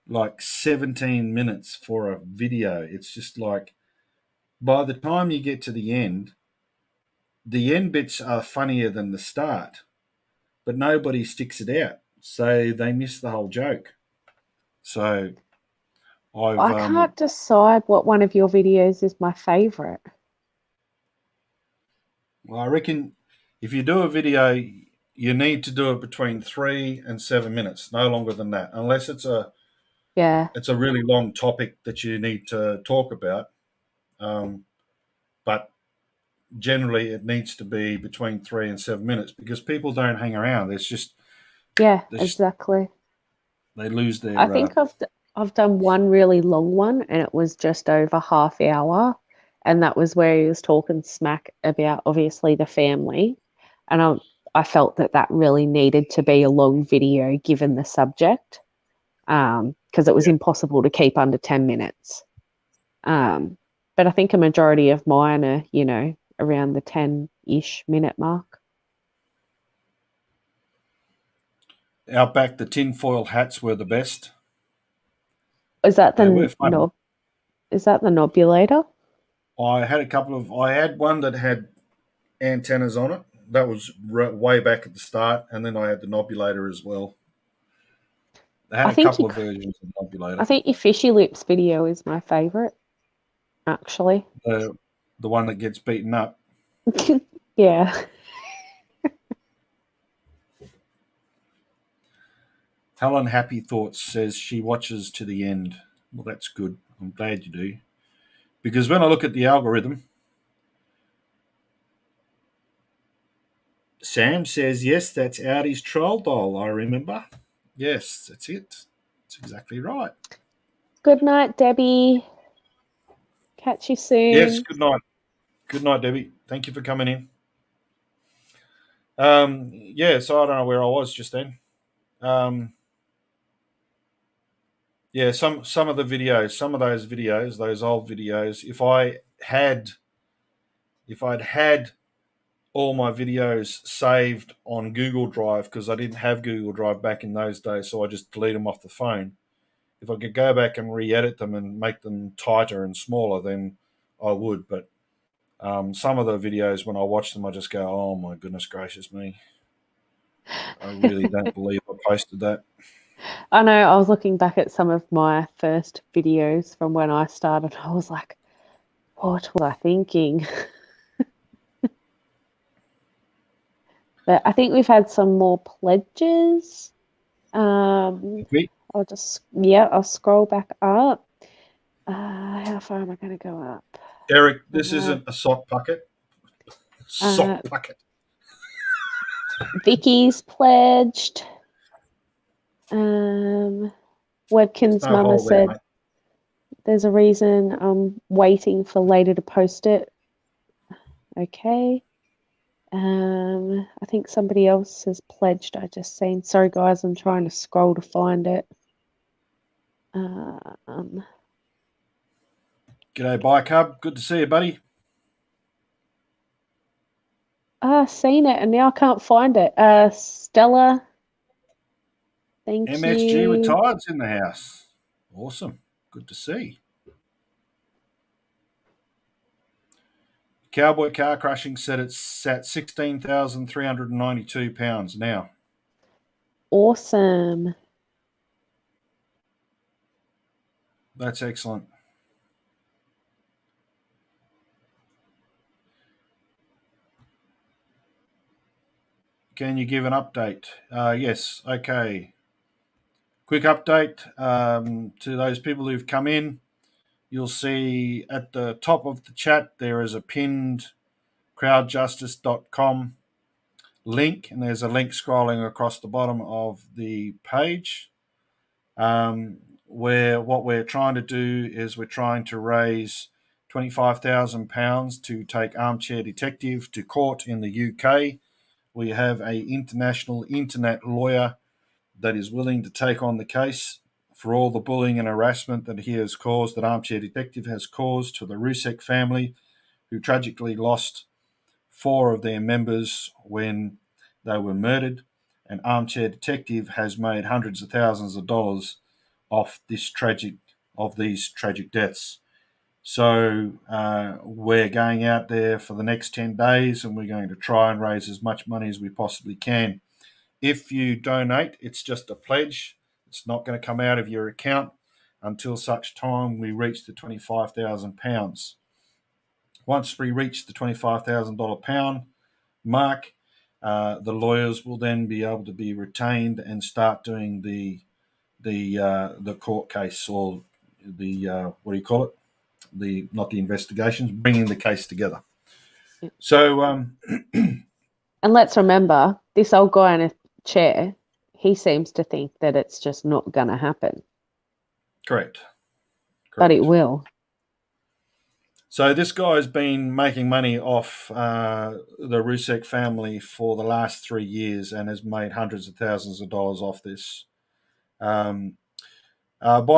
[SPEAKER 1] Like 17 minutes for a video. It's just like by the time you get to the end bits are funnier than the start, but nobody sticks it out. So they miss the whole joke. So I've
[SPEAKER 2] I can't decide what one of your videos is my favorite.
[SPEAKER 1] well, I reckon if you do a video, you need to do it between 3 and 7 minutes, no longer than that, unless
[SPEAKER 2] Yeah,
[SPEAKER 1] it's a really long topic that you need to talk about. But generally, it needs to be between 3 and 7 minutes because people don't hang around.
[SPEAKER 2] yeah,
[SPEAKER 1] There's just
[SPEAKER 2] exactly.
[SPEAKER 1] they lose
[SPEAKER 2] I
[SPEAKER 1] their.
[SPEAKER 2] think I've done one really long one, and it was just over half hour, and that was where he was talking smack about obviously the family, and I felt that that really needed to be a long video given the subject, because it was
[SPEAKER 1] Yeah.
[SPEAKER 2] impossible to keep under 10 minutes. But I think a majority of mine are, around the 10-ish minute mark.
[SPEAKER 1] Outback, the tinfoil hats were the best.
[SPEAKER 2] Is that
[SPEAKER 1] They were
[SPEAKER 2] the
[SPEAKER 1] funny.
[SPEAKER 2] Nobulator?
[SPEAKER 1] I had one that had antennas on it. That was way back at the start, and then I had the Nobulator as well. They had
[SPEAKER 2] I
[SPEAKER 1] a
[SPEAKER 2] think
[SPEAKER 1] couple
[SPEAKER 2] you,
[SPEAKER 1] of versions of
[SPEAKER 2] I
[SPEAKER 1] Nobulator.
[SPEAKER 2] think your Fishy Lips video is my favorite, actually.
[SPEAKER 1] The one that gets beaten up.
[SPEAKER 2] Yeah.
[SPEAKER 1] Helen Happy Thoughts says she watches to the end. Well, that's good. I'm glad you do. Because when I look at the algorithm, Sam says, yes, that's Audi's troll doll, I remember. Yes, that's it. That's exactly right.
[SPEAKER 2] Good night, Debbie. Catch you
[SPEAKER 1] Yes,
[SPEAKER 2] soon.
[SPEAKER 1] good night. Good night, Debbie. Thank you for coming in. Yeah, so I don't know where I was just then. Yeah, some of the videos, some of those videos, those old videos, if I'd had all my videos saved on Google Drive because I didn't have Google Drive back in those days, so I just delete them off the phone. If I could go back and re-edit them and make them tighter and smaller, then I would. But some of the videos, when I watch them, I just go, "Oh my goodness gracious me! I really don't believe I posted that."
[SPEAKER 2] I know I was looking back at some of my first videos from when I started. I was like, what was I thinking? But I think we've had some more pledges. I'll scroll back up. How far am I going to go up?
[SPEAKER 1] Eric, this isn't a sock bucket.
[SPEAKER 2] Uh,
[SPEAKER 1] Sock bucket.
[SPEAKER 2] Vicky's pledged.
[SPEAKER 1] There's
[SPEAKER 2] Wedkin's
[SPEAKER 1] no
[SPEAKER 2] mama
[SPEAKER 1] hole there,
[SPEAKER 2] said
[SPEAKER 1] mate.
[SPEAKER 2] there's a reason I'm waiting for later to post it. Okay. I think somebody else has pledged. I just seen. Sorry, guys, I'm trying to scroll to find it.
[SPEAKER 1] G'day, Bike Hub. Good to see you, buddy.
[SPEAKER 2] Seen it and now I can't find it. Stella, thank
[SPEAKER 1] MSG
[SPEAKER 2] you.
[SPEAKER 1] Retired's in the house. Awesome. Good to see. Cowboy Car Crushing said it's at £16,392 now.
[SPEAKER 2] Awesome.
[SPEAKER 1] That's excellent. Can you give an update? Yes. Okay. Quick update to those people who've come in. you'll see at the top of the chat there is a pinned crowdjustice.com link, and there's a link scrolling across the bottom of the page. Where what we're trying to do is we're trying to raise £25,000 to take Armchair Detective to court in the UK. We have a international internet lawyer that is willing to take on the case for all the bullying and harassment that he has caused, that Armchair Detective has caused to the Rzuceks family, who tragically lost 4 of their members when they were murdered. And Armchair Detective has made hundreds of thousands of dollars off these tragic deaths. So we're going out there for the next 10 days, and we're going to try and raise as much money as we possibly can. If you donate, it's just a pledge. It's not going to come out of your account until such time we reach the £25,000. Once we reach the £25,000 mark, the lawyers will then be able to be retained and start doing the court case, or the what do you call it? The Not the investigations, bringing the case together.
[SPEAKER 2] Yeah.
[SPEAKER 1] So
[SPEAKER 2] And let's remember, this old guy in a chair, he seems to think that it's just not going to happen.
[SPEAKER 1] correct.
[SPEAKER 2] But it will.
[SPEAKER 1] So this guy's been making money off the Rzucek family for the last 3 years and has made hundreds of thousands of dollars off this. Buy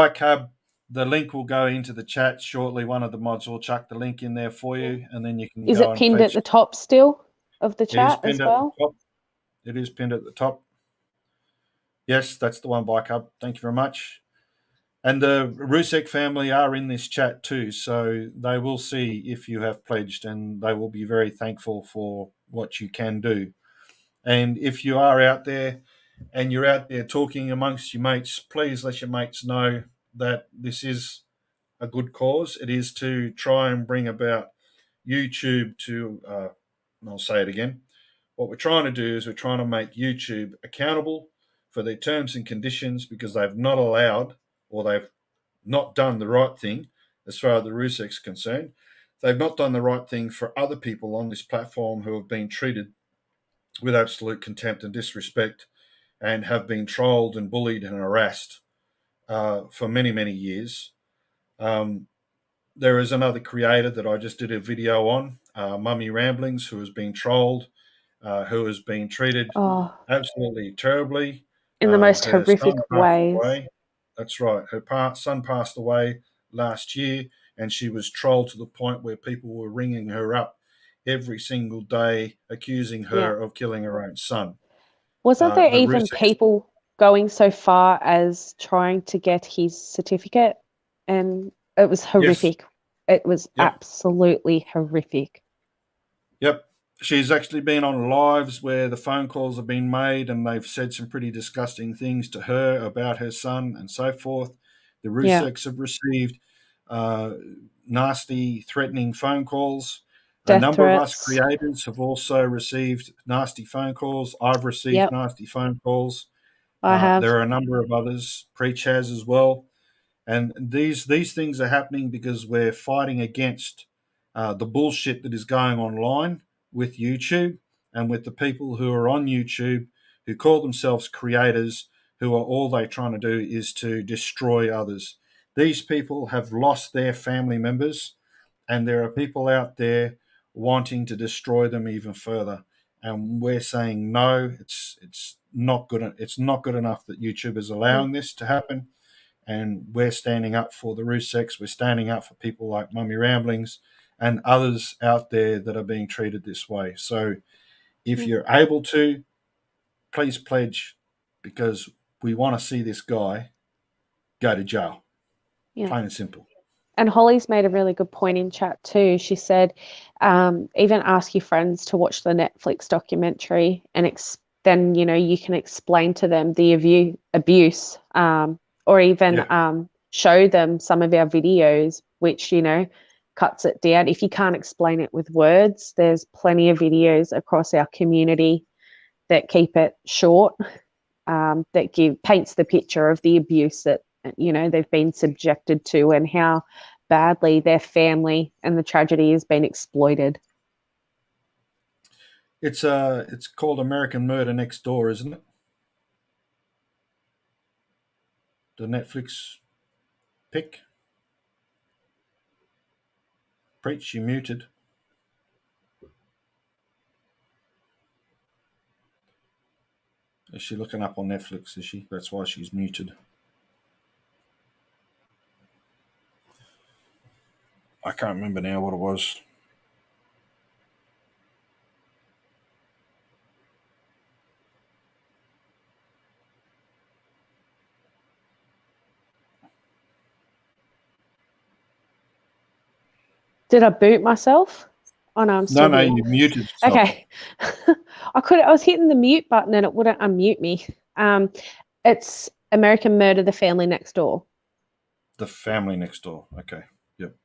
[SPEAKER 1] cab. The link will go into the chat shortly. One of the mods will chuck the link in there for you, and then you can
[SPEAKER 2] Is
[SPEAKER 1] go
[SPEAKER 2] it
[SPEAKER 1] and
[SPEAKER 2] pinned at
[SPEAKER 1] pledge.
[SPEAKER 2] the top still of the
[SPEAKER 1] It is
[SPEAKER 2] chat as
[SPEAKER 1] pinned at the
[SPEAKER 2] well?
[SPEAKER 1] top. It is pinned at the top. Yes, that's the one, Bike Hub. Thank you very much. And the Rzucek family are in this chat too, so they will see if you have pledged, and they will be very thankful for what you can do. And if you are out there and you're out there talking amongst your mates, please let your mates know that this is a good cause. It is to try and bring about YouTube to, and I'll say it again, what we're trying to do is we're trying to make YouTube accountable for their terms and conditions, because they've not allowed, or they've not done the right thing as far as the Rzuceks are concerned. They've not done the right thing for other people on this platform who have been treated with absolute contempt and disrespect, and have been trolled and bullied and harassed for many, many years. There is another creator that I just did a video on, Mummy Ramblings, who has been trolled, who has been treated
[SPEAKER 2] Oh,
[SPEAKER 1] absolutely terribly.
[SPEAKER 2] in the most
[SPEAKER 1] Her son
[SPEAKER 2] horrific
[SPEAKER 1] passed
[SPEAKER 2] ways.
[SPEAKER 1] away. That's right. Her son passed away last year, and she was trolled to the point where people were ringing her up every single day, accusing
[SPEAKER 2] Yeah.
[SPEAKER 1] her of killing her own son.
[SPEAKER 2] Wasn't there
[SPEAKER 1] The
[SPEAKER 2] even
[SPEAKER 1] Rzuceks,
[SPEAKER 2] people going so far as trying to get his certificate? And it was
[SPEAKER 1] yes,
[SPEAKER 2] horrific. It was
[SPEAKER 1] yep,
[SPEAKER 2] absolutely horrific.
[SPEAKER 1] yep. She's actually been on lives where the phone calls have been made, and they've said some pretty disgusting things to her about her son and so forth. The
[SPEAKER 2] Yeah.
[SPEAKER 1] Rzuceks have received uh, nasty, threatening phone calls. A
[SPEAKER 2] Death
[SPEAKER 1] number of us
[SPEAKER 2] threats.
[SPEAKER 1] creators have also received nasty phone calls. I've received
[SPEAKER 2] Yep,
[SPEAKER 1] nasty phone calls.
[SPEAKER 2] I have.
[SPEAKER 1] There are a number of others. Preach has as well. And these things are happening because we're fighting against the bullshit that is going online with YouTube, and with the people who are on YouTube who call themselves creators, who are all they trying to do is to destroy others. These people have lost their family members, and there are people out there wanting to destroy them even further. And we're saying no, it's not good. It's not good enough that YouTube is
[SPEAKER 2] Mm,
[SPEAKER 1] allowing this to happen, and we're standing up for the Rzuceks. We're standing up for people like Mummy Ramblings and others out there that are being treated this way. So if
[SPEAKER 2] mm,
[SPEAKER 1] you're able to, please pledge, because we want to see this guy go to jail,
[SPEAKER 2] yeah.
[SPEAKER 1] plain and simple.
[SPEAKER 2] And Holly's made a really good point in chat too. She said, even ask your friends to watch the Netflix documentary, and then you can explain to them the abuse, or even
[SPEAKER 1] Yeah,
[SPEAKER 2] show them some of our videos, which cuts it down. If you can't explain it with words, there's plenty of videos across our community that keep it short, that paints the picture of the abuse that they've been subjected to, and how badly their family and the tragedy has been exploited.
[SPEAKER 1] It's called American Murder Next Door, isn't it? The Netflix pick. Preach, you muted. Is she looking up on Netflix, is she? That's why she's muted. I can't remember now what it was.
[SPEAKER 2] Did I boot myself? Oh no, I'm still
[SPEAKER 1] No,
[SPEAKER 2] here.
[SPEAKER 1] you muted yourself.
[SPEAKER 2] Okay. I was hitting the mute button and it wouldn't unmute me. It's American Murder, The Family Next Door.
[SPEAKER 1] The Family Next Door. Okay. Yep.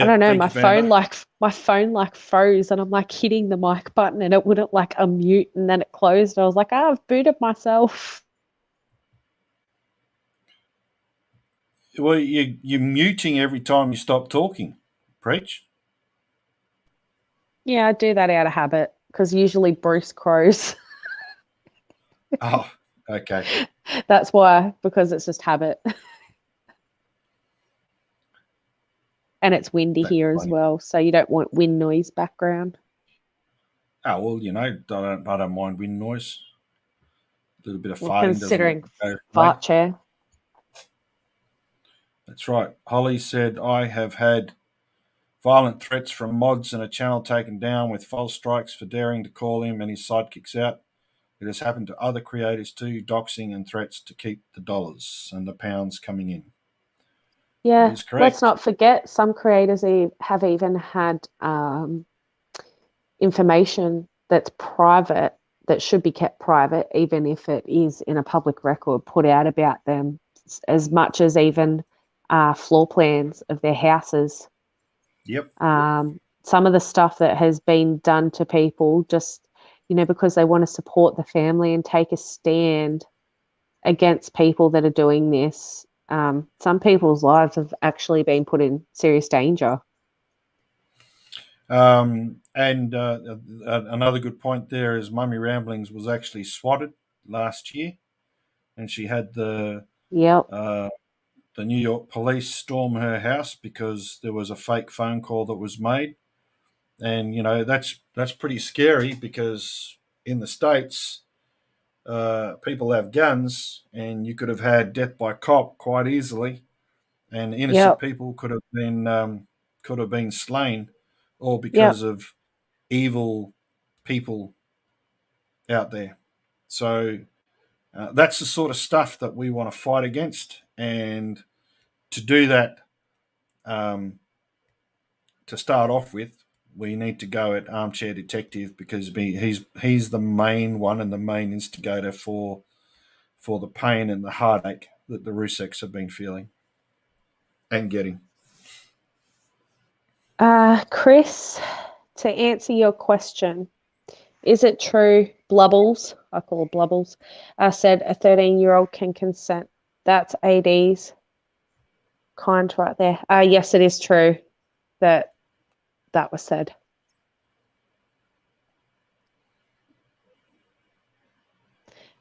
[SPEAKER 2] I don't know,
[SPEAKER 1] Thank
[SPEAKER 2] my
[SPEAKER 1] you, Vanda.
[SPEAKER 2] phone froze and I'm like hitting the mic button and it wouldn't like unmute and then it closed. I was like, I've booted myself.
[SPEAKER 1] Well, you're muting every time you stop talking. Preach.
[SPEAKER 2] Yeah, I do that out of habit because usually Bruce crows.
[SPEAKER 1] Oh, okay.
[SPEAKER 2] That's why, because it's just habit. And it's windy
[SPEAKER 1] That's
[SPEAKER 2] here as
[SPEAKER 1] funny.
[SPEAKER 2] well, so you don't want wind noise background.
[SPEAKER 1] Oh, well, I don't mind wind noise. A little bit of
[SPEAKER 2] Well,
[SPEAKER 1] farting doesn't
[SPEAKER 2] considering
[SPEAKER 1] go away.
[SPEAKER 2] fart chair.
[SPEAKER 1] That's right. Holly said, I have had violent threats from mods and a channel taken down with false strikes for daring to call him and his sidekicks out. It has happened to other creators too, doxing and threats to keep the dollars and the pounds coming in. That
[SPEAKER 2] Yeah,
[SPEAKER 1] is
[SPEAKER 2] let's
[SPEAKER 1] correct.
[SPEAKER 2] not forget some creators have even had information that's private that should be kept private, even if it is in a public record, put out about them, as much as even floor plans of their houses.
[SPEAKER 1] Yep.
[SPEAKER 2] Some of the stuff that has been done to people just, because they want to support the family and take a stand against people that are doing this. Some people's lives have actually been put in serious danger.
[SPEAKER 1] And another good point there is Mummy Ramblings was actually swatted last year, and she had
[SPEAKER 2] Yep.
[SPEAKER 1] The New York police storm her house because there was a fake phone call that was made, and that's pretty scary because in the states, people have guns, and you could have had death by cop quite easily, and innocent
[SPEAKER 2] Yep.
[SPEAKER 1] people could have been slain, all
[SPEAKER 2] Yep.
[SPEAKER 1] because of evil people out there. So that's the sort of stuff that we want to fight against, and to do that, um, to start off with, we need to go at Armchair Detective because he's the main one and the main instigator for the pain and the heartache that the Rzuceks have been feeling and getting.
[SPEAKER 2] Chris, to answer your question, is it true Blubbles, I call her Blubbles, said a 13-year-old can consent? That's AD's kind right there. Yes, it is true that that was said.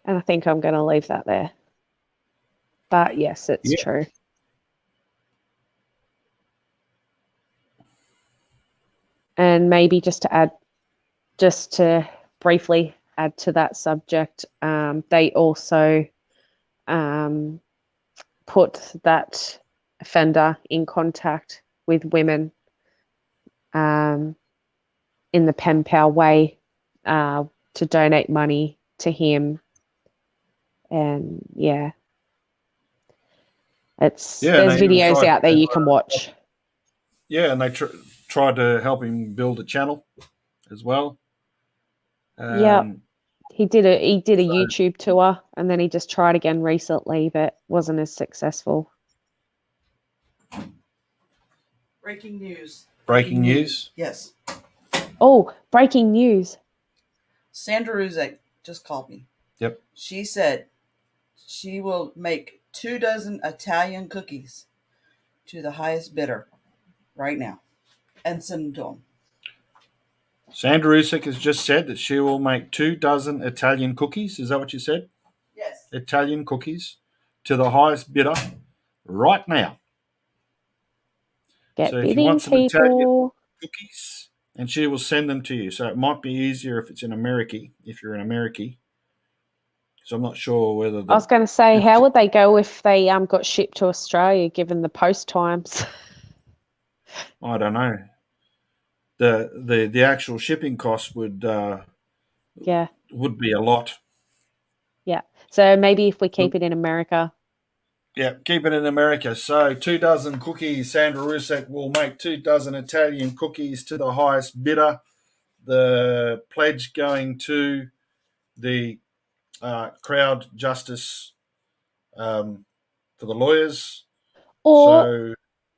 [SPEAKER 2] And I think I'm going to leave that there. But yes, it's
[SPEAKER 1] Yeah.
[SPEAKER 2] true. And maybe just to briefly add to that subject, they also put that offender in contact with women in the pen pal way to donate money to him. And yeah,
[SPEAKER 1] Yeah, and
[SPEAKER 2] there's
[SPEAKER 1] they even
[SPEAKER 2] videos
[SPEAKER 1] tried
[SPEAKER 2] out there
[SPEAKER 1] to,
[SPEAKER 2] you can watch.
[SPEAKER 1] tried to help him build a channel as well.
[SPEAKER 2] Yep.
[SPEAKER 1] Um,
[SPEAKER 2] He did a
[SPEAKER 1] so
[SPEAKER 2] YouTube tour and then he just tried again recently, but wasn't as successful.
[SPEAKER 3] Breaking news.
[SPEAKER 1] breaking news.
[SPEAKER 3] Yes.
[SPEAKER 2] Oh, breaking news.
[SPEAKER 3] Sandra Rzuceks just called me.
[SPEAKER 1] Yep.
[SPEAKER 3] She said she will make 24 Italian cookies to the highest bidder right now and send them to him.
[SPEAKER 1] Sandra Rzuceks has just said that she will make 24 Italian cookies. Is that what you said?
[SPEAKER 3] Yes.
[SPEAKER 1] Italian cookies to the highest bidder right now.
[SPEAKER 2] Get
[SPEAKER 1] So if you
[SPEAKER 2] bidding,
[SPEAKER 1] want some Italian
[SPEAKER 2] people.
[SPEAKER 1] cookies, and she will send them to you. So it might be easier if it's in America, if you're in America. So I'm not sure whether
[SPEAKER 2] I was
[SPEAKER 1] the
[SPEAKER 2] going to say, how would they go if they got shipped to Australia, given the post times?
[SPEAKER 1] I don't know. The actual shipping cost would
[SPEAKER 2] Yeah,
[SPEAKER 1] be a lot.
[SPEAKER 2] yeah. So maybe if we keep it in America.
[SPEAKER 1] Yeah, keep it in America. So 24 cookies. Sandra Rzuceks will make 24 Italian cookies to the highest bidder. The pledge going to the crowd justice for the lawyers.
[SPEAKER 2] Or
[SPEAKER 1] So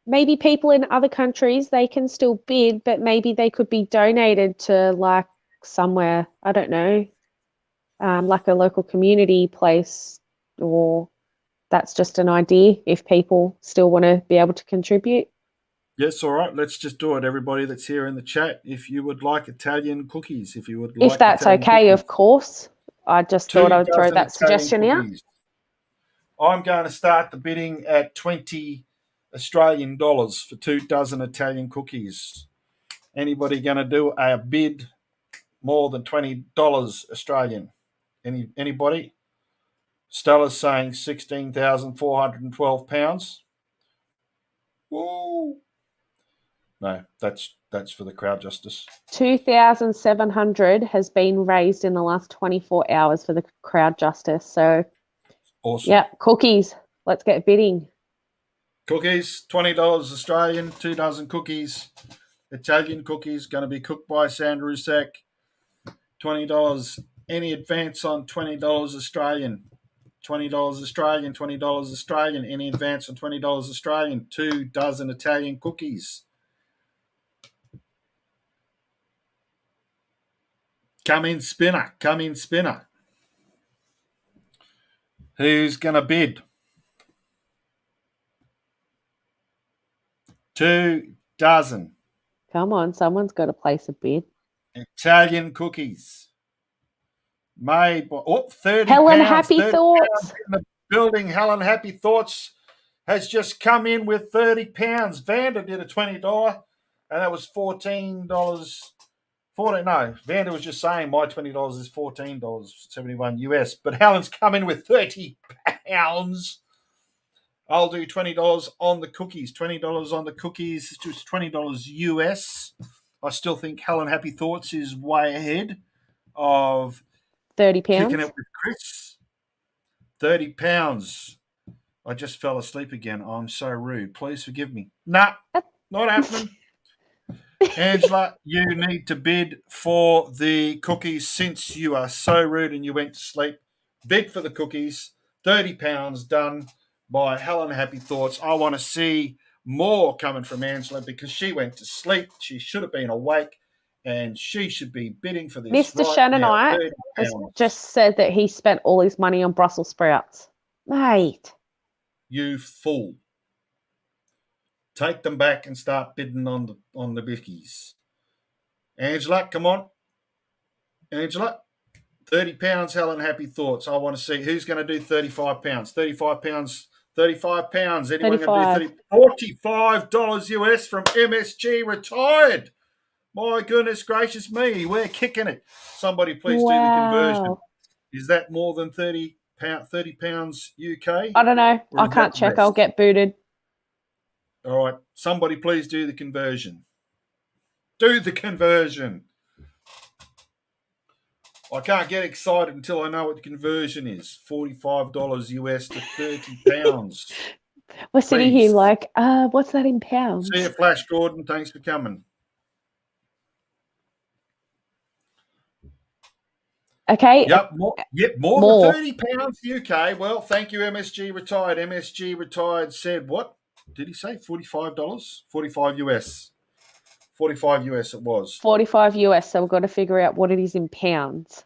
[SPEAKER 2] maybe people in other countries, they can still bid, but maybe they could be donated to like somewhere, I don't know, like a local community place, or that's just an idea if people still want to be able to contribute.
[SPEAKER 1] yes, all right. Let's just do it. Everybody that's here in the chat, if you would like Italian cookies, if you would
[SPEAKER 2] If
[SPEAKER 1] like
[SPEAKER 2] that's
[SPEAKER 1] Italian
[SPEAKER 2] okay,
[SPEAKER 1] cookies,
[SPEAKER 2] of course. I just thought I would throw
[SPEAKER 1] 24
[SPEAKER 2] that
[SPEAKER 1] Italian
[SPEAKER 2] suggestion out.
[SPEAKER 1] cookies. I'm going to start the bidding at 20 Australian dollars for 24 Italian cookies. Anybody going to do a bid more than $20 Australian? Anybody? Stella's saying £16,412. Woo! No, that's for the crowd justice.
[SPEAKER 2] 2,700 has been raised in the last 24 hours for the crowd justice. So,
[SPEAKER 1] Awesome.
[SPEAKER 2] yeah, cookies. Let's get bidding.
[SPEAKER 1] Cookies, $20 Australian, 24 cookies. Italian cookies, going to be cooked by Sandra Rzuceks. $20. Any advance on $20 Australian? $20 Australian, $20 Australian. Any advance on $20 Australian? 24 Italian cookies. Come in, spinner. Come in, spinner. Who's going to bid? 24
[SPEAKER 2] Come on, someone's got to place a bid.
[SPEAKER 1] Italian cookies. Made by 30
[SPEAKER 2] Helen,
[SPEAKER 1] pounds.
[SPEAKER 2] Happy
[SPEAKER 1] 30
[SPEAKER 2] Thoughts.
[SPEAKER 1] pounds in the building. Helen Happy Thoughts has just come in with 30 pounds. Vanda did a $20, and that was $14. 14. No, Vanda was just saying my $20 is $14.71 US, but Helen's come in with 30 pounds. I'll do $20 on the cookies. $20 on the cookies, just $20 US. I still think Helen Happy Thoughts is way ahead of
[SPEAKER 2] 30 pounds.
[SPEAKER 1] kicking it with Chris. 30 pounds. I just fell asleep again. I'm so rude. Please forgive me. Nah, not happening. Angela, you need to bid for the cookies since you are so rude and you went to sleep. Bid for the cookies. 30 pounds done by Helen Happy Thoughts. I want to see more coming from Angela because she went to sleep. She should have been awake and she should be bidding for this
[SPEAKER 2] Mr.
[SPEAKER 1] right
[SPEAKER 2] Shannonite
[SPEAKER 1] now.
[SPEAKER 2] has just said that he spent all his money on Brussels sprouts. Mate.
[SPEAKER 1] You fool. Take them back and start bidding on the bickies. Angela, come on. Angela, 30 pounds, Helen Happy Thoughts. I want to see who's going to do 35 pounds. 35 pounds. 35 pounds. Anyone going to do 30? $45 US from MSG retired. My goodness gracious me. We're kicking it. Somebody please do the conversion. Is that more than 30 pounds UK?
[SPEAKER 2] I don't know. I can't check.
[SPEAKER 1] Less?
[SPEAKER 2] I'll get booted.
[SPEAKER 1] All right. Somebody please do the conversion. Do the conversion. I can't get excited until I know what the conversion is. $45 US to 30 pounds.
[SPEAKER 2] We're sitting here like, what's that in pounds?
[SPEAKER 1] See you, Flash Gordon. Thanks for coming.
[SPEAKER 2] Okay.
[SPEAKER 1] Yep, more than 30 pounds UK. Well, thank you, MSG Retired. MSG Retired said what? Did he say $45? 45 US. 45 US it was.
[SPEAKER 2] 45 US, so we've got to figure out what it is in pounds.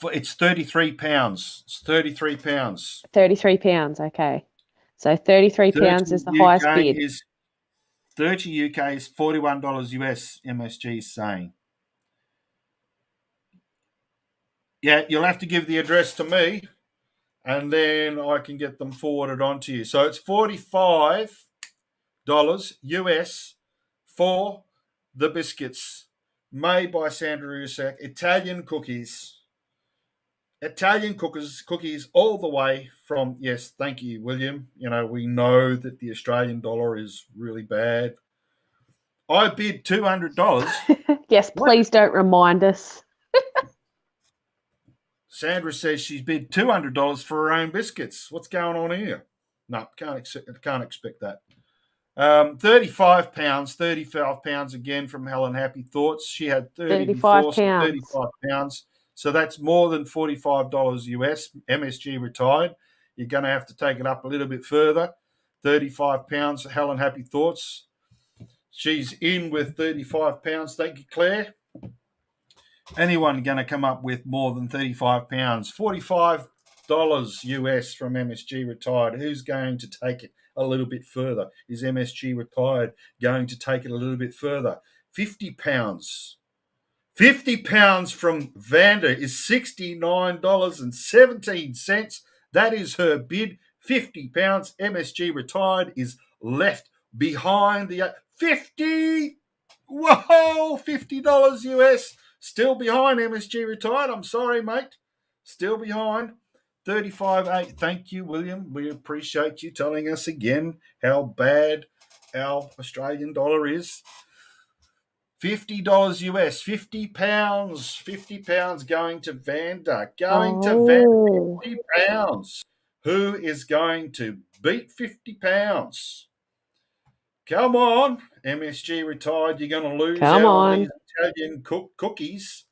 [SPEAKER 1] It's 33 pounds. It's 33 pounds.
[SPEAKER 2] £33. Okay. So £33 is the highest bid.
[SPEAKER 1] 30 UK is $41 US. MSG is saying. Yeah, you'll have to give the address to me, and then I can get them forwarded on to you. So it's $45 US for the biscuits made by Sandra Rzuceks, Italian cookies. Italian cookies all the way from, yes, thank you, William. You know, we know that the Australian dollar is really bad. I bid $200.
[SPEAKER 2] Yes, please don't remind us.
[SPEAKER 1] Sandra says she's bid $200 for her own biscuits. What's going on here? No, can't expect that. £35 again from Helen Happy Thoughts. She had 30 before, so £35. So that's more than $45 US. MSG retired. You're going to have to take it up a little bit further. £35, Helen Happy Thoughts. She's in with £35. Thank you, Claire. Anyone going to come up with more than £35? $45 US from MSG retired. Who's going to take it a little bit further? Is MSG retired going to take it a little bit further? £50. £50 from Vanda is $69.17. That is her bid. £50. MSG retired is left behind the 50. Whoa, $50 US. Still behind MSG retired. I'm sorry, mate. Still behind. 35.8. Thank you, William. We appreciate you telling us again how bad our Australian dollar is. $50 US, £50. £50 going to Vanda. Going to Vanda, £50. Who is going to beat £50? Come on, MSG retired. You're going to lose out on these Italian cookies.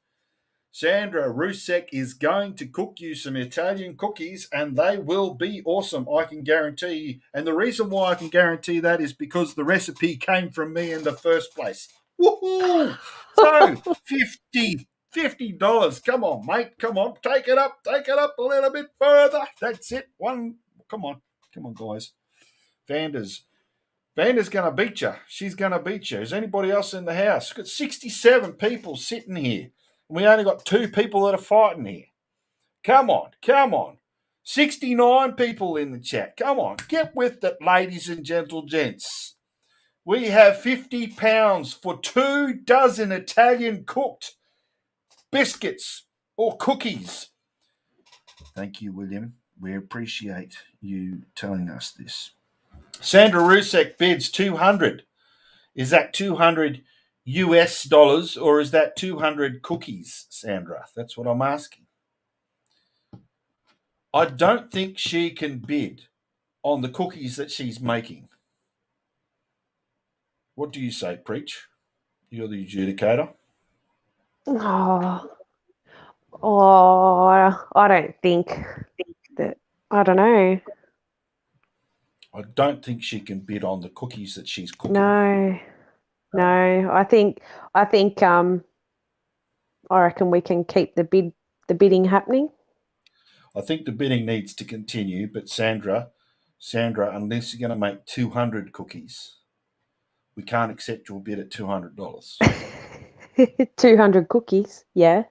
[SPEAKER 1] Sandra Rzuceks is going to cook you some Italian cookies, and they will be awesome, I can guarantee you. And the reason why I can guarantee that is because the recipe came from me in the first place. Woohoo! So, $50. Come on, mate. Come on. Take it up a little bit further. That's it. Come on, guys. Vanda's going to beat you. She's going to beat you. Is anybody else in the house? We've got 67 people sitting here. And we only got 2 people that are fighting here. Come on. 69 people in the chat. Come on. Get with it, ladies and gents. We have £50 for 2 dozen Italian cooked biscuits or cookies. Thank you, William. We appreciate you telling us this. Sandra Rzuceks bids 200. Is that 200 US dollars or is that 200 cookies, Sandra? That's what I'm asking. I don't think she can bid on the cookies that she's making. What do you say, Preach? You're the adjudicator.
[SPEAKER 2] I don't think that. I don't know.
[SPEAKER 1] I don't think she can bid on the cookies that she's cooking.
[SPEAKER 2] No. I reckon we can keep the bidding happening.
[SPEAKER 1] I think the bidding needs to continue, but Sandra, unless you're going to make 200 cookies, we can't accept your bid at $200.
[SPEAKER 2] 200 cookies, yeah.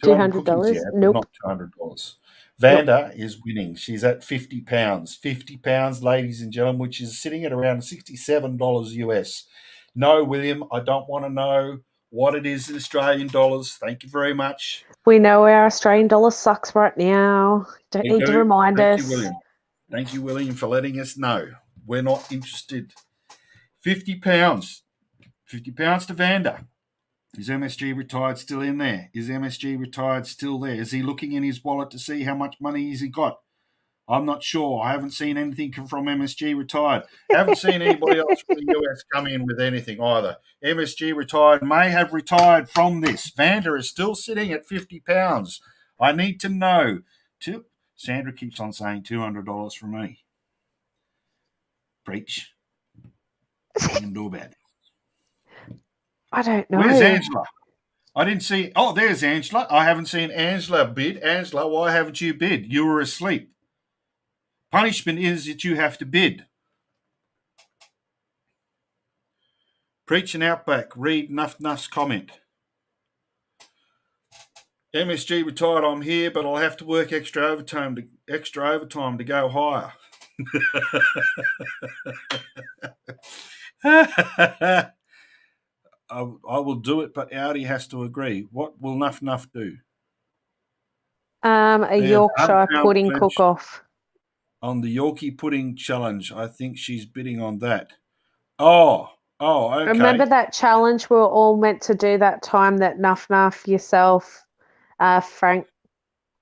[SPEAKER 2] $200,
[SPEAKER 1] yeah,
[SPEAKER 2] nope.
[SPEAKER 1] Not $200. Vanda is winning. She's at £50. £50, ladies and gentlemen, which is sitting at around $67 US. No, William, I don't want to know what it is in Australian dollars. Thank you very much.
[SPEAKER 2] We know our Australian dollar sucks right now. Don't need to remind us.
[SPEAKER 1] Thank you, William, for letting us know. We're not interested. £50. £50 to Vanda. Is MSG retired still in there? Is MSG retired still there? Is he looking in his wallet to see how much money has he got? I'm not sure. I haven't seen anything from MSG retired. Haven't seen anybody else from the US come in with anything either. MSG retired may have retired from this. Vanda is still sitting at £50. I need to know. Sandra keeps on saying $200 for me. Preach. What are you going to do about it?
[SPEAKER 2] I don't know.
[SPEAKER 1] Where's Angela? I didn't see. Oh, there's Angela. I haven't seen Angela bid. Angela, why haven't you bid? You were asleep. Punishment is that you have to bid. Preach and Outback. Read Nuff Nuff's comment. MSG retired. I'm here, but I'll have to work extra overtime to go higher. I will do it, but Audi has to agree. What will Nuff Nuff do?
[SPEAKER 2] A
[SPEAKER 1] There's
[SPEAKER 2] Yorkshire
[SPEAKER 1] £100
[SPEAKER 2] pudding
[SPEAKER 1] pledge
[SPEAKER 2] cook-off.
[SPEAKER 1] on the Yorkie pudding challenge. I think she's bidding on that. Oh, okay.
[SPEAKER 2] Remember that challenge we were all meant to do that time that Nuff Nuff, yourself, Frank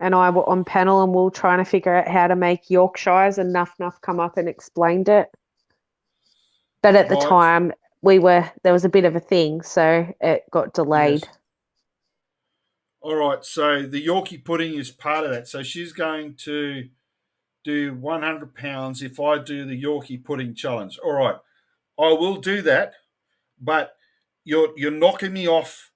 [SPEAKER 2] and I were on panel and we were trying to figure out how to make Yorkshires, and Nuff Nuff come up and explained it. But at the
[SPEAKER 1] Right.
[SPEAKER 2] time there was a bit of a thing, so it got delayed.
[SPEAKER 1] Yes. All right, so the Yorkie pudding is part of that. So she's going to do £100 if I do the Yorkie pudding challenge. All right, I will do that, but you're knocking me off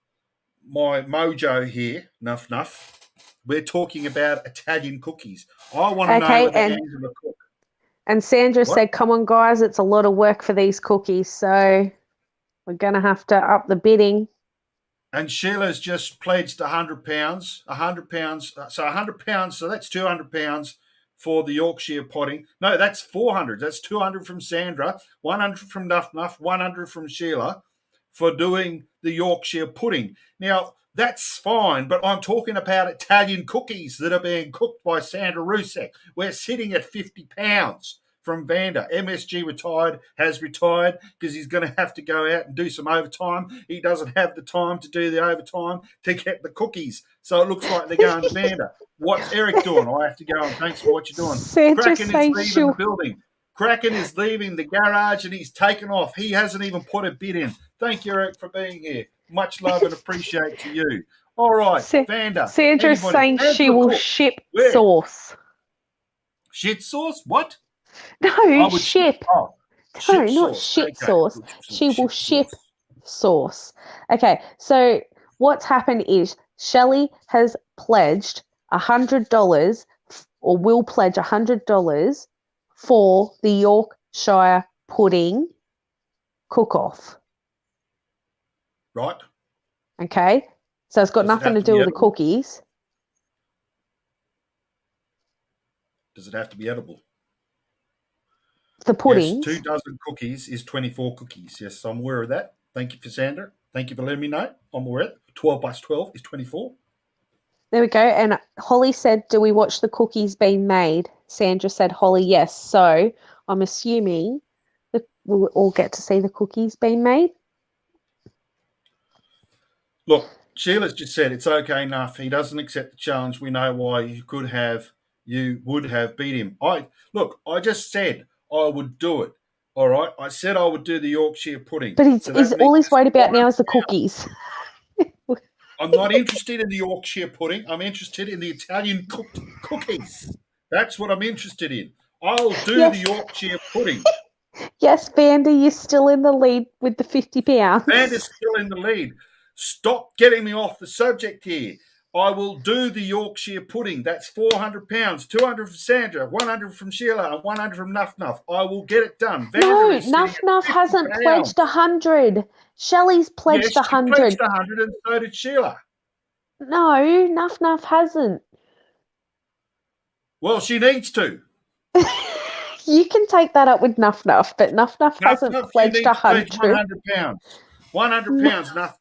[SPEAKER 1] my mojo here, Nuff Nuff. We're talking about Italian cookies. I want to know whether Angela cook.
[SPEAKER 2] And Sandra said, come on, guys, it's a lot of work for these cookies, so we're going to have to up the bidding.
[SPEAKER 1] And Sheila's just pledged £100, £100. So £100, so that's £200 for the Yorkshire pudding. No, that's $400. That's $200 from Sandra, $100 from Nuff Nuff, $100 from Sheila for doing the Yorkshire pudding. Now, that's fine, but I'm talking about Italian cookies that are being cooked by Sandra Rzuceks. We're sitting at £50 from Vanda. MSG has retired because he's going to have to go out and do some overtime. He doesn't have the time to do the overtime to get the cookies. So it looks like they're going to Vanda. What's Eric doing? I have to go and thanks for what you're doing. Kraken is leaving the building. Kraken is leaving the garage and he's taken off. He hasn't even put a bid in. Thank you, Eric, for being here. Much love and appreciate to you. All right, Vanda.
[SPEAKER 2] Sandra's saying she will ship sauce.
[SPEAKER 1] Shit sauce? What?
[SPEAKER 2] No, ship.
[SPEAKER 1] Oh,
[SPEAKER 2] no, not shit sauce. She will ship sauce. Okay, so what's happened is Shelley has pledged $100 or will pledge $100 for the Yorkshire pudding cook-off.
[SPEAKER 1] Right.
[SPEAKER 2] Okay, so it's got nothing to do with the cookies.
[SPEAKER 1] Does it have to be edible?
[SPEAKER 2] The puddings.
[SPEAKER 1] Yes, 2 dozen cookies is 24 cookies. Yes, I'm aware of that. Thank you for Sandra. Thank you for letting me know. I'm aware of it. 12 plus 12 is 24. There
[SPEAKER 2] we go. And Holly said, do we watch the cookies being made? Sandra said, Holly, yes. So I'm assuming that we'll all get to see the cookies being made.
[SPEAKER 1] Look, Sheila's just said it's okay enough. He doesn't accept the challenge. We know why you would have beat him. I just said I would do it. All right. I said I would do the Yorkshire pudding.
[SPEAKER 2] But all he's worried about now is the cookies.
[SPEAKER 1] I'm not interested in the Yorkshire pudding. I'm interested in the Italian cooked cookies. That's what I'm interested in. I'll do the Yorkshire pudding.
[SPEAKER 2] Yes, Vanda, you're still in the lead with the £50.
[SPEAKER 1] Vanda's still in the lead. Stop getting me off the subject here. I will do the Yorkshire pudding. That's £400, $200 from Sandra, $100 from Sheila, and $100 from Nuff Nuff. I will get it done.
[SPEAKER 2] No, Nuff Nuff hasn't pledged $100. Shelley's pledged $100.
[SPEAKER 1] She pledged $100 and so did Sheila.
[SPEAKER 2] No, Nuff Nuff hasn't.
[SPEAKER 1] Well, she needs to.
[SPEAKER 2] You can take that up with Nuff Nuff, but Nuff Nuff hasn't pledged $100.
[SPEAKER 1] £100. £100, Nuff Nuff.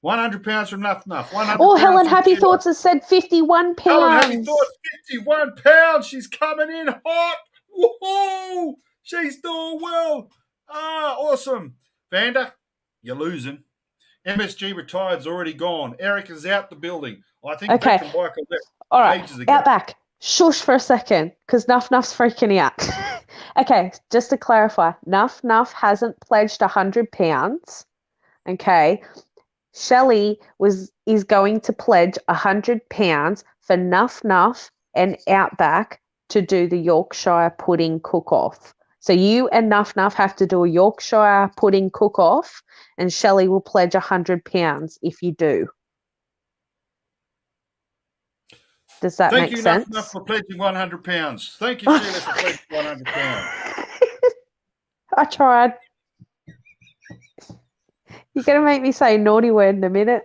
[SPEAKER 1] £100 from Nuff Nuff.
[SPEAKER 2] Oh, Helen Happy Thoughts has said £51.
[SPEAKER 1] Helen Happy Thoughts, £51. She's coming in hot. Woohoo! She's doing well. Awesome. Vanda, you're losing. MSG retired's already gone. Eric is out the building. I think
[SPEAKER 2] okay.
[SPEAKER 1] Beck and Biker left.
[SPEAKER 2] All right, Outback. Shush for a second, because Nuff Nuff's freaking out. Okay, just to clarify, Nuff Nuff hasn't pledged £100. Okay, Shelley is going to pledge £100 for Nuff Nuff and Outback to do the Yorkshire pudding cook-off. So you and Nuff Nuff have to do a Yorkshire pudding cook-off, and Shelley will pledge £100 if you do. Does that
[SPEAKER 1] Thank
[SPEAKER 2] make
[SPEAKER 1] you,
[SPEAKER 2] sense?
[SPEAKER 1] Enough for pledging £100. Thank you, Sheila, for pledging £100.
[SPEAKER 2] I tried. You're going to make me say a naughty word in a minute.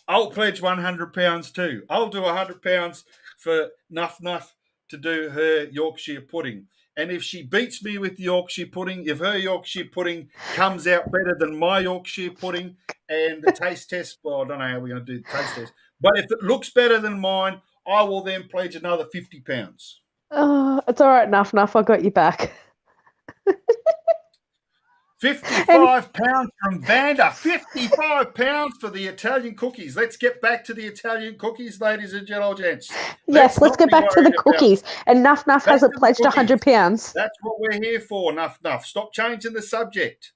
[SPEAKER 1] I'll pledge £100 too. I'll do £100 for Nuff to do her Yorkshire pudding. And if she beats me with the Yorkshire pudding, if her Yorkshire pudding comes out better than my Yorkshire pudding and the taste test, well, I don't know how we're going to do the taste test, but if it looks better than mine, I will then pledge another £50.
[SPEAKER 2] It's all right, Nuff. I got you back.
[SPEAKER 1] £55 from Vanda. £55 for the Italian cookies. Let's get back to the Italian cookies, ladies and gents.
[SPEAKER 2] Yes, let's get back to the cookies. And Nuff hasn't pledged £100.
[SPEAKER 1] That's what we're here for, Nuff. Stop changing the subject.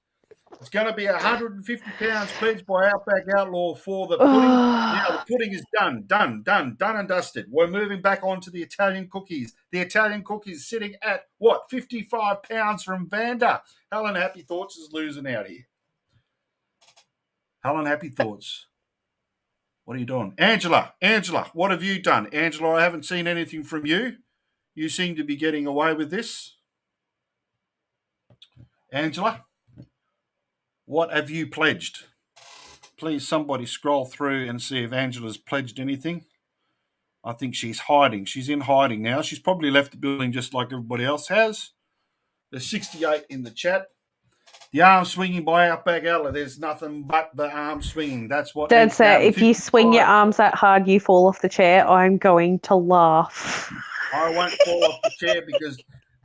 [SPEAKER 1] It's going to be £150 pledged by Outback Outlaw for the pudding. Now, the pudding is done and dusted. We're moving back on to the Italian cookies. The Italian cookies sitting at, what, £55 from Vanda. Helen Happy Thoughts is losing out here. Helen Happy Thoughts. What are you doing? Angela, what have you done? Angela, I haven't seen anything from you. You seem to be getting away with this. Angela, what have you pledged? Please, somebody scroll through and see if Angela's pledged anything. I think she's hiding. She's in hiding now. She's probably left the building just like everybody else has. There's 68 in the chat. The arm swinging by Outback Outlaw. There's nothing but the arm swinging. That's what.
[SPEAKER 2] Dad said, if you swing your arms that hard, you fall off the chair. I'm going to laugh.
[SPEAKER 1] I won't fall off the chair because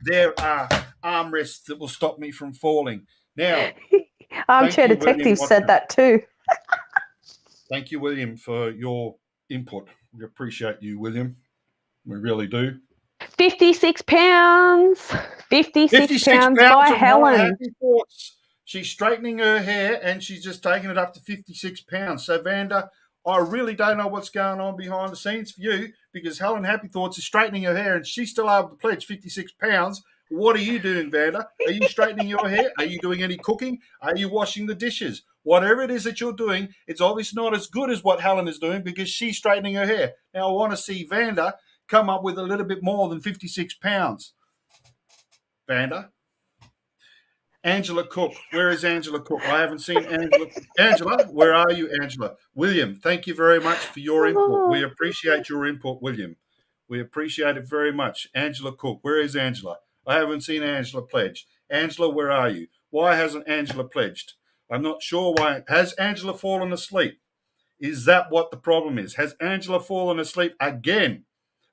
[SPEAKER 1] there are armrests that will stop me from falling. Now,
[SPEAKER 2] Armchair Detective said that too.
[SPEAKER 1] Thank you, William, for your input. We appreciate you, William. We really do.
[SPEAKER 2] £56. £56 by Helen.
[SPEAKER 1] Happy Thoughts. She's straightening her hair and she's just taking it up to £56. So, Vanda, I really don't know what's going on behind the scenes for you because Helen Happy Thoughts is straightening her hair and she's still able to pledge £56. What are you doing, Vanda? Are you straightening your hair? Are you doing any cooking? Are you washing the dishes? Whatever it is that you're doing, it's obviously not as good as what Helen is doing because she's straightening her hair. Now, I want to see Vanda come up with a little bit more than £56. Vanda? Angela Cook. Where is Angela Cook? I haven't seen Angela. Angela, where are you, Angela? William, thank you very much for your input. We appreciate your input, William. We appreciate it very much. Angela Cook. Where is Angela? I haven't seen Angela pledge. Angela, where are you? Why hasn't Angela pledged? I'm not sure why. Has Angela fallen asleep? Is that what the problem is? Has Angela fallen asleep again?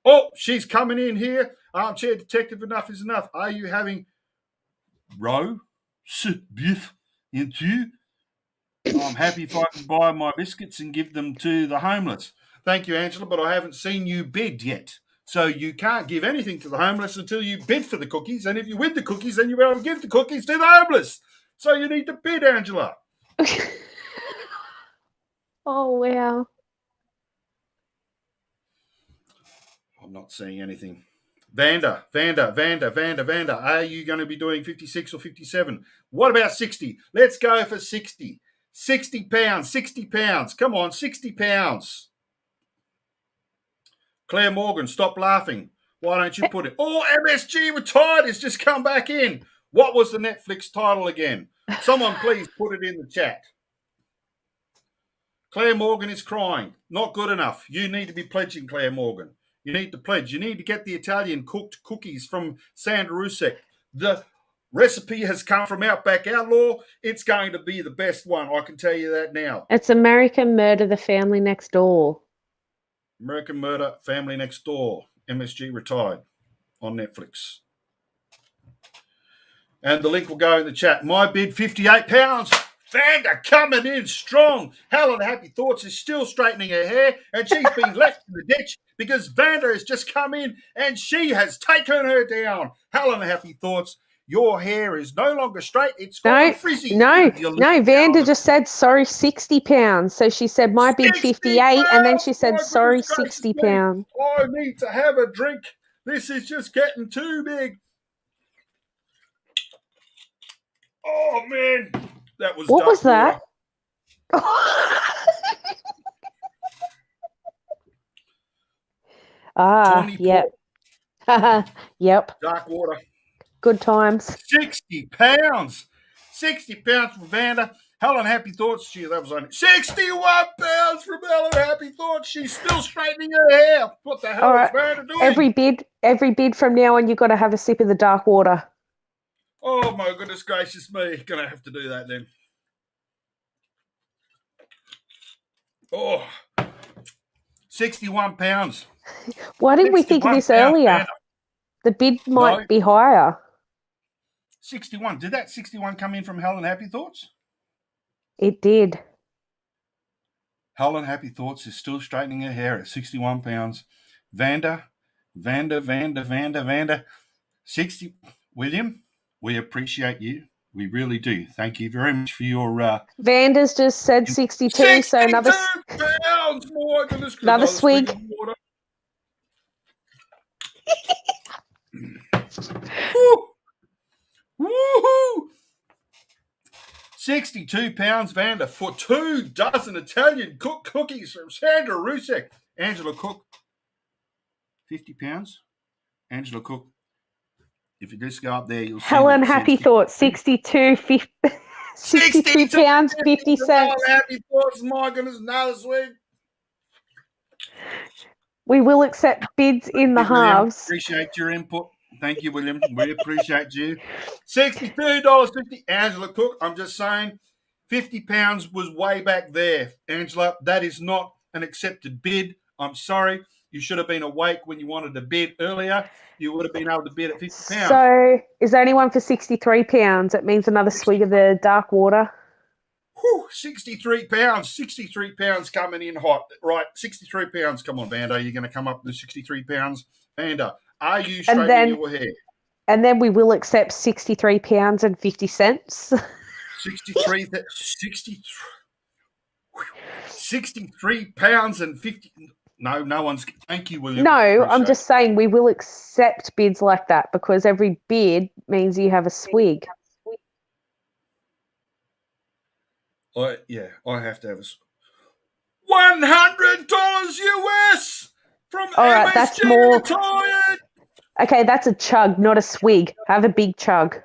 [SPEAKER 1] Oh, she's coming in here. Armchair Detective, enough is enough. Are you having beef into? I'm happy if I can buy my biscuits and give them to the homeless. Thank you, Angela, but I haven't seen you bid yet. So you can't give anything to the homeless until you bid for the cookies. And if you win the cookies, then you'll be able to give the cookies to the homeless. So you need to bid, Angela.
[SPEAKER 2] Oh, wow.
[SPEAKER 1] I'm not seeing anything. Vanda, are you going to be doing 56 or 57? What about 60? Let's go for 60. £60. Come on, £60. Claire Morgan, stop laughing. Why don't you put it? Oh, MSG Retired has just come back in. What was the Netflix title again? Someone please put it in the chat. Claire Morgan is crying. Not good enough. You need to be pledging, Claire Morgan. You need to pledge. You need to get the Italian cooked cookies from Sandra Rzuceks. The recipe has come from Outback Outlaw. It's going to be the best one. I can tell you that now.
[SPEAKER 2] It's American Murder, The Family Next Door.
[SPEAKER 1] American Murder, Family Next Door. MSG Retired on Netflix. And the link will go in the chat. My bid, £58. Vanda coming in strong. Helen Happy Thoughts is still straightening her hair and she's been left in the ditch because Vanda has just come in and she has taken her down. Helen Happy Thoughts, your hair is no longer straight. It's gone frizzy.
[SPEAKER 2] No, Vanda just said, sorry, £60. So she said, my bid 58 and then she said, sorry, £60.
[SPEAKER 1] I need to have a drink. This is just getting too big. Oh, man. That was
[SPEAKER 2] what was that? Yep. Yep.
[SPEAKER 1] dark water.
[SPEAKER 2] Good times.
[SPEAKER 1] 60 pounds. 60 pounds from Vanda. Helen Happy Thoughts. Gee, that was only 61 pounds from Helen Happy Thoughts. She's still straightening her hair. What the hell
[SPEAKER 2] All
[SPEAKER 1] is
[SPEAKER 2] right.
[SPEAKER 1] Vanda doing?
[SPEAKER 2] Every bid from now on, you've got to have a sip of the dark water.
[SPEAKER 1] Oh, my goodness gracious me. Gonna have to do that then. Oh, 61 pounds.
[SPEAKER 2] Why didn't we think of this earlier?
[SPEAKER 1] Vanda.
[SPEAKER 2] The bid might
[SPEAKER 1] No.
[SPEAKER 2] be higher.
[SPEAKER 1] 61. Did that 61 come in from Helen Happy Thoughts?
[SPEAKER 2] It did.
[SPEAKER 1] Helen Happy Thoughts is still straightening her hair at 61 pounds. Vanda. 60. William, we appreciate you. We really do. Thank you very much for your...
[SPEAKER 2] Vanda's just said 62,
[SPEAKER 1] 62
[SPEAKER 2] so another
[SPEAKER 1] pounds more. Goodness,
[SPEAKER 2] another swig.
[SPEAKER 1] of water. Woo! Woohoo! 62 pounds, Vanda, for 2 dozen Italian cooked cookies from Sandra Rzuceks. Angela Cook, 50 pounds. Angela Cook, if you just go up there, you'll see
[SPEAKER 2] Helen Happy Thoughts, 62 pounds, 50 cents.
[SPEAKER 1] Helen Happy Thoughts, my goodness, another swig.
[SPEAKER 2] We will accept bids in the halves.
[SPEAKER 1] Appreciate your input. Thank you, William. We appreciate you. $62.50. Angela Cook, I'm just saying, 50 pounds was way back there. Angela, that is not an accepted bid. I'm sorry. You should have been awake when you wanted to bid earlier. You would have been able to bid at 50 pounds.
[SPEAKER 2] So, is there anyone for 63 pounds? It means another swig of the dark water.
[SPEAKER 1] Whew, 63 pounds. 63 pounds coming in hot. Right, 63 pounds. Come on, Vanda. You're going to come up with 63 pounds. Vanda, are you straightening your hair?
[SPEAKER 2] And then we will accept 63 pounds and 50 cents.
[SPEAKER 1] 63 pounds and 50. No one's. Thank you, William.
[SPEAKER 2] No, I'm just saying we will accept bids like that because every bid means you have a swig.
[SPEAKER 1] I have to have a $100 US from MSG
[SPEAKER 2] that's more.
[SPEAKER 1] Retired.
[SPEAKER 2] Okay, that's a chug, not a swig. Have a big chug.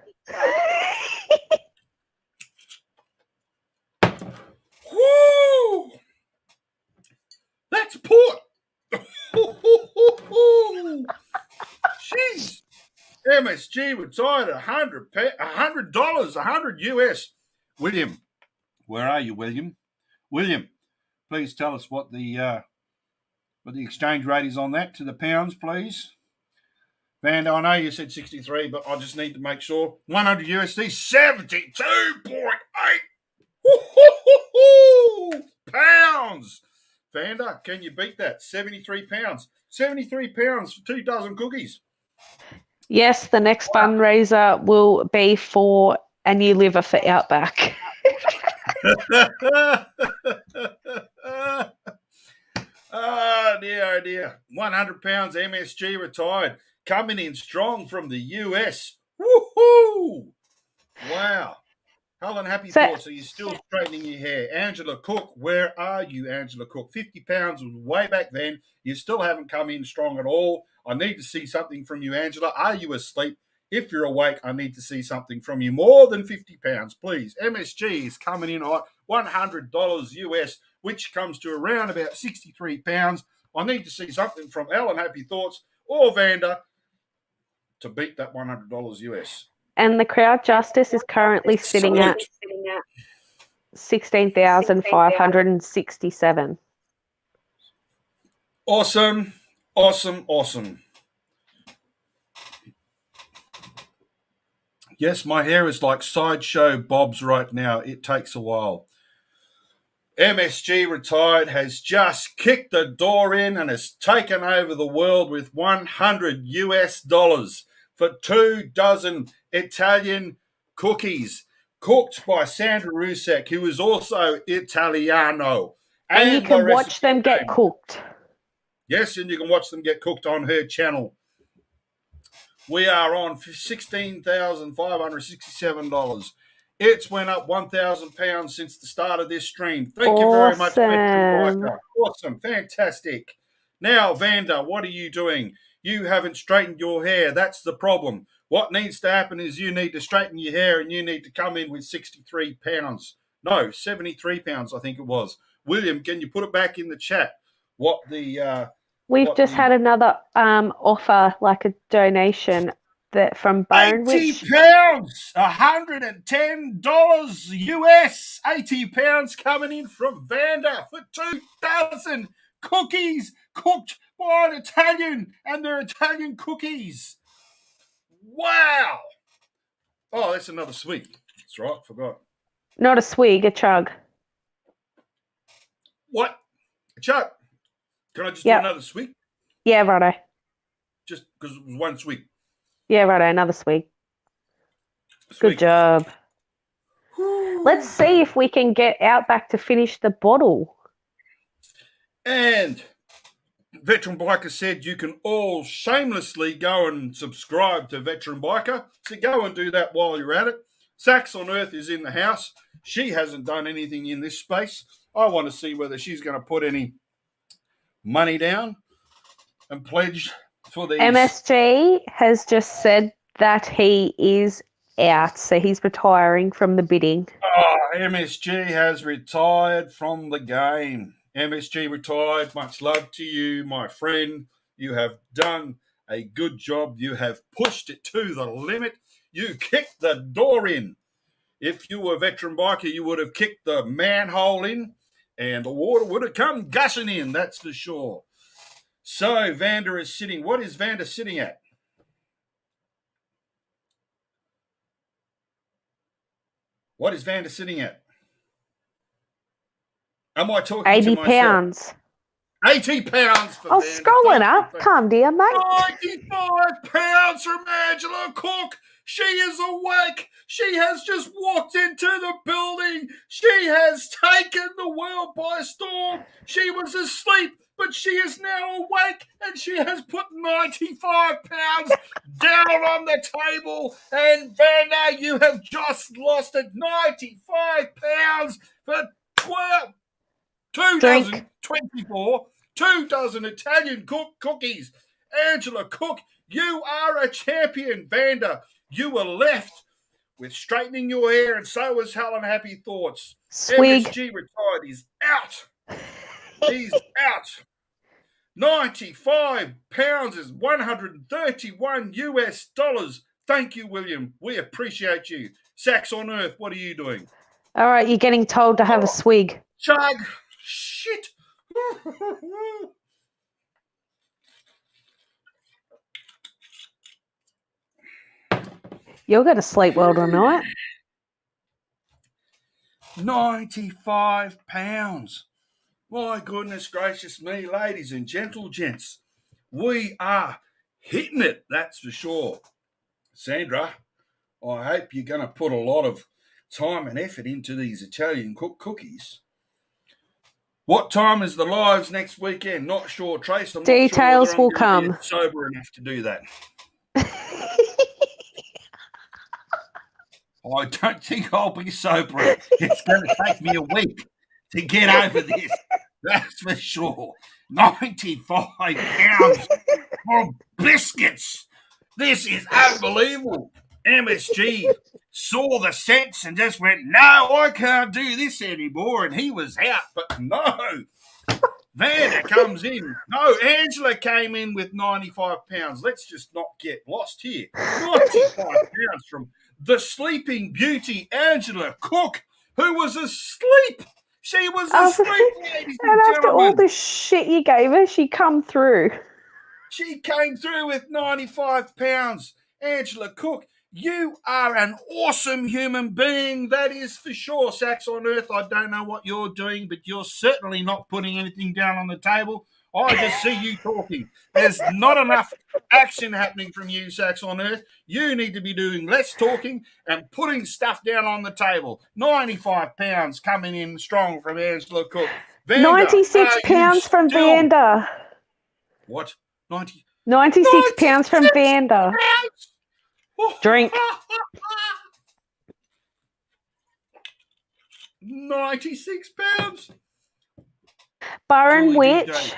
[SPEAKER 1] Woo! That's port. Jeez. MSG retired $100, 100 US. William, where are you, William? William, please tell us what the exchange rate is on that to the pounds, please. Vanda, I know you said 63, but I just need to make sure. 100 USD, 72.8 pounds. Vanda, can you beat that? 73 pounds. 73 pounds for 2 dozen cookies.
[SPEAKER 2] Yes, the next fundraiser will be for a new liver for Outback.
[SPEAKER 1] Oh, dear. 100 pounds MSG retired. Coming in strong from the US. Woohoo! Wow. Helen, happy thoughts. Are you still straightening your hair? Angela Cook, where are you, Angela Cook? 50 pounds was way back then. You still haven't come in strong at all. I need to see something from you, Angela. Are you asleep? If you're awake, I need to see something from you. More than 50 pounds, please. MSG is coming in hot. $100 US, which comes to around about 63 pounds. I need to see something from Helen Happy Thoughts or Vanda to beat that $100 US.
[SPEAKER 2] And the crowd justice is currently sitting at 16,567.
[SPEAKER 1] Awesome. Yes, my hair is like sideshow bobs right now. It takes a while. MSG Retired has just kicked the door in and has taken over the world with $100 US for 2 dozen Italian cookies cooked by Sandra Rzuceks, who is also Italiano.
[SPEAKER 2] And you can watch them get cooked.
[SPEAKER 1] Yes, and you can watch them get cooked on her channel. We are on $16,567. It's went up 1,000 pounds since the start of this stream. Thank you very much. Awesome. Fantastic. Now, Vanda, what are you doing? You haven't straightened your hair. That's the problem. What needs to happen is you need to straighten your hair and you need to come in with 63 pounds. No, 73 pounds, I think it was. William, can you put it back in the chat?
[SPEAKER 2] We've just had another offer, like a donation from Byron,
[SPEAKER 1] 80
[SPEAKER 2] which
[SPEAKER 1] pounds, $110 US, 80 pounds coming in from Vanda for 2,000 cookies cooked by an Italian, and they're Italian cookies. Wow. Oh, that's another swig. That's right, forgot.
[SPEAKER 2] not a swig, a chug.
[SPEAKER 1] What? Chuck, can I just do another swig?
[SPEAKER 2] Yeah, righto.
[SPEAKER 1] Just because it was one swig.
[SPEAKER 2] Yeah, righto, another swig. Good job. Let's see if we can get Outback to finish the bottle.
[SPEAKER 1] And Veteran Biker said you can all shamelessly go and subscribe to Veteran Biker. So go and do that while you're at it. Sax on Earth is in the house. She hasn't done anything in this space. I want to see whether she's going to put any money down and pledge for these.
[SPEAKER 2] MSG has just said that he is out, so he's retiring from the bidding.
[SPEAKER 1] Oh, MSG has retired from the game. MSG retired. Much love to you, my friend. You have done a good job. You have pushed it to the limit. You kicked the door in. If you were a Veteran Biker, you would have kicked the manhole in and the water would have come gushing in, that's for sure. So Vanda is sitting. What is Vanda sitting at? What is Vanda sitting at? Am I talking
[SPEAKER 2] 80
[SPEAKER 1] to myself?
[SPEAKER 2] pounds.
[SPEAKER 1] 80 pounds for
[SPEAKER 2] Oh,
[SPEAKER 1] Vanda.
[SPEAKER 2] scrolling up. Calm down, mate.
[SPEAKER 1] 95 pounds from Angela Cook. She is awake. She has just walked into the building. She has taken the world by storm. She was asleep, but she is now awake, and she has put 95 pounds down on the table. And Vanda, you have just lost it. 95 pounds for 2 dozen Italian cookies. Angela Cook, you are a champion. Vanda, you were left with straightening your hair, and so was Helen Happy Thoughts.
[SPEAKER 2] Swig.
[SPEAKER 1] MSG retired. He's out. He's out. 95 pounds is 131 US dollars. Thank you, William. We appreciate you. Sax on Earth, what are you doing?
[SPEAKER 2] All right, you're getting told to have a swig.
[SPEAKER 1] Chug. Shit.
[SPEAKER 2] You're going to sleep well tonight.
[SPEAKER 1] 95 pounds. My goodness gracious me, ladies and gents. We are hitting it, that's for sure. Sandra, I hope you're going to put a lot of time and effort into these Italian cookies. What time is the lives next weekend? Not sure, Trace. I'm
[SPEAKER 2] Details
[SPEAKER 1] not sure
[SPEAKER 2] will come.
[SPEAKER 1] Be sober enough to do that. I don't think I'll be sober. It's going to take me a week to get over this. That's for sure. 95 pounds for biscuits. This is unbelievable. MSG saw the sense and just went, no, I can't do this anymore. And he was out. But no. Vanda comes in. No, Angela came in with 95 pounds. Let's just not get lost here. 95 pounds from the sleeping beauty, Angela Cook, who was asleep. She was asleep, ladies and
[SPEAKER 2] after
[SPEAKER 1] gentlemen.
[SPEAKER 2] all the shit you gave her, she come through.
[SPEAKER 1] She came through with 95 pounds. Angela Cook, you are an awesome human being, that is for sure. Sax on Earth, I don't know what you're doing, but you're certainly not putting anything down on the table. I just see you talking. There's not enough action happening from you, Sax on Earth. You need to be doing less talking and putting stuff down on the table. 95 pounds coming in strong from Angela Cook. Vanda,
[SPEAKER 2] 96 pounds from Vanda.
[SPEAKER 1] What?
[SPEAKER 2] 96 pounds from Vanda. Drink.
[SPEAKER 1] 96 pounds.
[SPEAKER 2] Byron Witch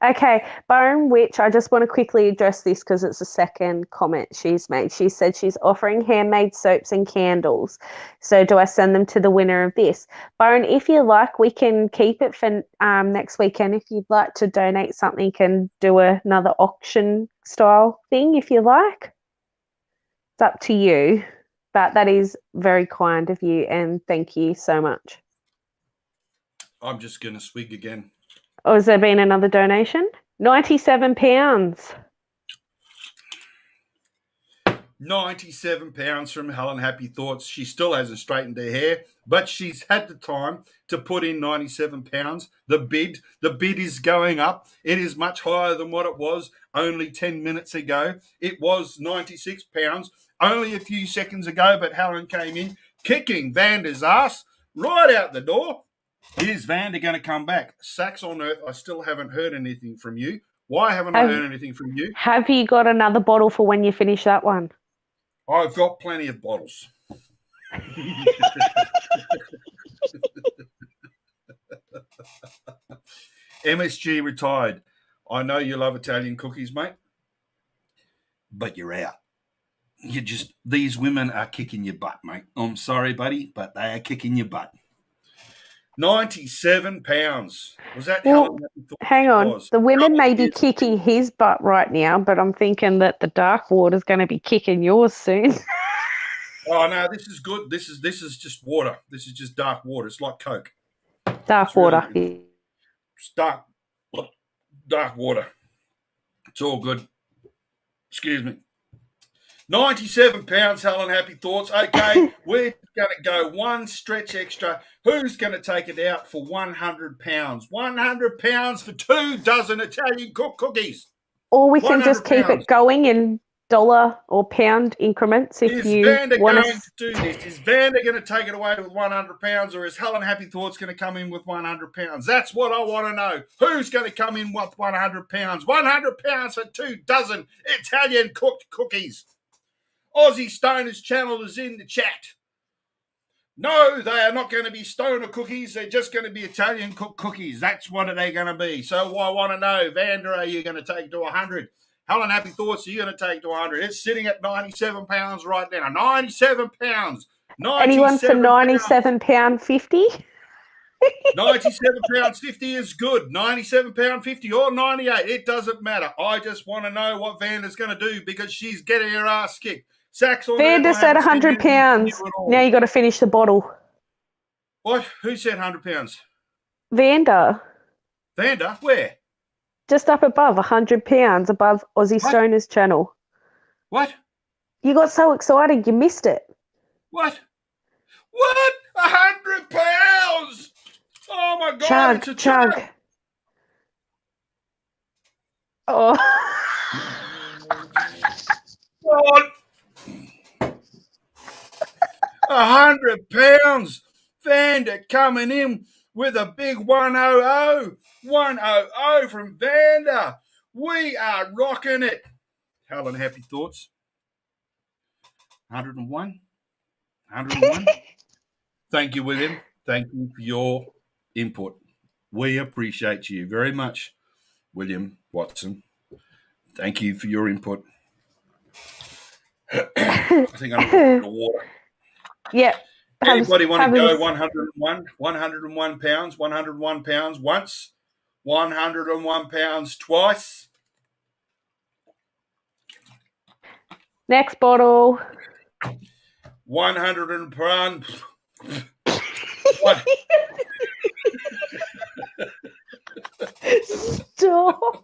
[SPEAKER 2] Okay, Bone Witch, I just want to quickly address this because it's the second comment she's made. She said she's offering handmade soaps and candles. So do I send them to the winner of this? Bone, if you like, we can keep it for next weekend. If you'd like to donate something and do another auction style thing, if you like. It's up to you. But that is very kind of you, and thank you so much.
[SPEAKER 1] I'm just going to swig again.
[SPEAKER 2] Or has there been another donation? £97.
[SPEAKER 1] £97 from Helen Happy Thoughts. She still hasn't straightened her hair, but she's had the time to put in £97. The bid is going up. It is much higher than what it was only 10 minutes ago. It was £96 only a few seconds ago, but Helen came in kicking Vander's ass right out the door. Is Vander going to come back? Sacks on earth, I still haven't heard anything from you. Why haven't I heard anything from you?
[SPEAKER 2] Have you got another bottle for when you finish that one?
[SPEAKER 1] I've got plenty of bottles. MSG retired. I know you love Italian cookies, mate, but you're out. These women are kicking your butt, mate. I'm sorry, buddy, but they are kicking your butt. £97. Was that
[SPEAKER 2] Well, hang on.
[SPEAKER 1] Was?
[SPEAKER 2] The women may be kicking his butt right now, but I'm thinking that the dark water's going to be kicking yours soon.
[SPEAKER 1] Oh no, this is good. This is just water. This is just dark water. It's like Coke.
[SPEAKER 2] Dark water.
[SPEAKER 1] It's dark water. It's all good. Excuse me. £97, Helen Happy Thoughts. Okay, we're going to go one stretch extra. Who's going to take it out for £100? £100 for 2 dozen Italian cookies.
[SPEAKER 2] Or we can just keep it going in dollar or pound increments if you want
[SPEAKER 1] to do this? Is Vander going to take it away with £100, or is Helen Happy Thoughts going to come in with £100? That's what I want to know. Who's going to come in with £100? £100 for 2 dozen Italian cooked cookies. Aussie Stoners channel is in the chat. No, they are not going to be stoner cookies. They're just going to be Italian cooked cookies. That's what they're going to be. So I want to know, Vander, are you going to take to 100? Helen Happy Thoughts, are you going to take to 100? It's sitting at £97 right now. £97.
[SPEAKER 2] Anyone for £97.50?
[SPEAKER 1] £97.50 is good. £97.50 or 98. It doesn't matter. I just want to know what Vander's going to do because she's getting her ass kicked.
[SPEAKER 2] Vander said £100. Now you got to finish the bottle.
[SPEAKER 1] What? Who said £100?
[SPEAKER 2] Vander.
[SPEAKER 1] Vander? Where?
[SPEAKER 2] Just up above, £100 above Aussie Stoners channel.
[SPEAKER 1] What?
[SPEAKER 2] You got so excited, you missed it.
[SPEAKER 1] What? What? £100? Oh my God!
[SPEAKER 2] Chug. Oh.
[SPEAKER 1] God. £100. Vander coming in with a big 100. 100 from Vander. We are rocking it. Helen Happy Thoughts. 101. 101. Thank you, William. Thank you for your input. We appreciate you very much, William Watson. Thank you for your input. I think I'm going to water.
[SPEAKER 2] Yep.
[SPEAKER 1] Anybody want to go 101? £101. £101 once. £101 twice.
[SPEAKER 2] Next bottle.
[SPEAKER 1] 101.
[SPEAKER 2] Stop.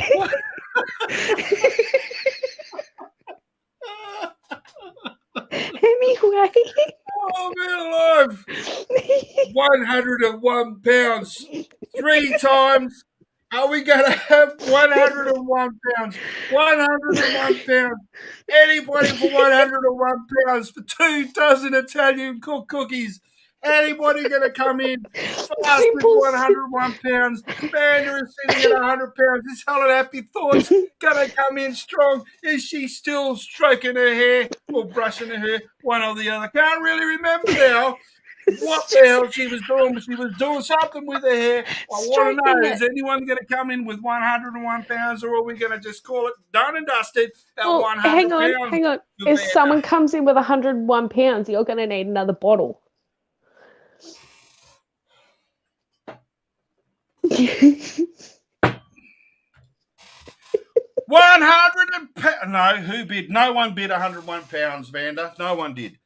[SPEAKER 2] Anyway.
[SPEAKER 1] Oh, man alive. £101. 3 times. Are we going to have £101? £101. Anybody for £101 for 2 dozen Italian cooked cookies? Anybody going to come in fast with
[SPEAKER 2] Simple.
[SPEAKER 1] 101 pounds? Vander is sitting at 100 pounds. Is Helen Happy Thoughts going to come in strong? Is she still stroking her hair or brushing her hair? One or the other. Can't really remember now what the hell she was doing. She was doing something with her hair. I want to know, is anyone going to come in with 101 pounds, or are we going to just call it done and dusted at 100 pounds?
[SPEAKER 2] Hang on. If someone comes in with 101 pounds, you're going to need another bottle.
[SPEAKER 1] 100 no, who bid? No one bid 101 pounds, Vander. No one did.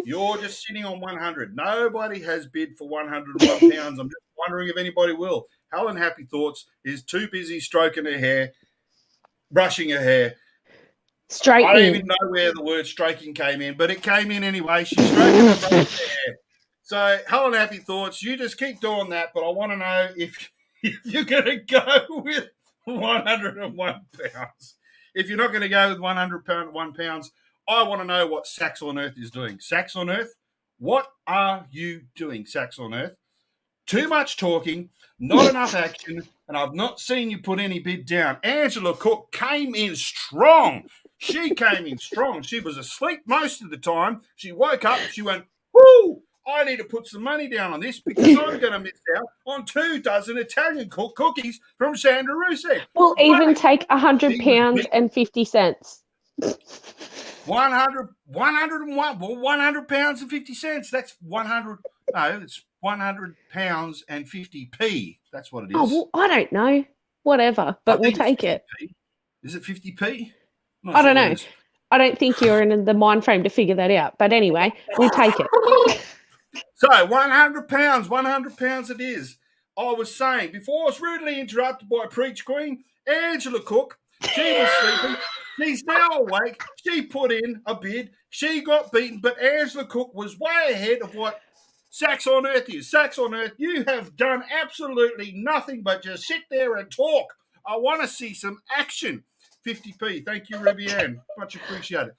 [SPEAKER 1] You're just sitting on 100. Nobody has bid for 101 pounds. I'm just wondering if anybody will. Helen Happy Thoughts is too busy stroking her hair, brushing her hair.
[SPEAKER 2] Straightening.
[SPEAKER 1] I don't even know where the word stroking came in, but it came in anyway. She's stroking and brushing her hair. So, Helen Happy Thoughts, you just keep doing that, but I want to know if you're going to go with 101 pounds. If you're not going to go with 101 pounds, I want to know what Sax on Earth is doing. Sax on Earth, what are you doing, Sax on Earth? Too much talking, not enough action, and I've not seen you put any bid down. Angela Cook came in strong. She came in strong. She was asleep most of the time. She woke up, she went, whoo! I need to put some money down on this because I'm going to miss out on 24 Italian cookies from Sandra Rzuceks.
[SPEAKER 2] We'll even take 100 pounds and 50 cents.
[SPEAKER 1] 100 pounds and 50 cents. That's 100. No, it's 100 pounds and 50p. That's what it is.
[SPEAKER 2] Oh, well, I don't know. Whatever, but we'll take it.
[SPEAKER 1] Is it 50p?
[SPEAKER 2] I don't know. I don't think you're in the mind frame to figure that out. But anyway, we'll take it.
[SPEAKER 1] So 100 pounds it is. I was saying, before I was rudely interrupted by Preach Queen, Angela Cook, she was sleeping. She's now awake. She put in a bid. She got beaten, but Angela Cook was way ahead of what Sax on Earth is. Sax on Earth, you have done absolutely nothing but just sit there and talk. I want to see some action. 50p. Thank you, Ruby Ann. Much appreciated.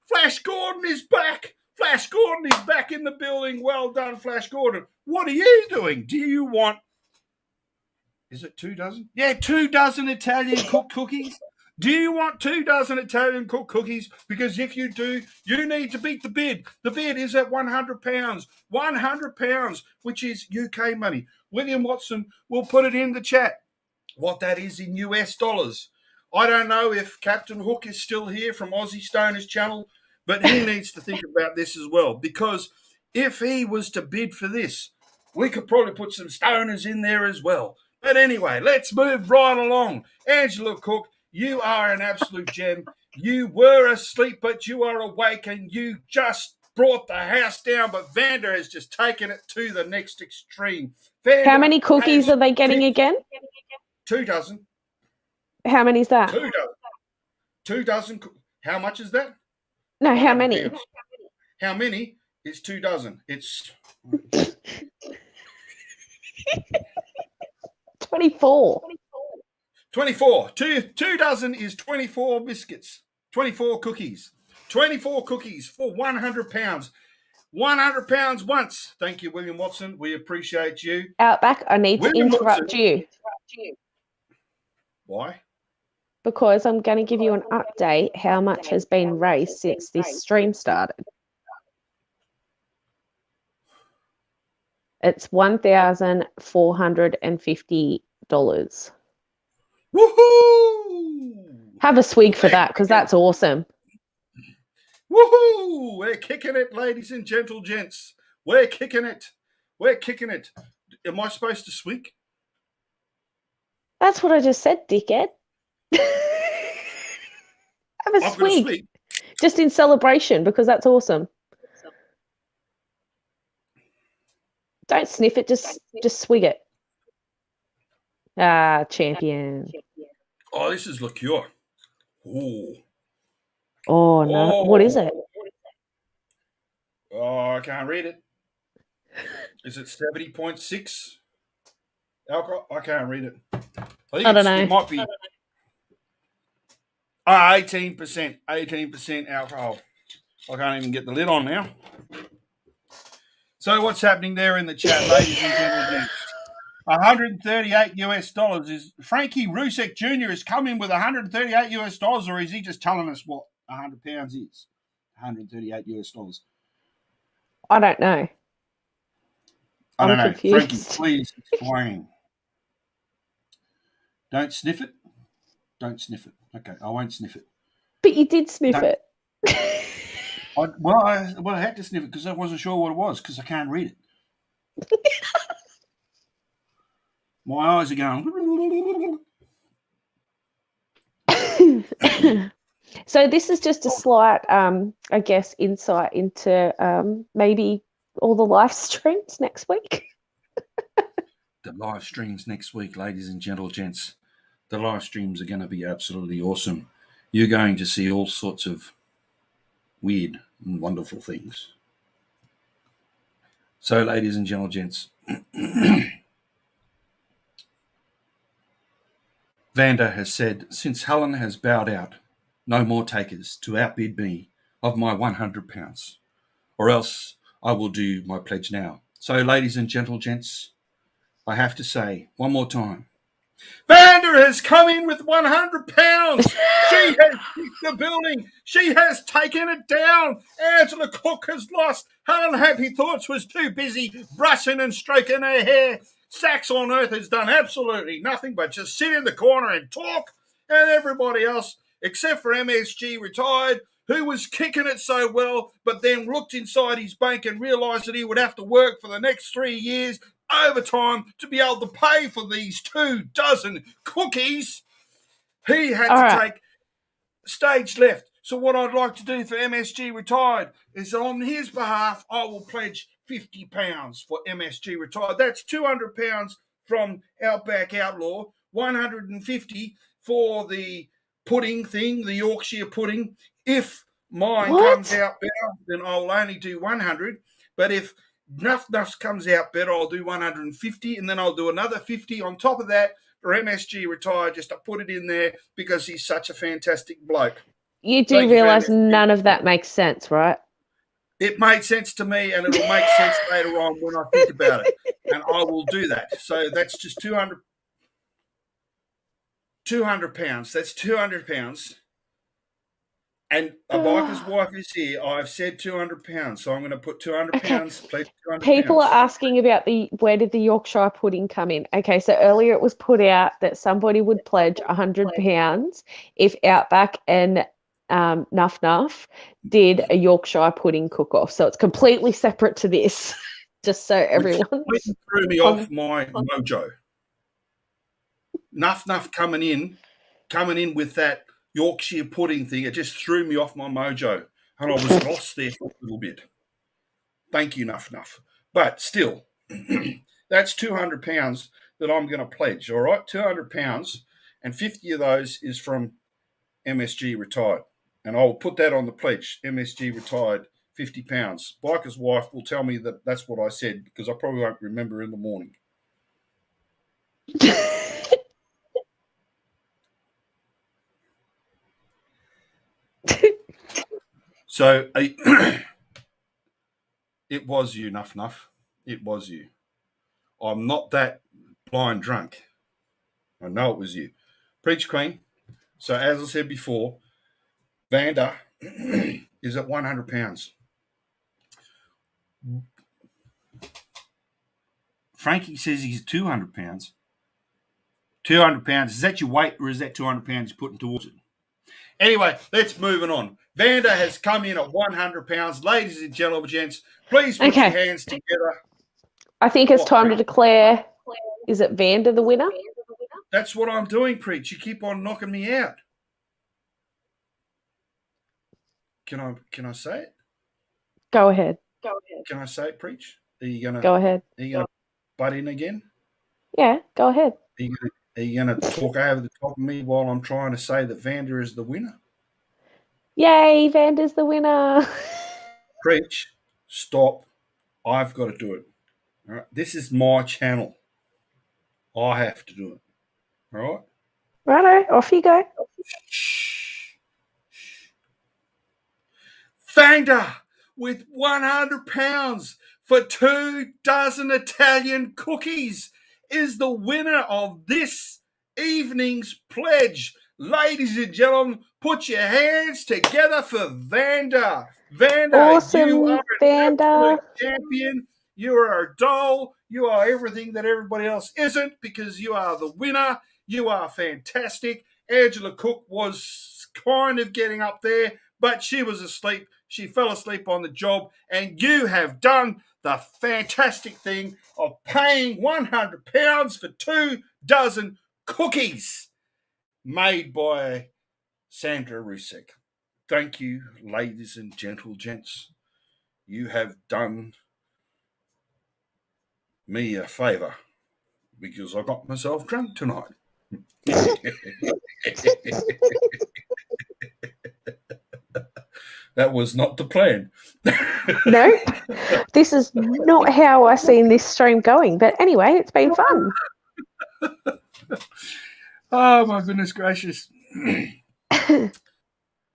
[SPEAKER 1] Flash Gordon is back. Flash Gordon is back in the building. Well done, Flash Gordon. What are you doing? Do you want... Is it 24? Yeah, 24 Italian cooked cookies. Do you want 24 Italian cooked cookies? Because if you do, you need to beat the bid. The bid is at 100 pounds. 100 pounds, which is UK money. William Watson will put it in the chat what that is in US dollars. I don't know if Captain Hook is still here from Aussie Stoners channel, but he needs to think about this as well, because if he was to bid for this, we could probably put some stoners in there as well. But anyway, let's move right along. Angela Cook, you are an absolute gem. You were asleep, but you are awake, and you just brought the house down, but Vander has just taken it to the next extreme. Vander,
[SPEAKER 2] how many cookies are they getting again?
[SPEAKER 1] 24.
[SPEAKER 2] How many is that?
[SPEAKER 1] 24. How much is that?
[SPEAKER 2] No, how many?
[SPEAKER 1] Pounds. How many? It's 24. It's
[SPEAKER 2] 24.
[SPEAKER 1] 24. Two dozen is 24 biscuits. 24 cookies. 24 cookies for 100 pounds. 100 pounds once. Thank you, William Watson. We appreciate you.
[SPEAKER 2] Outback, I need
[SPEAKER 1] William
[SPEAKER 2] to interrupt
[SPEAKER 1] Watson.
[SPEAKER 2] you.
[SPEAKER 1] Why?
[SPEAKER 2] Because I'm going to give you an update how much has been raised since this stream started. It's $1,450.
[SPEAKER 1] Woohoo!
[SPEAKER 2] Have a swig for that, because that's awesome.
[SPEAKER 1] Woohoo! We're kicking it, ladies and gents. We're kicking it. We're kicking it. Am I supposed to swig?
[SPEAKER 2] That's what I just said, dickhead. Have a swig. Just in celebration, because that's awesome. Don't sniff it, just swig it. Ah, champion.
[SPEAKER 1] Oh, this is liqueur. Ooh.
[SPEAKER 2] Oh, no. What is it?
[SPEAKER 1] Oh, I can't read it. Is it 70.6 alcohol? I can't read it. I
[SPEAKER 2] don't know.
[SPEAKER 1] It might be 18%. 18% alcohol. I can't even get the lid on now. So what's happening there in the chat, ladies and gentlemen? $138 is Frankie Rzuceks Jr. has come in with $138, or is he just telling us what £100 is? $138.
[SPEAKER 2] I don't know.
[SPEAKER 1] I don't know.
[SPEAKER 2] Confused.
[SPEAKER 1] Frankie, please explain. Don't sniff it. Don't sniff it. Okay, I won't sniff it.
[SPEAKER 2] But you did sniff it.
[SPEAKER 1] I had to sniff it because I wasn't sure what it was because I can't read it. My eyes are going.
[SPEAKER 2] So this is just a slight, I guess, insight into maybe all the live streams next week.
[SPEAKER 1] The live streams next week, ladies and gents. The live streams are going to be absolutely awesome. You're going to see all sorts of weird and wonderful things. So, ladies and gents, Vanda has said, since Helen has bowed out, no more takers to outbid me of my £100, or else I will do my pledge now. So, ladies and gents, I have to say one more time, Vanda has come in with £100. She has kicked the building. She has taken it down. Angela Cook has lost. Helen Happy Thoughts was too busy brushing and stroking her hair. Sax on Earth has done absolutely nothing but just sit in the corner and talk. And everybody else, except for MSG Retired, who was kicking it so well, but then looked inside his bank and realised that he would have to work for the next 3 years overtime to be able to pay for these 24 cookies. He had to take stage left. So what I'd like to do for MSG Retired is on his behalf, I will pledge £50 for MSG Retired. That's £200 from Outback Outlaw, $150 for the pudding thing, the Yorkshire pudding. If mine comes out better, then I'll only do $100. But if Nuff comes out better, I'll do $150, and then I'll do another $50 on top of that for MSG Retired, just to put it in there because he's such a fantastic bloke.
[SPEAKER 2] You do realise none of that makes sense, right?
[SPEAKER 1] It made sense to me, and it'll make sense later on when I think about it, and I will do that. So that's just £200. That's £200. And a biker's wife is here. I've said £200, so I'm going to put £200. Okay.
[SPEAKER 2] People are asking about where did the Yorkshire pudding come in? Okay, so earlier it was put out that somebody would pledge £100 if Outback and Nuff did a Yorkshire pudding cook-off. So it's completely separate to this, just so everyone
[SPEAKER 1] threw me off my mojo. Nuff coming in with that Yorkshire pudding thing, it just threw me off my mojo, and I was lost there for a little bit. Thank you, Nuff. But still, that's £200 that I'm going to pledge, all right? £200, and 50 of those is from MSG Retired. And I will put that on the pledge, MSG Retired, £50. Biker's wife will tell me that that's what I said, because I probably won't remember in the morning. So it was you, Nuff. It was you. I'm not that blind drunk. I know it was you. Preach Queen. So as I said before, Vanda is at £100. Frankie says he's £200. £200. Is that your weight, or is that £200 you're putting towards it? Anyway, let's move on. Vanda has come in at £100. Ladies and gents, please put your hands together.
[SPEAKER 2] I think it's time to declare, is it Vanda the winner?
[SPEAKER 1] That's what I'm doing, Preach. You keep on knocking me out. Can I say it?
[SPEAKER 2] Go ahead.
[SPEAKER 1] Can I say it, Preach? Are you gonna
[SPEAKER 2] go ahead?
[SPEAKER 1] Are you gonna butt in again?
[SPEAKER 2] Yeah, go ahead.
[SPEAKER 1] Are you gonna talk over the top of me while I'm trying to say that Vanda is the winner?
[SPEAKER 2] Yay, Vanda's the winner.
[SPEAKER 1] Preach. Stop. I've got to do it. All right. This is my channel. I have to do it. All right.
[SPEAKER 2] Righto, off you go.
[SPEAKER 1] Shh. Vanda with £100. for 2 dozen Italian cookies is the winner of this evening's pledge. Ladies and gentlemen, put your hands together for Vanda. Vanda, you are
[SPEAKER 2] Awesome,
[SPEAKER 1] an
[SPEAKER 2] Vanda.
[SPEAKER 1] absolute champion. You are a doll. You are everything that everybody else isn't, because you are the winner. You are fantastic. Angela Cook was kind of getting up there, but she was asleep. She fell asleep on the job, and you have done the fantastic thing of paying £100 for 2 dozen cookies made by Sandra Rzuceks. Thank you, ladies and gents. You have done me a favour, because I got myself drunk tonight. That was not the plan.
[SPEAKER 2] Nope. This is not how I seen this stream going. But anyway, it's been fun.
[SPEAKER 1] Oh, my goodness gracious.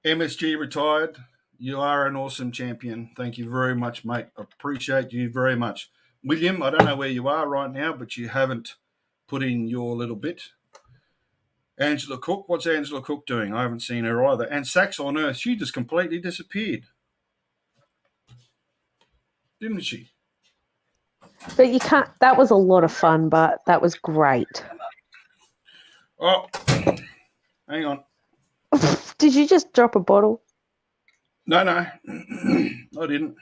[SPEAKER 1] MSG retired. You are an awesome champion. Thank you very much, mate. I appreciate you very much. William, I don't know where you are right now, but you haven't put in your little bit. Angela Cook, what's Angela Cook doing? I haven't seen her either. And Sax on Earth, she just completely disappeared. Didn't she?
[SPEAKER 2] But you can't. That was a lot of fun, but that was great.
[SPEAKER 1] Oh, hang on.
[SPEAKER 2] Did you just drop a bottle?
[SPEAKER 1] No, I didn't.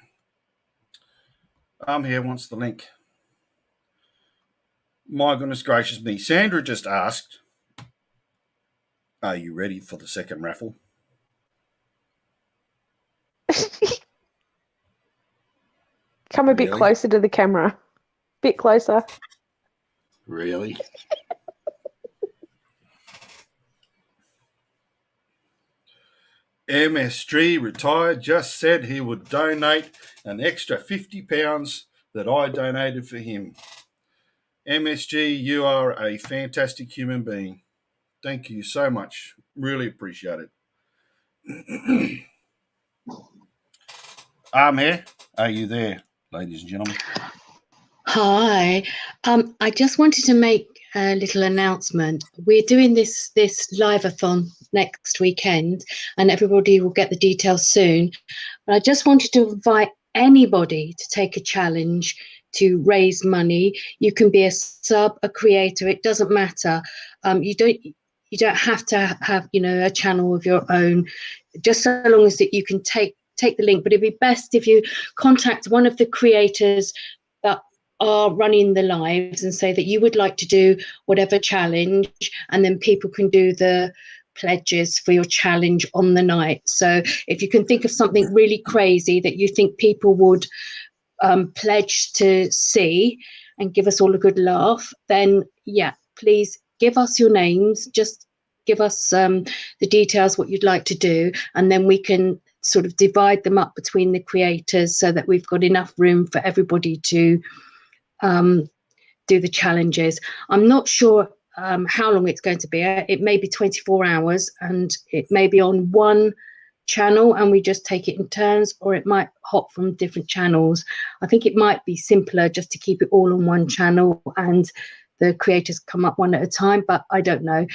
[SPEAKER 1] Here wants the link. My goodness gracious me. Sandra just asked, are you ready for the second raffle?
[SPEAKER 2] Come a bit closer to the camera. Bit closer.
[SPEAKER 1] Really? MSG retired just said he would donate an extra £50 that I donated for him. MSG, you are a fantastic human being. Thank you so much. Really appreciate it. Armchair, are you there, ladies and gentlemen?
[SPEAKER 4] Hi. I just wanted to make a little announcement. We're doing this live-a-thon next weekend, and everybody will get the details soon. But I just wanted to invite anybody to take a challenge to raise money. You can be a sub, a creator, it doesn't matter. You don't have to have a channel of your own, just so long as that you can take the link. But it'd be best if you contact one of the creators that are running the lives and say that you would like to do whatever challenge, and then people can do the pledges for your challenge on the night. So if you can think of something really crazy that you think people would pledge to see and give us all a good laugh, then yeah, please give us your names, just give us the details what you'd like to do, and then we can sort of divide them up between the creators so that we've got enough room for everybody to do the challenges. I'm not sure how long it's going to be. It may be 24 hours, and it may be on one channel and we just take it in turns, or it might hop from different channels. I think it might be simpler just to keep it all on one channel and the creators come up one at a time, but I don't know.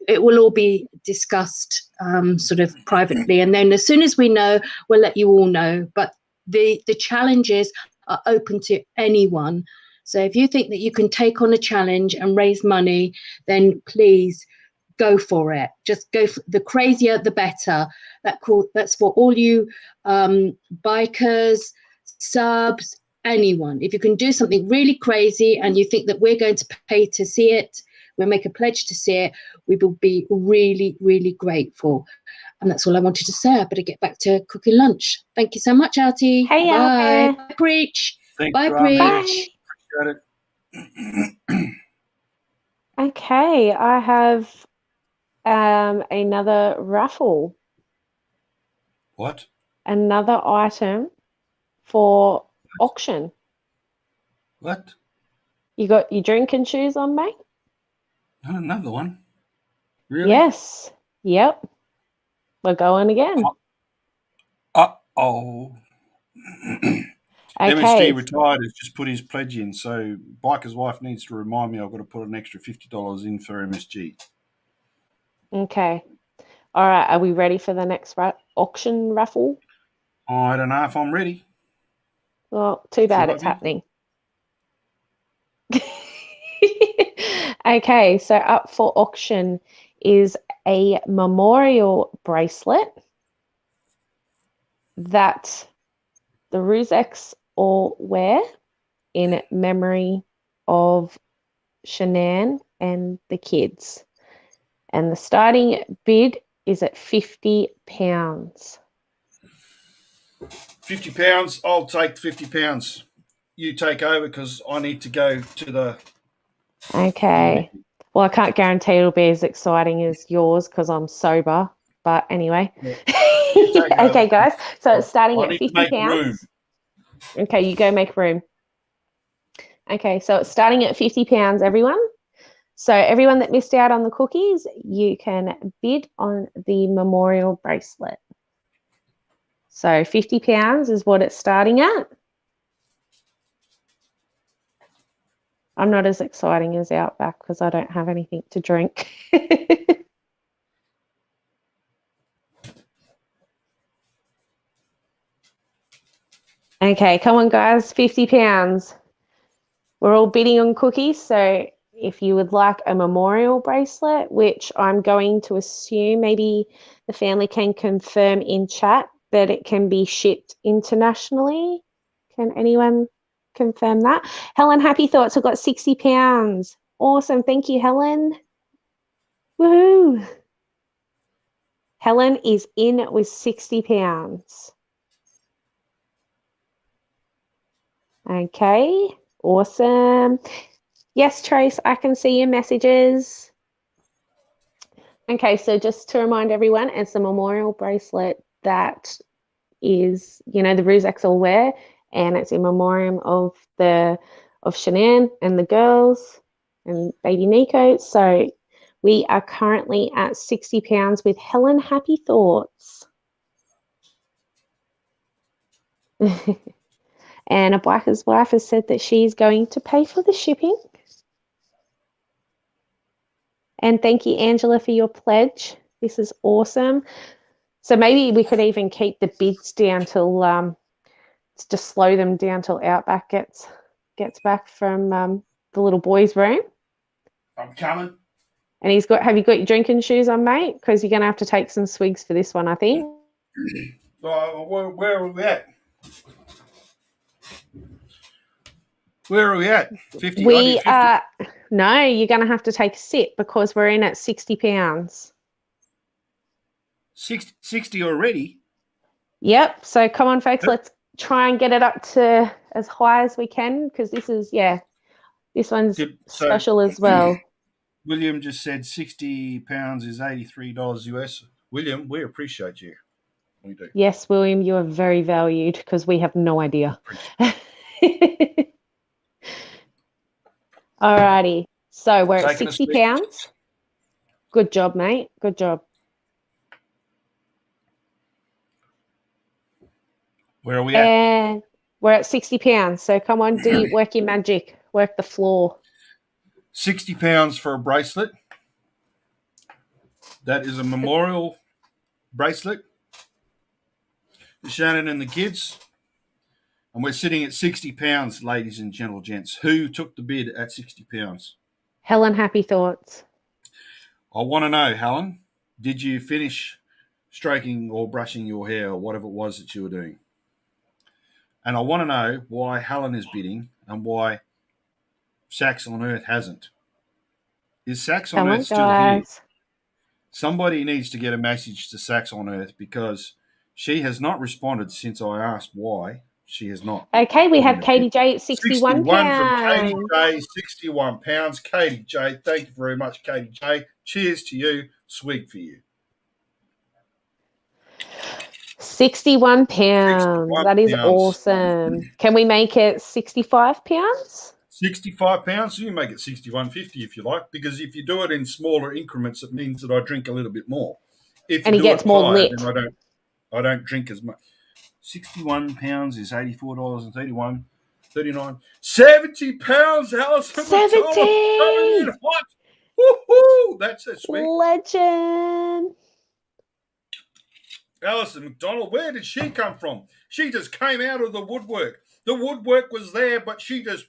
[SPEAKER 4] It will all be discussed sort of privately, and then as soon as we know, we'll let you all know. But the challenges are open to anyone. So if you think that you can take on a challenge and raise money, then please go for it. Just go for the crazier, the better. That's for all you bikers, subs, anyone. If you can do something really crazy and you think that we're going to pay to see it, we'll make a pledge to see it, we will be really, really grateful. And that's all I wanted to say. I better get back to cooking lunch. Thank you so much, Artie.
[SPEAKER 2] Hey,
[SPEAKER 4] bye. Bye, Preach.
[SPEAKER 1] Thank
[SPEAKER 4] Bye,
[SPEAKER 1] you,
[SPEAKER 4] Preach.
[SPEAKER 1] Appreciate it.
[SPEAKER 2] Okay, I have another raffle.
[SPEAKER 1] What?
[SPEAKER 2] Another item for auction.
[SPEAKER 1] What?
[SPEAKER 2] You got your drinking shoes on, mate?
[SPEAKER 1] Another one? Really?
[SPEAKER 2] Yes. Yep. We're going again.
[SPEAKER 1] Uh-oh.
[SPEAKER 2] Okay.
[SPEAKER 1] MSG retired has just put his pledge in, so Biker's wife needs to remind me I've got to put an extra $50 in for MSG.
[SPEAKER 2] Okay. All right. Are we ready for the next auction raffle?
[SPEAKER 1] I don't know if I'm ready.
[SPEAKER 2] Well, too bad
[SPEAKER 1] Should I
[SPEAKER 2] it's
[SPEAKER 1] be?
[SPEAKER 2] happening. Okay, so up for auction is a memorial bracelet that the Rzuceks all wear in memory of Shanann and the kids. And the starting bid is at £50.
[SPEAKER 1] £50. I'll take £50. You take over because I need to go to the
[SPEAKER 2] Okay. Well, I can't guarantee it'll be as exciting as yours because I'm sober. But anyway.
[SPEAKER 1] Yeah. You take over.
[SPEAKER 2] Okay, guys. So it's starting
[SPEAKER 1] I
[SPEAKER 2] at
[SPEAKER 1] need to
[SPEAKER 2] £50.
[SPEAKER 1] make room.
[SPEAKER 2] Okay, you go make room. Okay, so it's starting at £50, everyone. So everyone that missed out on the cookies, you can bid on the memorial bracelet. So £50 is what it's starting at. I'm not as exciting as Outback because I don't have anything to drink. Okay, come on, guys, £50. We're all bidding on cookies, so if you would like a memorial bracelet, which I'm going to assume maybe the family can confirm in chat that it can be shipped internationally. Can anyone confirm that? Helen, happy thoughts. I've got £60. Awesome. Thank you, Helen. Woohoo. Helen is in with £60. Okay, awesome. Yes, Trace, I can see your messages. Okay, so just to remind everyone, it's a memorial bracelet that is, the Rzuceks all wear, and it's in memoriam of Shanann and the girls and baby Nico. So we are currently at £60 with Helen. Happy thoughts. And a biker's wife has said that she's going to pay for the shipping. And thank you, Angela, for your pledge. This is awesome. So maybe we could even keep the bids down till just slow them down till Outback gets back from the little boy's room.
[SPEAKER 1] I'm coming.
[SPEAKER 2] And have you got your drinking shoes on, mate? Because you're going to have to take some swigs for this one, I think.
[SPEAKER 1] Where are we at? Where are we at? 50?
[SPEAKER 2] We are... No, you're going to have to take a sip because we're in at £60.
[SPEAKER 1] 60 already?
[SPEAKER 2] Yep. So come on, folks. Let's try and get it up to as high as we can because this one's special as well.
[SPEAKER 1] William just said £60 is $83 US. William, we appreciate you. We do.
[SPEAKER 2] Yes, William, you are very valued because we have no idea. Alrighty. So we're at £60. Good job, mate. Good job.
[SPEAKER 1] Where are we at?
[SPEAKER 2] And we're at £60. So come on, work your magic. Work the floor.
[SPEAKER 1] £60 for a bracelet. That is a memorial bracelet. Shannon and the kids. And we're sitting at £60, ladies and gents. Who took the bid at £60?
[SPEAKER 2] Helen, happy thoughts.
[SPEAKER 1] I want to know, Helen, did you finish stroking or brushing your hair or whatever it was that you were doing? And I want to know why Helen is bidding and why Sax on Earth hasn't. Is Sax on Earth still here? Somebody needs to get a message to Sax on Earth because she has not responded since I asked why. She has not.
[SPEAKER 2] Okay, we have Katie J at £61.
[SPEAKER 1] 61 from Katie J, £61. Katie J, thank you very much, Katie J. Cheers to you. Sweet for you.
[SPEAKER 2] £61. That is awesome. Can we make it £65?
[SPEAKER 1] £65, so you make it $61.50 if you like, because if you do it in smaller increments, it means that I drink a little bit more. If
[SPEAKER 2] and he gets more lit.
[SPEAKER 1] Then I don't drink as much. £61 is $84.39. 70 pounds, Alison McDonald, coming in
[SPEAKER 2] 70!
[SPEAKER 1] hot. Woohoo! That's it, sweet.
[SPEAKER 2] Legend.
[SPEAKER 1] Alison McDonald, where did she come from? She just came out of the woodwork. The woodwork was there, but she just,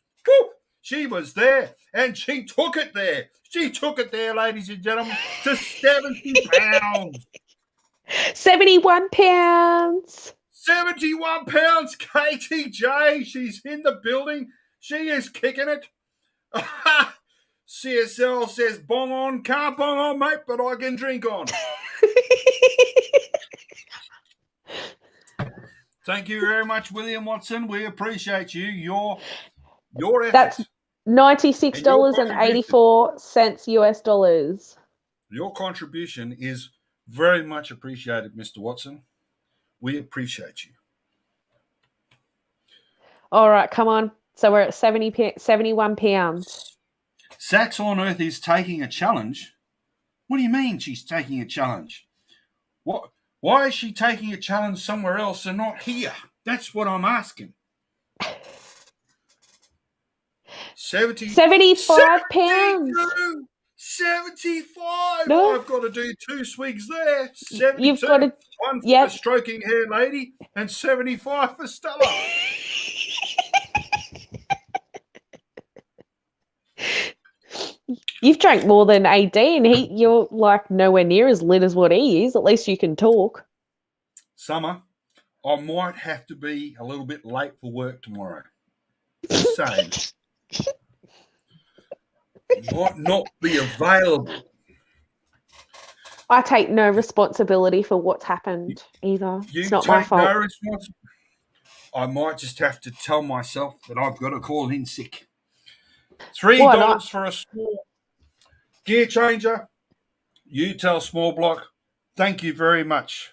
[SPEAKER 1] she was there, and she took it there. She took it there, ladies and gentlemen, to 70 pounds.
[SPEAKER 2] 71 pounds.
[SPEAKER 1] 71 pounds, KTJ. She's in the building. She is kicking it. CSL says, bong on. Can't bong on, mate, but I can drink on. Thank you very much, William Watson. We appreciate you, your effort.
[SPEAKER 2] That's $96.84 US dollars.
[SPEAKER 1] Your contribution is very much appreciated, Mr. Watson. We appreciate you.
[SPEAKER 2] All right, come on. So we're at 71 pounds.
[SPEAKER 1] Sax on Earth is taking a challenge. What do you mean she's taking a challenge? What? Why is she taking a challenge somewhere else and not here? That's what I'm asking.
[SPEAKER 2] 75 pounds.
[SPEAKER 1] 75.
[SPEAKER 2] No.
[SPEAKER 1] I've got to do 2 swigs there. 72.
[SPEAKER 2] You've got to,
[SPEAKER 1] one for the stroking hair lady and 75 for Stella.
[SPEAKER 2] You've drank more than AD, and you're like nowhere near as lit as what he is. At least you can talk.
[SPEAKER 1] Summer, I might have to be a little bit late for work tomorrow. Just saying. Might not be available.
[SPEAKER 2] I take no responsibility for what's happened either. It's not my fault.
[SPEAKER 1] No responsibility. I might just have to tell myself that I've got to call in sick. $3 for a small gear changer. You tell Small Block. Thank you very much.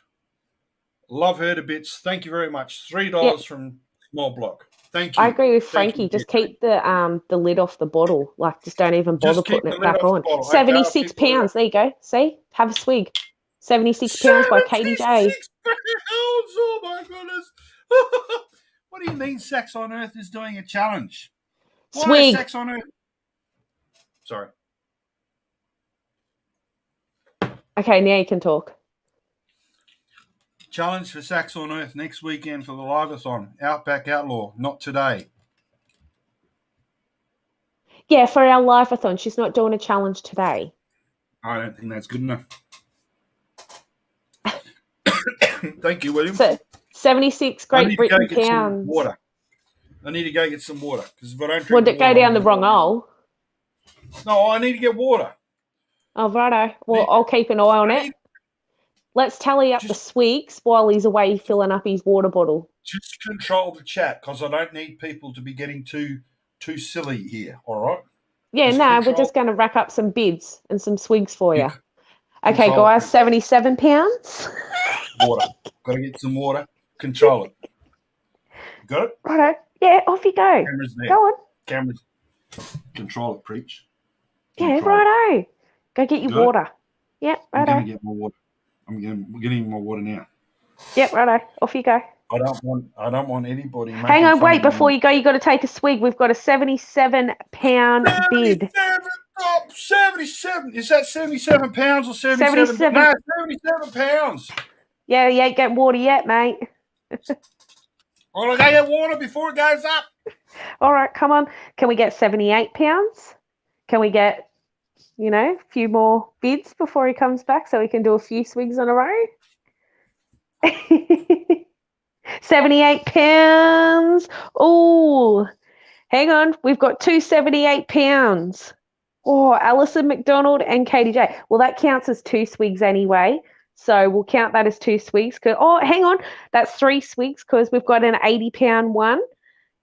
[SPEAKER 1] Love her to bits. Thank you very much. $3 from Small Block. Thank you.
[SPEAKER 2] I agree with Frankie. Just keep the lid off the bottle. Like, just don't even bother putting it back on. 76 pounds. There you go. See? Have a swig. 76 pounds by KDJ.
[SPEAKER 1] 76 pounds. Oh, my goodness. What do you mean Sax on Earth is doing a challenge? Why
[SPEAKER 2] Swig.
[SPEAKER 1] Sax on Earth? Sorry.
[SPEAKER 2] Okay, now you can talk.
[SPEAKER 1] Challenge for Sax on Earth next weekend for the Live-a-thon. Outback Outlaw, not today.
[SPEAKER 2] Yeah, for our live-a-thon. She's not doing a challenge today.
[SPEAKER 1] I don't think that's good enough. Thank you, William.
[SPEAKER 2] So, 76 Great Britain pounds.
[SPEAKER 1] Water. I need to go get some water because if I don't drink
[SPEAKER 2] Would it go down the wrong hole?
[SPEAKER 1] No, I need to get water.
[SPEAKER 2] Oh, righto. Well, I'll keep an eye on it. Let's tally up the swigs while he's away filling up his water bottle.
[SPEAKER 1] Just control the chat because I don't need people to be getting too silly here, all right?
[SPEAKER 2] Yeah, we're just going to rack up some bids and some swigs for you. Okay, guys, 77 pounds.
[SPEAKER 1] Water. Got to get some water. Control it. Got it?
[SPEAKER 2] Righto. Yeah, off you go.
[SPEAKER 1] Cameras there.
[SPEAKER 2] Go on.
[SPEAKER 1] Cameras. Control it, preach.
[SPEAKER 2] Yeah, righto. Go get your water. Yep, righto.
[SPEAKER 1] I'm going to get my water. I'm getting my water now.
[SPEAKER 2] Yep, righto. Off you go.
[SPEAKER 1] I don't want anybody.
[SPEAKER 2] Hang on, wait. Before you go, you got to take a swig. We've got a 77-pound bid.
[SPEAKER 1] 77. Is that 77 pounds or 77? No, 77 pounds.
[SPEAKER 2] Yeah, you ain't getting water yet, mate.
[SPEAKER 1] Well, I gotta get water before it goes up.
[SPEAKER 2] All right, come on. Can we get 78 pounds? Can we get, a few more bids before he comes back so we can do a few swigs in a row? 78 pounds. Oh, hang on. We've got two 78 pounds. Oh, Alison McDonald and KDJ. Well, that counts as 2 swigs anyway. So we'll count that as 2 swigs. Oh, hang on. That's 3 swigs because we've got an 80-pound one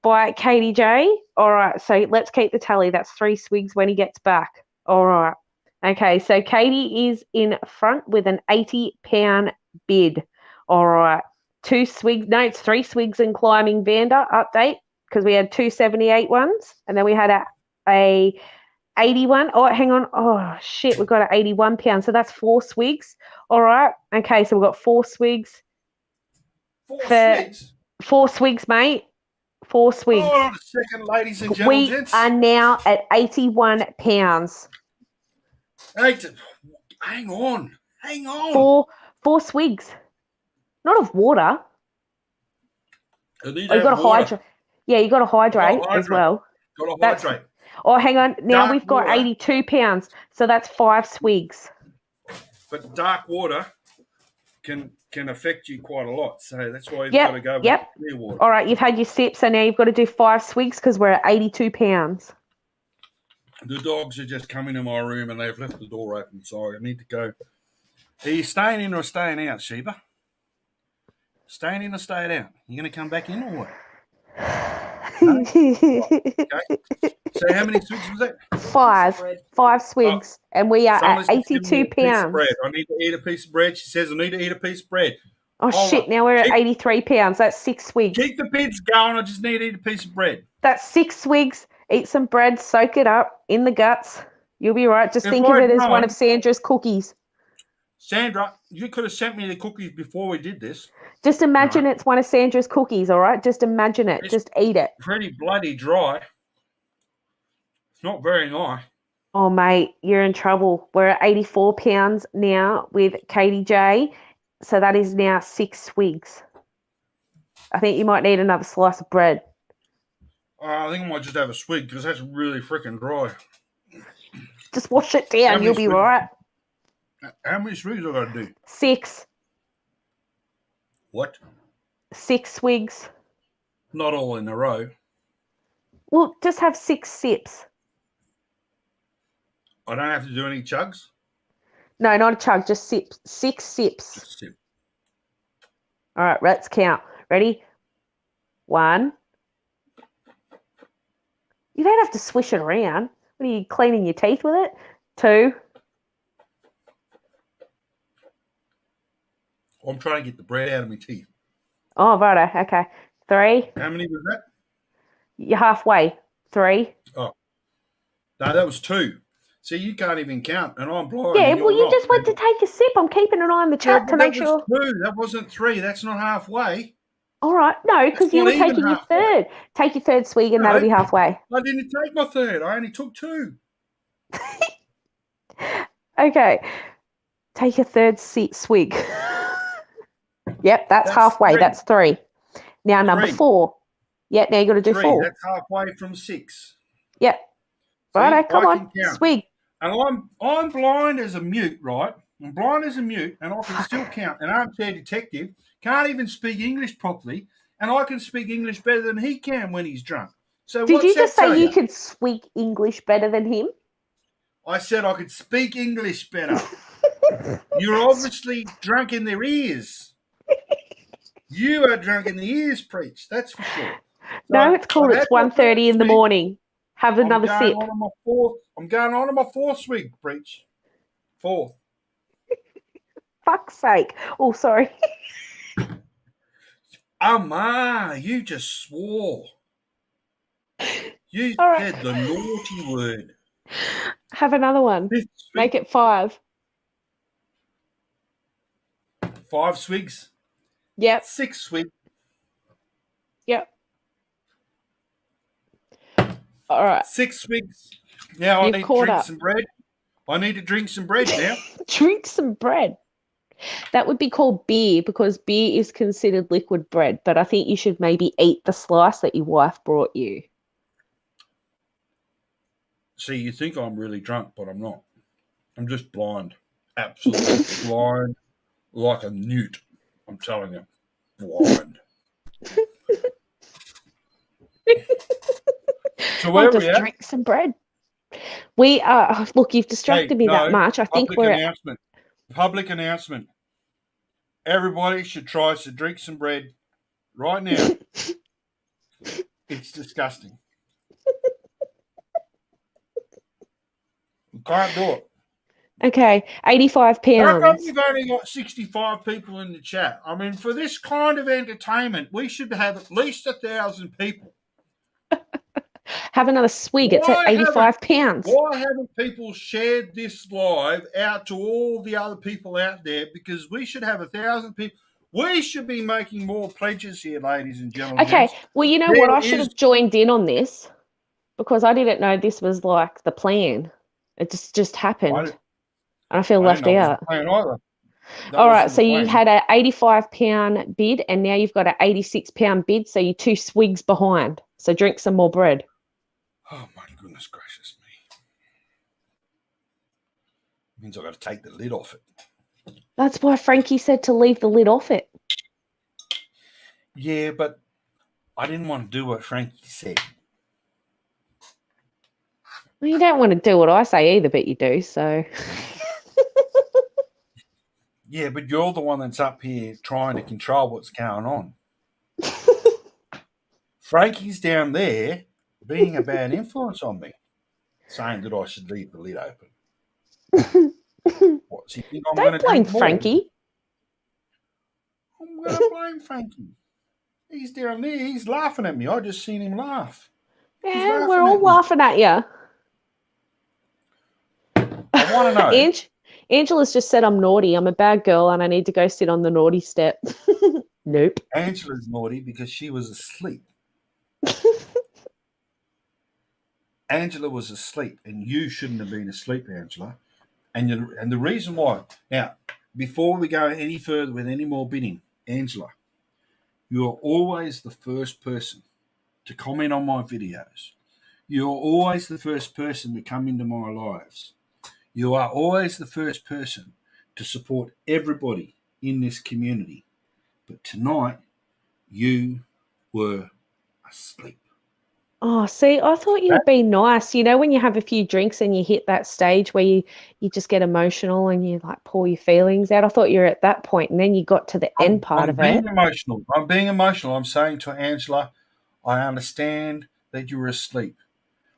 [SPEAKER 2] by KDJ. All right. So let's keep the tally. That's 3 swigs when he gets back. All right. Okay. So Katie is in front with an 80-pound bid. All right. 2 swigs. No, it's 3 swigs and climbing Vander update because we had 2 78 ones and then we had a 81. Oh, hang on. Oh, shit. We've got an 81 pound. So that's 4 swigs. All right. Okay. So we've got 4 swigs.
[SPEAKER 1] 4
[SPEAKER 2] For-
[SPEAKER 1] swigs.
[SPEAKER 2] 4 swigs, mate. 4 swigs.
[SPEAKER 1] Hold on a second, ladies and
[SPEAKER 2] We
[SPEAKER 1] gentlemen.
[SPEAKER 2] are now at 81 pounds.
[SPEAKER 1] Hey, hang on. Hang on.
[SPEAKER 2] 4 swigs. Not of water.
[SPEAKER 1] I need
[SPEAKER 2] Oh, you
[SPEAKER 1] to
[SPEAKER 2] got
[SPEAKER 1] have
[SPEAKER 2] to
[SPEAKER 1] water.
[SPEAKER 2] hydrate. Yeah, you got to hydrate as well.
[SPEAKER 1] Got to
[SPEAKER 2] That's-
[SPEAKER 1] hydrate.
[SPEAKER 2] Oh, hang on. Now
[SPEAKER 1] Dark
[SPEAKER 2] we've got
[SPEAKER 1] water.
[SPEAKER 2] 82 pounds. So that's 5 swigs.
[SPEAKER 1] But dark water can affect you quite a lot. So that's why you've
[SPEAKER 2] Yep,
[SPEAKER 1] got to go with
[SPEAKER 2] yep.
[SPEAKER 1] clear water.
[SPEAKER 2] All right, you've had your sip, so now you've got to do 5 swigs because we're at 82 pounds.
[SPEAKER 1] The dogs are just coming to my room and they've left the door open, so I need to go. Are you staying in or staying out, Sheba? Staying in or staying out? You going to come back in or what? No? Okay. So how many swigs was that?
[SPEAKER 2] 5 swigs, and we are
[SPEAKER 1] Someone's
[SPEAKER 2] at
[SPEAKER 1] just given me
[SPEAKER 2] 82
[SPEAKER 1] a piece of
[SPEAKER 2] pounds.
[SPEAKER 1] bread. I need to eat a piece of bread. She says I need to eat a piece of bread.
[SPEAKER 2] Oh,
[SPEAKER 1] Hold
[SPEAKER 2] shit,
[SPEAKER 1] on.
[SPEAKER 2] now we're at 83 pounds. That's 6 swigs.
[SPEAKER 1] Keep the pids going. I just need to eat a piece of bread.
[SPEAKER 2] That's 6 swigs. Eat some bread, soak it up in the guts. You'll be right. Just
[SPEAKER 1] If
[SPEAKER 2] think of
[SPEAKER 1] I'd
[SPEAKER 2] it as one
[SPEAKER 1] known-
[SPEAKER 2] of Sandra's cookies.
[SPEAKER 1] Sandra, you could have sent me the cookies before we did this.
[SPEAKER 2] Just imagine it's one of Sandra's cookies, all right? Just imagine it.
[SPEAKER 1] It's-
[SPEAKER 2] Just eat it.
[SPEAKER 1] Pretty bloody dry. It's not very nice.
[SPEAKER 2] Oh, mate, you're in trouble. We're at 84 pounds now with Katie J. So that is now 6 swigs. I think you might need another slice of bread.
[SPEAKER 1] I think I might just have a swig because that's really freaking dry.
[SPEAKER 2] Just wash it down. You'll be
[SPEAKER 1] swigs?
[SPEAKER 2] right.
[SPEAKER 1] How many swigs have I got to do?
[SPEAKER 2] 6.
[SPEAKER 1] What?
[SPEAKER 2] 6 swigs.
[SPEAKER 1] Not all in a row.
[SPEAKER 2] Well, just have 6 sips.
[SPEAKER 1] I don't have to do any chugs?
[SPEAKER 2] No, not a chug, just sips. 6 sips.
[SPEAKER 1] Just sip.
[SPEAKER 2] All right, let's count. Ready? 1. You don't have to swish it around. What are you cleaning your teeth with it? 2.
[SPEAKER 1] I'm trying to get the bread out of my teeth.
[SPEAKER 2] Oh, righto. Okay. 3.
[SPEAKER 1] How many was that?
[SPEAKER 2] You're halfway. 3.
[SPEAKER 1] No, that was 2. See, you can't even count, and I'm blind.
[SPEAKER 2] Yeah,
[SPEAKER 1] and
[SPEAKER 2] well,
[SPEAKER 1] you're
[SPEAKER 2] you just
[SPEAKER 1] not.
[SPEAKER 2] went to take a sip. I'm keeping an eye on the
[SPEAKER 1] Yeah,
[SPEAKER 2] chat
[SPEAKER 1] but
[SPEAKER 2] to make
[SPEAKER 1] that
[SPEAKER 2] sure.
[SPEAKER 1] was 2. That wasn't 3. That's not halfway.
[SPEAKER 2] All right. No, because
[SPEAKER 1] That's
[SPEAKER 2] you
[SPEAKER 1] not
[SPEAKER 2] were
[SPEAKER 1] even
[SPEAKER 2] taking your
[SPEAKER 1] halfway.
[SPEAKER 2] third. Take your third swig and that'll
[SPEAKER 1] No.
[SPEAKER 2] be halfway.
[SPEAKER 1] I didn't take my third. I only took 2.
[SPEAKER 2] Okay. Take your third swig. Yep, that's halfway.
[SPEAKER 1] 3.
[SPEAKER 2] That's 3. Now number
[SPEAKER 1] 3.
[SPEAKER 2] 4. Yep, now you got to do
[SPEAKER 1] 3.
[SPEAKER 2] 4.
[SPEAKER 1] That's halfway from 6.
[SPEAKER 2] Yep.
[SPEAKER 1] See,
[SPEAKER 2] Righto, come
[SPEAKER 1] I
[SPEAKER 2] on.
[SPEAKER 1] can count.
[SPEAKER 2] Swig.
[SPEAKER 1] And I'm blind as a mute, right? I'm blind as a mute, and I can still count. An armchair detective can't even speak English properly, and I can speak English better than he can when he's drunk. So
[SPEAKER 2] Did
[SPEAKER 1] what's
[SPEAKER 2] you
[SPEAKER 1] that
[SPEAKER 2] just
[SPEAKER 1] tell
[SPEAKER 2] say you
[SPEAKER 1] you?
[SPEAKER 2] could speak English better than him?
[SPEAKER 1] I said I could speak English better. You're obviously drunk in their ears. You are drunk in the ears, Preach. That's for sure.
[SPEAKER 2] No,
[SPEAKER 1] So
[SPEAKER 2] it's cool.
[SPEAKER 1] I
[SPEAKER 2] It's
[SPEAKER 1] had my
[SPEAKER 2] 1:30 in the
[SPEAKER 1] swig.
[SPEAKER 2] morning. Have another
[SPEAKER 1] I'm going
[SPEAKER 2] sip.
[SPEAKER 1] on to my fourth. I'm going on to my 4th swig, Preach. 4th.
[SPEAKER 2] Fuck's sake. Oh, sorry.
[SPEAKER 1] Oh, Ma, you just swore. You
[SPEAKER 2] All right.
[SPEAKER 1] said the naughty word.
[SPEAKER 2] Have another one.
[SPEAKER 1] 5th swig.
[SPEAKER 2] Make it 5.
[SPEAKER 1] 5 swigs.
[SPEAKER 2] Yep.
[SPEAKER 1] 6 swigs.
[SPEAKER 2] Yep. All right.
[SPEAKER 1] 6 swigs. Now I
[SPEAKER 2] You've
[SPEAKER 1] need to
[SPEAKER 2] caught
[SPEAKER 1] drink
[SPEAKER 2] up.
[SPEAKER 1] some bread. I need to drink some bread now.
[SPEAKER 2] Drink some bread. That would be called beer because beer is considered liquid bread, but I think you should maybe eat the slice that your wife brought you.
[SPEAKER 1] See, you think I'm really drunk, but I'm not. I'm just blind. Absolutely blind like a newt. I'm telling you. Blind. So where
[SPEAKER 2] I'll
[SPEAKER 1] are we
[SPEAKER 2] just
[SPEAKER 1] at?
[SPEAKER 2] drink some bread. We are. Look, you've distracted me that much. I think
[SPEAKER 1] Public
[SPEAKER 2] we're at
[SPEAKER 1] announcement. Public announcement. Everybody should try to drink some bread right now. It's disgusting. You can't do it.
[SPEAKER 2] okay. 85
[SPEAKER 1] How come
[SPEAKER 2] pounds.
[SPEAKER 1] we've only got 65 people in the chat? I mean, for this kind of entertainment, we should have at least 1,000 people.
[SPEAKER 2] Have another swig. It's at
[SPEAKER 1] Why
[SPEAKER 2] 85 pounds.
[SPEAKER 1] Why haven't people shared this live out to all the other people out there? Because we should have 1,000 people. We should be making more pledges here, ladies and gentlemen.
[SPEAKER 2] Okay, well, you know what? I should
[SPEAKER 1] There
[SPEAKER 2] have joined in on this because I didn't know this was like the plan. It just happened, and I feel
[SPEAKER 1] I didn't
[SPEAKER 2] left
[SPEAKER 1] know it was
[SPEAKER 2] out.
[SPEAKER 1] the plan either. That
[SPEAKER 2] All right,
[SPEAKER 1] wasn't
[SPEAKER 2] so
[SPEAKER 1] the
[SPEAKER 2] you
[SPEAKER 1] plan.
[SPEAKER 2] had a 85-pound bid, and now you've got an 86-pound bid, so you're 2 swigs behind. So drink some more bread.
[SPEAKER 1] Oh, my goodness gracious me. Means I've got to take the lid off it.
[SPEAKER 2] That's why Frankie said to leave the lid off it.
[SPEAKER 1] Yeah, but I didn't want to do what Frankie said.
[SPEAKER 2] Well, you don't want to do what I say either, but you do, so...
[SPEAKER 1] Yeah, but you're the one that's up here trying to control what's going on. Frankie's down there being a bad influence on me, saying that I should leave the lid open. What's he think I'm going to
[SPEAKER 2] Don't blame
[SPEAKER 1] drink more?
[SPEAKER 2] Frankie.
[SPEAKER 1] I'm going to blame Frankie. He's down there. He's laughing at me. I just seen him laugh.
[SPEAKER 2] Yeah, we're all laughing at you.
[SPEAKER 1] I want to know.
[SPEAKER 2] Angela's just said I'm naughty. I'm a bad girl and I need to go sit on the naughty step. Nope.
[SPEAKER 1] Angela's naughty because she was asleep. Angela was asleep, and you shouldn't have been asleep, Angela. And the reason why. Now, before we go any further with any more bidding, Angela, you're always the first person to comment on my videos. You're always the first person to come into my lives. You are always the first person to support everybody in this community. But tonight, you were asleep.
[SPEAKER 2] Oh, see, I thought you'd be nice. You know, when you have a few drinks and you hit that stage where you just get emotional and you like pour your feelings out. I thought you were at that point, and then you got to the end part of it.
[SPEAKER 1] I'm being emotional. I'm saying to Angela, I understand that you were asleep.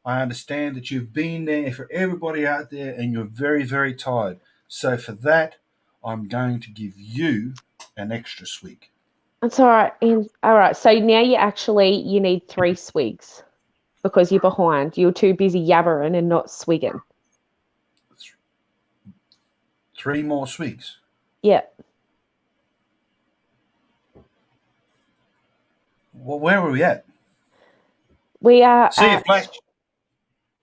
[SPEAKER 1] I understand that you've been there for everybody out there and you're very, very tired. So for that, I'm going to give you an extra swig.
[SPEAKER 2] That's all right. All right. So now you need 3 swigs because you're behind. You're too busy yabbering and not swigging.
[SPEAKER 1] 3 more swigs?
[SPEAKER 2] Yeah.
[SPEAKER 1] Well, where were we at?
[SPEAKER 2] We are
[SPEAKER 1] See you, Flash.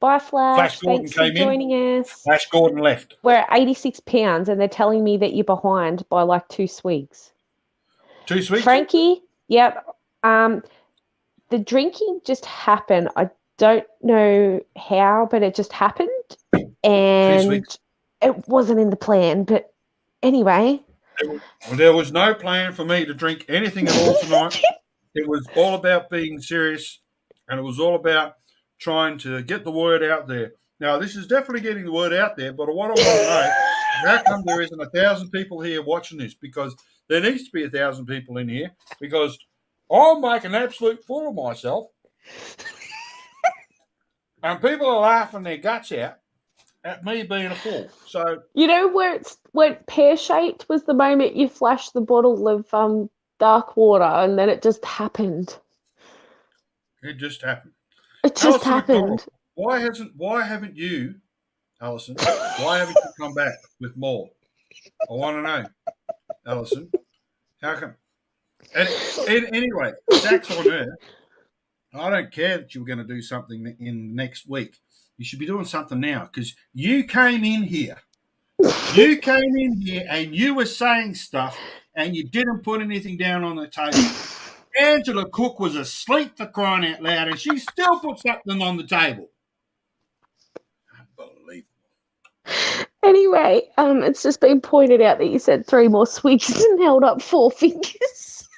[SPEAKER 2] Bye, Flash.
[SPEAKER 1] Gordon
[SPEAKER 2] Thanks for joining us.
[SPEAKER 1] Flash Gordon left.
[SPEAKER 2] We're at 86 pounds and they're telling me that you're behind by like 2 swigs.
[SPEAKER 1] 2 swigs?
[SPEAKER 2] Frankie, yep. The drinking just happened. I don't know how, but it just happened. And it wasn't in the plan. But anyway.
[SPEAKER 1] There was no plan for me to drink anything at all tonight. It was all about being serious, and it was all about trying to get the word out there. Now, this is definitely getting the word out there, but what I want to know is how come there isn't 1,000 people here watching this? Because there needs to be 1,000 people in here, because I'll make an absolute fool of myself, and people are laughing their guts out at me being a fool. So
[SPEAKER 2] you know where pear-shaped was the moment you flashed the bottle of dark water, and then it just happened.
[SPEAKER 1] It just happened.
[SPEAKER 2] It just happened.
[SPEAKER 1] Why haven't you, Alison? Why haven't you come back with more? I want to know, Alison. How come? And anyway, Zach's on her. I don't care that you were going to do something in next week. You should be doing something now because you came in here. You came in here and you were saying stuff and you didn't put anything down on the table. Angela Cook was asleep for crying out loud and she still put something on the table. Unbelievable.
[SPEAKER 2] Anyway, it's just been pointed out that you said 3 more swigs and held up 4 fingers.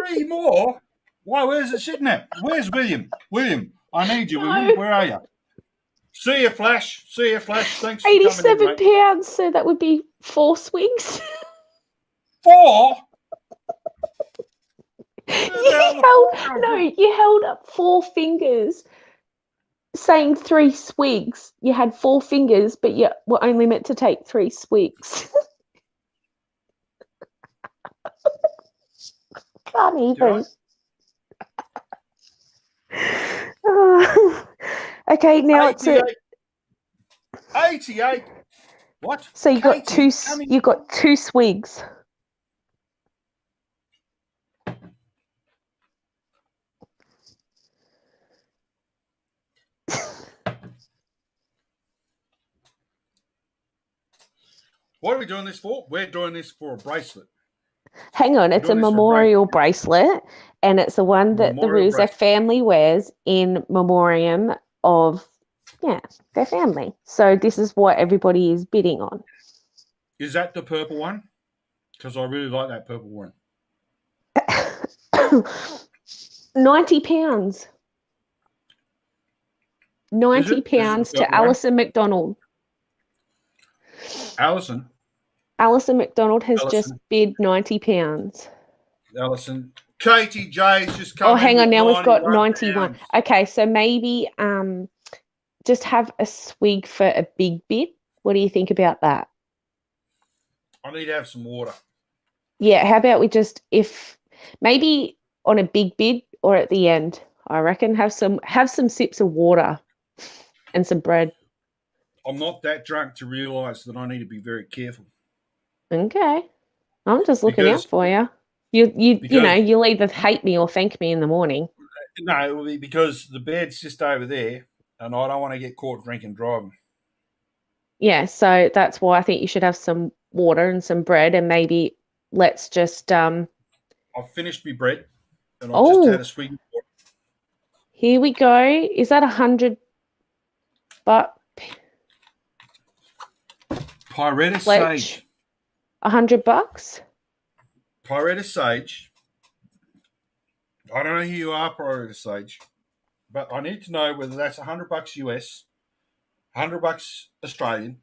[SPEAKER 1] 3 more? Why, where's it sitting at? Where's William? William, I need you.
[SPEAKER 2] No.
[SPEAKER 1] William, where are you? See you, Flash. Thanks for
[SPEAKER 2] 87
[SPEAKER 1] coming in,
[SPEAKER 2] pounds, so that would be 4 swigs.
[SPEAKER 1] 4?
[SPEAKER 2] You held up 4 fingers saying 3 swigs. You had 4 fingers, but you were only meant to take 3 swigs. Can't even. Okay, now
[SPEAKER 1] 88.
[SPEAKER 2] it's
[SPEAKER 1] 88. What?
[SPEAKER 2] So you got
[SPEAKER 1] Katie,
[SPEAKER 2] two swigs.
[SPEAKER 1] What are we doing this for? We're doing this for a bracelet.
[SPEAKER 2] Hang on, it's a
[SPEAKER 1] doing this for a
[SPEAKER 2] memorial bracelet, and it's the one that the
[SPEAKER 1] Memorial
[SPEAKER 2] Rzuceks
[SPEAKER 1] bracelet.
[SPEAKER 2] family wears in memoriam of, their family. So this is what everybody is bidding on.
[SPEAKER 1] Is that the purple one? Because I really like that purple one.
[SPEAKER 2] £90. £90
[SPEAKER 1] Is it the
[SPEAKER 2] to
[SPEAKER 1] purple one?
[SPEAKER 2] Alison McDonald.
[SPEAKER 1] Alison.
[SPEAKER 2] Alison McDonald has just
[SPEAKER 1] Alison.
[SPEAKER 2] bid £90.
[SPEAKER 1] Alison. Katie J's just come
[SPEAKER 2] Oh, hang
[SPEAKER 1] in
[SPEAKER 2] on.
[SPEAKER 1] with
[SPEAKER 2] Now we've got
[SPEAKER 1] 91
[SPEAKER 2] £91. Okay, so maybe just have a swig for a big bid. What do you think about that?
[SPEAKER 1] I need to have some water.
[SPEAKER 2] Yeah, how about we just, if maybe on a big bid or at the end, I reckon have some sips of water and some bread.
[SPEAKER 1] I'm not that drunk to realise that I need to be very careful.
[SPEAKER 2] Okay. I'm just looking out for you. You'll either hate me or thank me in the morning.
[SPEAKER 1] No, it will be because the bed's just over there and I don't want to get caught drinking driving.
[SPEAKER 2] Yeah, so that's why I think you should have some water and some bread, and maybe let's just
[SPEAKER 1] I've finished my bread and I've just had a swig of water.
[SPEAKER 2] Here we go. Is that $100?
[SPEAKER 1] Pyretta Sage.
[SPEAKER 2] $100?
[SPEAKER 1] Pyretta Sage. I don't know who you are, Pyretta Sage, but I need to know whether that's $100 US, $100 Australian,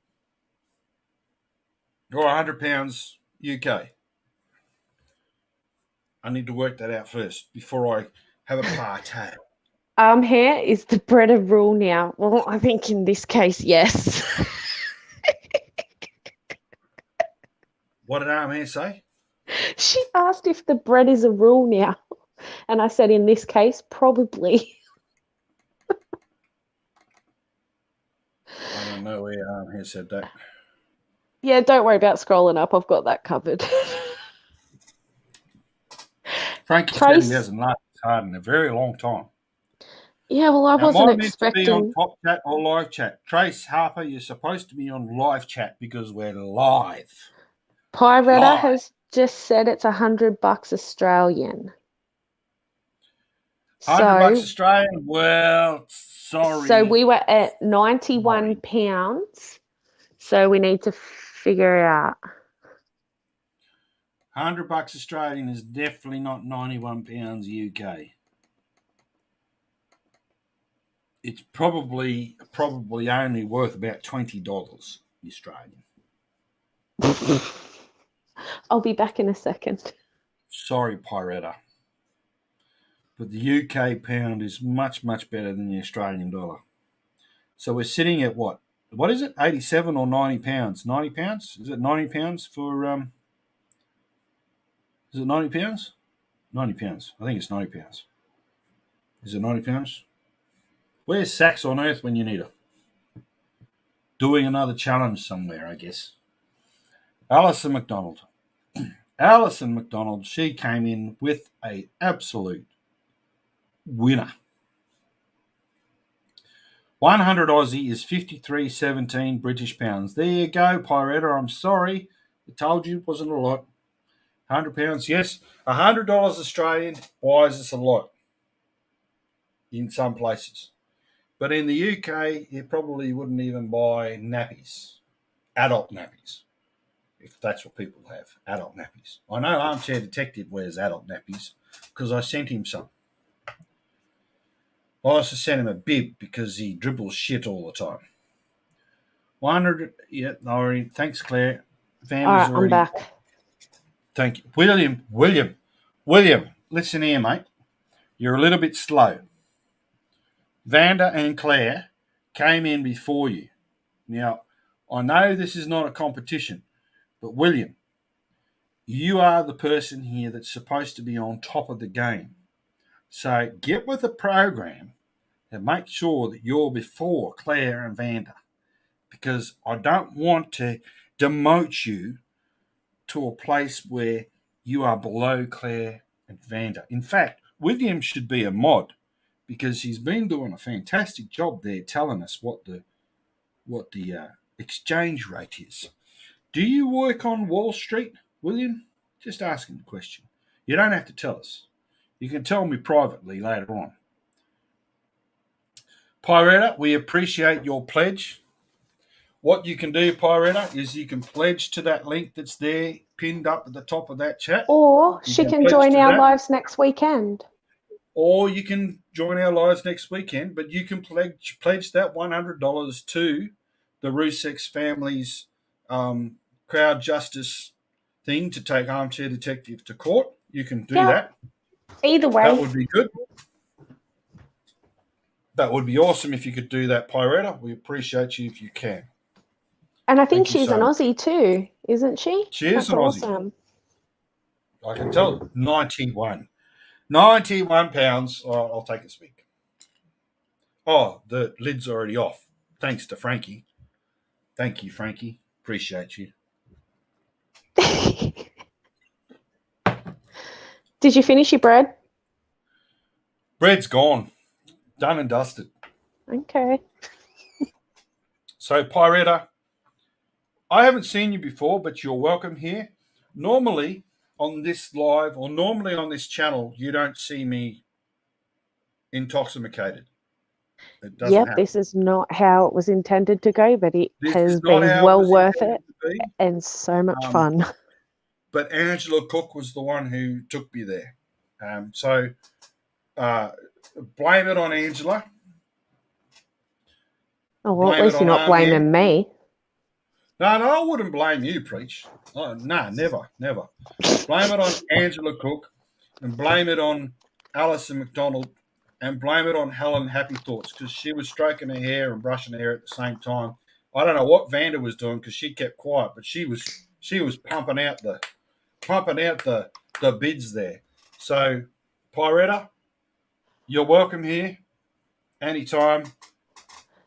[SPEAKER 1] or £100 UK. I need to work that out first before I have a party.
[SPEAKER 2] Here is the bread a rule now. Well, I think in this case, yes.
[SPEAKER 1] What did Armchair say?
[SPEAKER 2] She asked if the bread is a rule now, and I said in this case, probably.
[SPEAKER 1] I don't know where Armchair said that.
[SPEAKER 2] Yeah, don't worry about scrolling up. I've got that covered.
[SPEAKER 1] Frankie said he hasn't laughed hard in a very long time.
[SPEAKER 2] Yeah, well, I wasn't expecting.
[SPEAKER 1] Am I meant to be on top chat or live chat? Trace Harper, you're supposed to be on live chat because we're live.
[SPEAKER 2] Pyretta has just said it's $100 Australian.
[SPEAKER 1] $100 Australian? Well, sorry.
[SPEAKER 2] So we were at £91. So we need to figure out.
[SPEAKER 1] $100 Australian is definitely not £91 UK. It's probably only worth about $20 Australian.
[SPEAKER 2] I'll be back in a second.
[SPEAKER 1] Sorry, Pyretta. But the UK pound is much, much better than the Australian dollar. So we're sitting at what? What is it? 87 or 90 pounds? 90 pounds? Is it 90 pounds for is it 90 pounds? 90 pounds. I think it's 90 pounds. Is it 90 pounds? Where's Sax on Earth when you need her? Doing another challenge somewhere, I guess. Alison McDonald. Alison McDonald, she came in with an absolute winner. 100 Aussie is 53.17 British pounds. There you go, Pyretta. I'm sorry. I told you it wasn't a lot. £100, yes. $100 Australian buys us a lot in some places. But in the UK, you probably wouldn't even buy nappies, adult nappies, if that's what people have, adult nappies. I know Armchair Detective wears adult nappies because I sent him some. I also sent him a bib because he dribbles shit all the time. 100, yeah, already. Thanks, Claire.
[SPEAKER 2] All right, I'm back.
[SPEAKER 1] Thank you. William, listen here, mate. You're a little bit slow. Vanda and Claire came in before you. Now, I know this is not a competition, but William, you are the person here that's supposed to be on top of the game. So get with the program and make sure that you're before Claire and Vanda, because I don't want to demote you to a place where you are below Claire and Vanda. In fact, William should be a mod because he's been doing a fantastic job there telling us what the exchange rate is. Do you work on Wall Street, William? Just asking the question. You don't have to tell us. You can tell me privately later on. Pyretta, we appreciate your pledge. What you can do, Pyretta, is you can pledge to that link that's there, pinned up at the top of that chat.
[SPEAKER 2] Or
[SPEAKER 1] You
[SPEAKER 2] she can
[SPEAKER 1] pledge
[SPEAKER 2] join
[SPEAKER 1] to
[SPEAKER 2] our
[SPEAKER 1] that,
[SPEAKER 2] lives next weekend.
[SPEAKER 1] or you can join our lives next weekend, but you can pledge that $100 to the Rzuceks family's crowd justice thing to take Armchair Detective to court. You can do that.
[SPEAKER 2] Either way.
[SPEAKER 1] That would be good. That would be awesome if you could do that, Pyretta. We appreciate you if you can.
[SPEAKER 2] And I think
[SPEAKER 1] Thank you
[SPEAKER 2] she's
[SPEAKER 1] so
[SPEAKER 2] an
[SPEAKER 1] much.
[SPEAKER 2] Aussie too, isn't she?
[SPEAKER 1] She is
[SPEAKER 2] That's
[SPEAKER 1] an Aussie.
[SPEAKER 2] awesome.
[SPEAKER 1] I can tell. 91. 91 pounds. Oh, I'll take a speak. Oh, the lid's already off. Thanks to Frankie. Thank you, Frankie. Appreciate you.
[SPEAKER 2] Did you finish your bread?
[SPEAKER 1] Bread's gone. Done and dusted.
[SPEAKER 2] Okay.
[SPEAKER 1] So, Pyretta, I haven't seen you before, but you're welcome here. Normally on this live or normally on this channel, you don't see me intoxicated. It doesn't happen.
[SPEAKER 2] This is not how it was intended to go, but it
[SPEAKER 1] This
[SPEAKER 2] has
[SPEAKER 1] is not
[SPEAKER 2] been
[SPEAKER 1] how it
[SPEAKER 2] well
[SPEAKER 1] was
[SPEAKER 2] worth
[SPEAKER 1] intended
[SPEAKER 2] it
[SPEAKER 1] to be.
[SPEAKER 2] and so much fun.
[SPEAKER 1] But Angela Cook was the one who took me there. So blame it on Angela.
[SPEAKER 2] Oh, well,
[SPEAKER 1] Blame
[SPEAKER 2] at least
[SPEAKER 1] it
[SPEAKER 2] you're
[SPEAKER 1] on
[SPEAKER 2] not blaming
[SPEAKER 1] Armchair.
[SPEAKER 2] me.
[SPEAKER 1] No, I wouldn't blame you, Preach. Oh, no, never. Blame it on Angela Cook and blame it on Alison McDonald and blame it on Helen Happy Thoughts because she was stroking her hair and brushing her hair at the same time. I don't know what Vanda was doing because she kept quiet, but she was pumping out the bids there. So, Pyretta, you're welcome here anytime.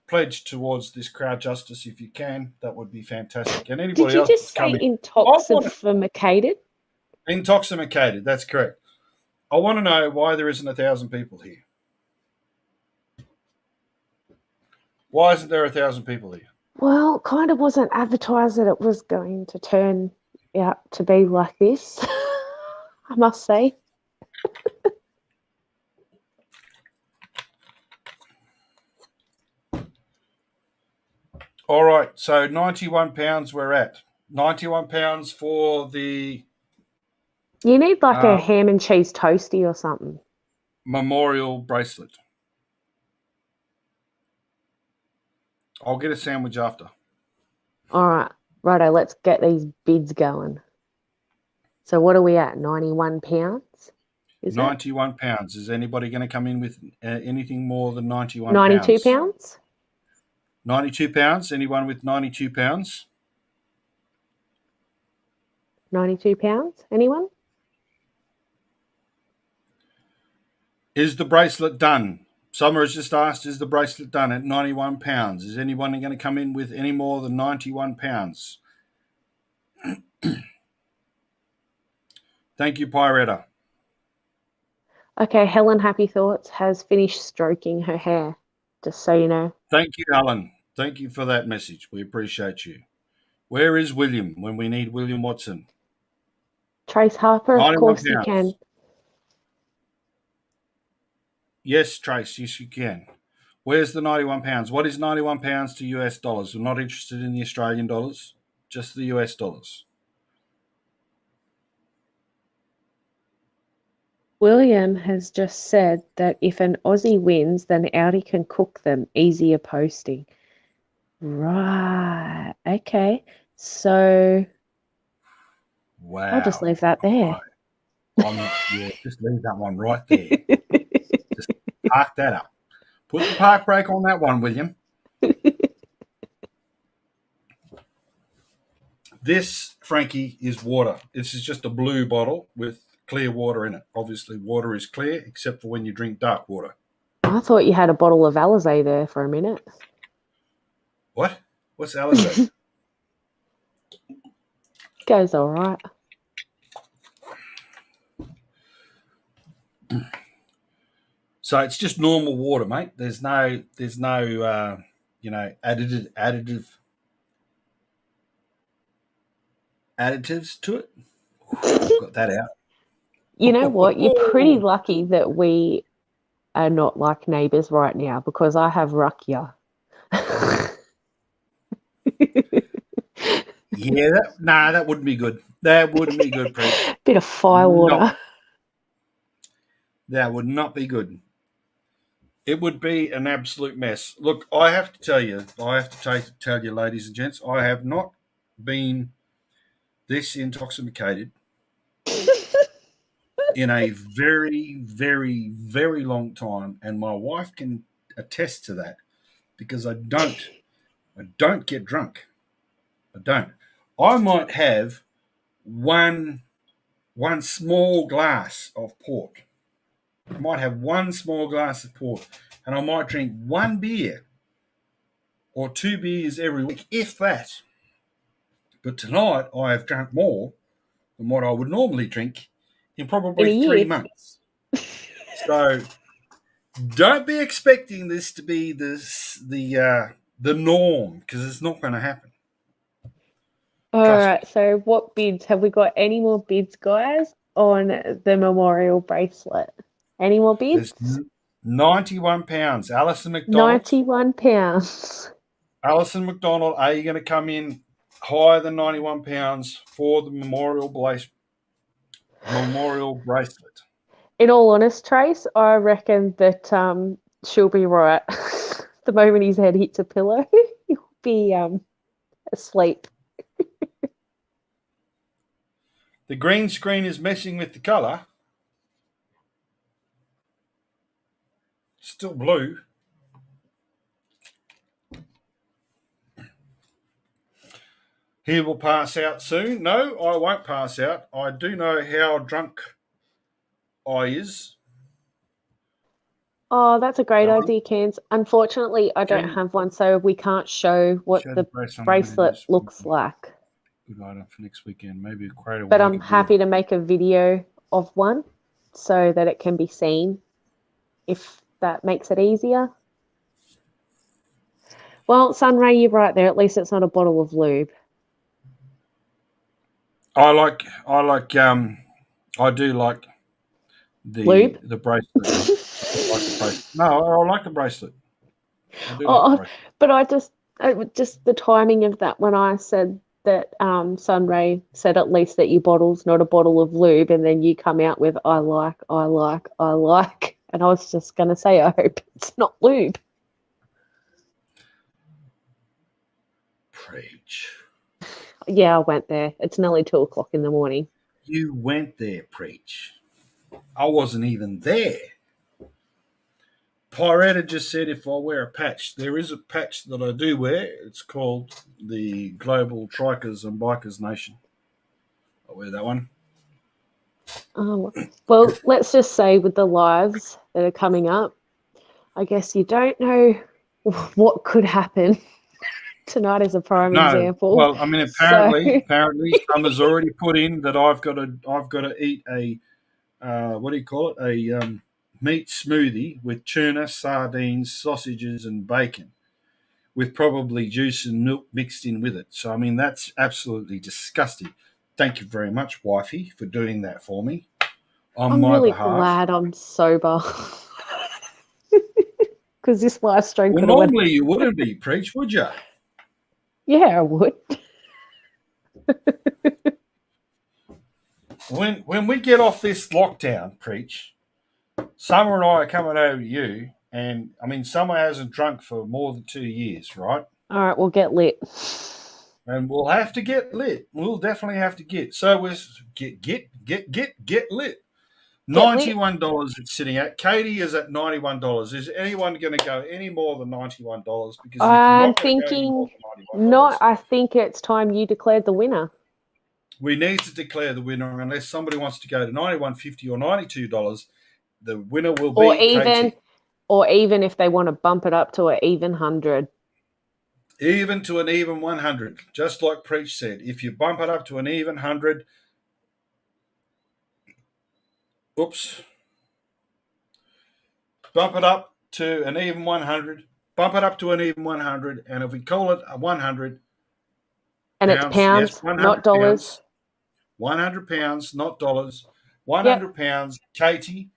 [SPEAKER 1] Pledge towards this crowd justice if you can. That would be fantastic. And anybody
[SPEAKER 2] Did you
[SPEAKER 1] else
[SPEAKER 2] just
[SPEAKER 1] that's
[SPEAKER 2] say
[SPEAKER 1] coming,
[SPEAKER 2] intoxicated?
[SPEAKER 1] intoxicated. That's correct. I want to know why there isn't 1,000 people here. Why isn't there 1,000 people here?
[SPEAKER 2] Well, kind of wasn't advertised that it was going to turn out to be like this, I must say.
[SPEAKER 1] All right, so £91 we're at. £91 for the
[SPEAKER 2] You need like a ham and cheese toasty or something.
[SPEAKER 1] memorial bracelet. I'll get a sandwich after.
[SPEAKER 2] All right, righto, let's get these bids going. So what are we at, £91? Is
[SPEAKER 1] £91. Is anybody going to come in with anything more than £91?
[SPEAKER 2] £92?
[SPEAKER 1] £92. Anyone with £92?
[SPEAKER 2] £92? Anyone?
[SPEAKER 1] Is the bracelet done? Summer has just asked, is the bracelet done at £91? Is anyone going to come in with any more than £91? Thank you, Pyretta.
[SPEAKER 2] Okay, Helen Happy Thoughts has finished stroking her hair, just so you know.
[SPEAKER 1] Thank you, Alan. Thank you for that message. We appreciate you. Where is William when we need William Watson?
[SPEAKER 2] Trace Harper, of course you can.
[SPEAKER 1] Yes, Trace, yes you can. Where's the £91? What is £91 to US dollars? We're not interested in the Australian dollars, just the US dollars.
[SPEAKER 2] William has just said that if an Aussie wins, then Audi can cook them. Easier posting. Right. Okay. So
[SPEAKER 1] Wow.
[SPEAKER 2] I'll just leave that there.
[SPEAKER 1] Just leave that one right there. Just park that up. Put the park brake on that one, William. This, Frankie, is water. This is just a blue bottle with clear water in it. Obviously, water is clear, except for when you drink dark water.
[SPEAKER 2] I thought you had a bottle of Alizé there for a minute.
[SPEAKER 1] What? What's Alizé?
[SPEAKER 2] Goes all right.
[SPEAKER 1] So it's just normal water, mate. There's no additive. additives to it. Got that out.
[SPEAKER 2] You know what? You're pretty lucky that we are not like neighbours right now because I have Rukia.
[SPEAKER 1] Yeah, that wouldn't be good. That wouldn't be good, Preach.
[SPEAKER 2] Bit of fire water.
[SPEAKER 1] No, that would not be good. It would be an absolute mess. Look, I have to tell you, tell you, ladies and gents, I have not been this intoxicated in a very, very, very long time, and my wife can attest to that because I don't get drunk. I don't. I might have one small glass of port. I might have one small glass of port, and I might drink one beer or two beers every week, if that. But tonight I have drunk more than what I would normally drink in probably
[SPEAKER 2] In a
[SPEAKER 1] 3
[SPEAKER 2] year.
[SPEAKER 1] months. So don't be expecting this to be the norm, because it's not going to happen.
[SPEAKER 2] All
[SPEAKER 1] Trust
[SPEAKER 2] right.
[SPEAKER 1] me.
[SPEAKER 2] So, what bids have we got? Any more bids, guys, on the memorial bracelet? Any more bids?
[SPEAKER 1] There's £91. Alison McDonald.
[SPEAKER 2] £91.
[SPEAKER 1] Alison McDonald, are you going to come in higher than £91 for the memorial bracelet?
[SPEAKER 2] In all honest, Trace, I reckon that she'll be right. The moment his head hits a pillow, he'll be asleep.
[SPEAKER 1] The green screen is messing with the colour. Still blue. He will pass out soon. No, I won't pass out. I do know how drunk I is.
[SPEAKER 2] Oh, that's a great idea, Cans. Unfortunately, I don't have one, so we can't show what the bracelet looks like.
[SPEAKER 1] Good item for next weekend. Maybe a crater.
[SPEAKER 2] But I'm happy to make a video of one so that it can be seen, if that makes it easier. Well, Sunray, you're right there. At least it's not a bottle of lube.
[SPEAKER 1] I do like
[SPEAKER 2] Lube?
[SPEAKER 1] the bracelet. I like the bracelet. No, I like the bracelet. I do like the bracelet.
[SPEAKER 2] But just the timing of that when I said that Sunray said at least that your bottle's not a bottle of lube, and then you come out with I like, and I was just going to say I hope it's not lube.
[SPEAKER 1] Preach.
[SPEAKER 2] Yeah, I went there. It's nearly 2:00 in the morning.
[SPEAKER 1] You went there, Preach. I wasn't even there. Pirata just said if I wear a patch. There is a patch that I do wear. It's called the Global Trikers and Bikers Nation. I wear that one.
[SPEAKER 2] Oh, well, let's just say with the lives that are coming up, I guess you don't know what could happen. Tonight is a prime example.
[SPEAKER 1] Well, I mean, apparently, Summer's already put in that I've got to eat a what do you call it? A meat smoothie with tuna, sardines, sausages, and bacon, with probably juice and milk mixed in with it. So, I mean, that's absolutely disgusting. Thank you very much, wifey, for doing that for me on my
[SPEAKER 2] really
[SPEAKER 1] behalf.
[SPEAKER 2] Glad I'm sober. Because this live stream
[SPEAKER 1] Well, normally you wouldn't be, Preach, would you?
[SPEAKER 2] Yeah, I would.
[SPEAKER 1] When we get off this lockdown, Preach, Summer and I are coming over to you, and I mean, Summer hasn't drunk for more than 2 years, right?
[SPEAKER 2] All right, we'll get lit.
[SPEAKER 1] And we'll have to get lit. We'll definitely have to get. So we'll get lit. $91 it's sitting at. Katie is at $91. Is anyone going to go any more than $91? Because
[SPEAKER 2] I'm thinking not. I think it's time you declared the winner.
[SPEAKER 1] We need to declare the winner, unless somebody wants to go to $91.50 or $92. The winner will be Katie.
[SPEAKER 2] Or even if they want to bump it up to an even 100.
[SPEAKER 1] Even to an even 100, just like Preach said. If you bump it up to an even 100, bump it up to an even 100, and if we call it a 100,
[SPEAKER 2] and it's pounds,
[SPEAKER 1] yes, 100
[SPEAKER 2] not dollars.
[SPEAKER 1] £100, not dollars. £100. Katie,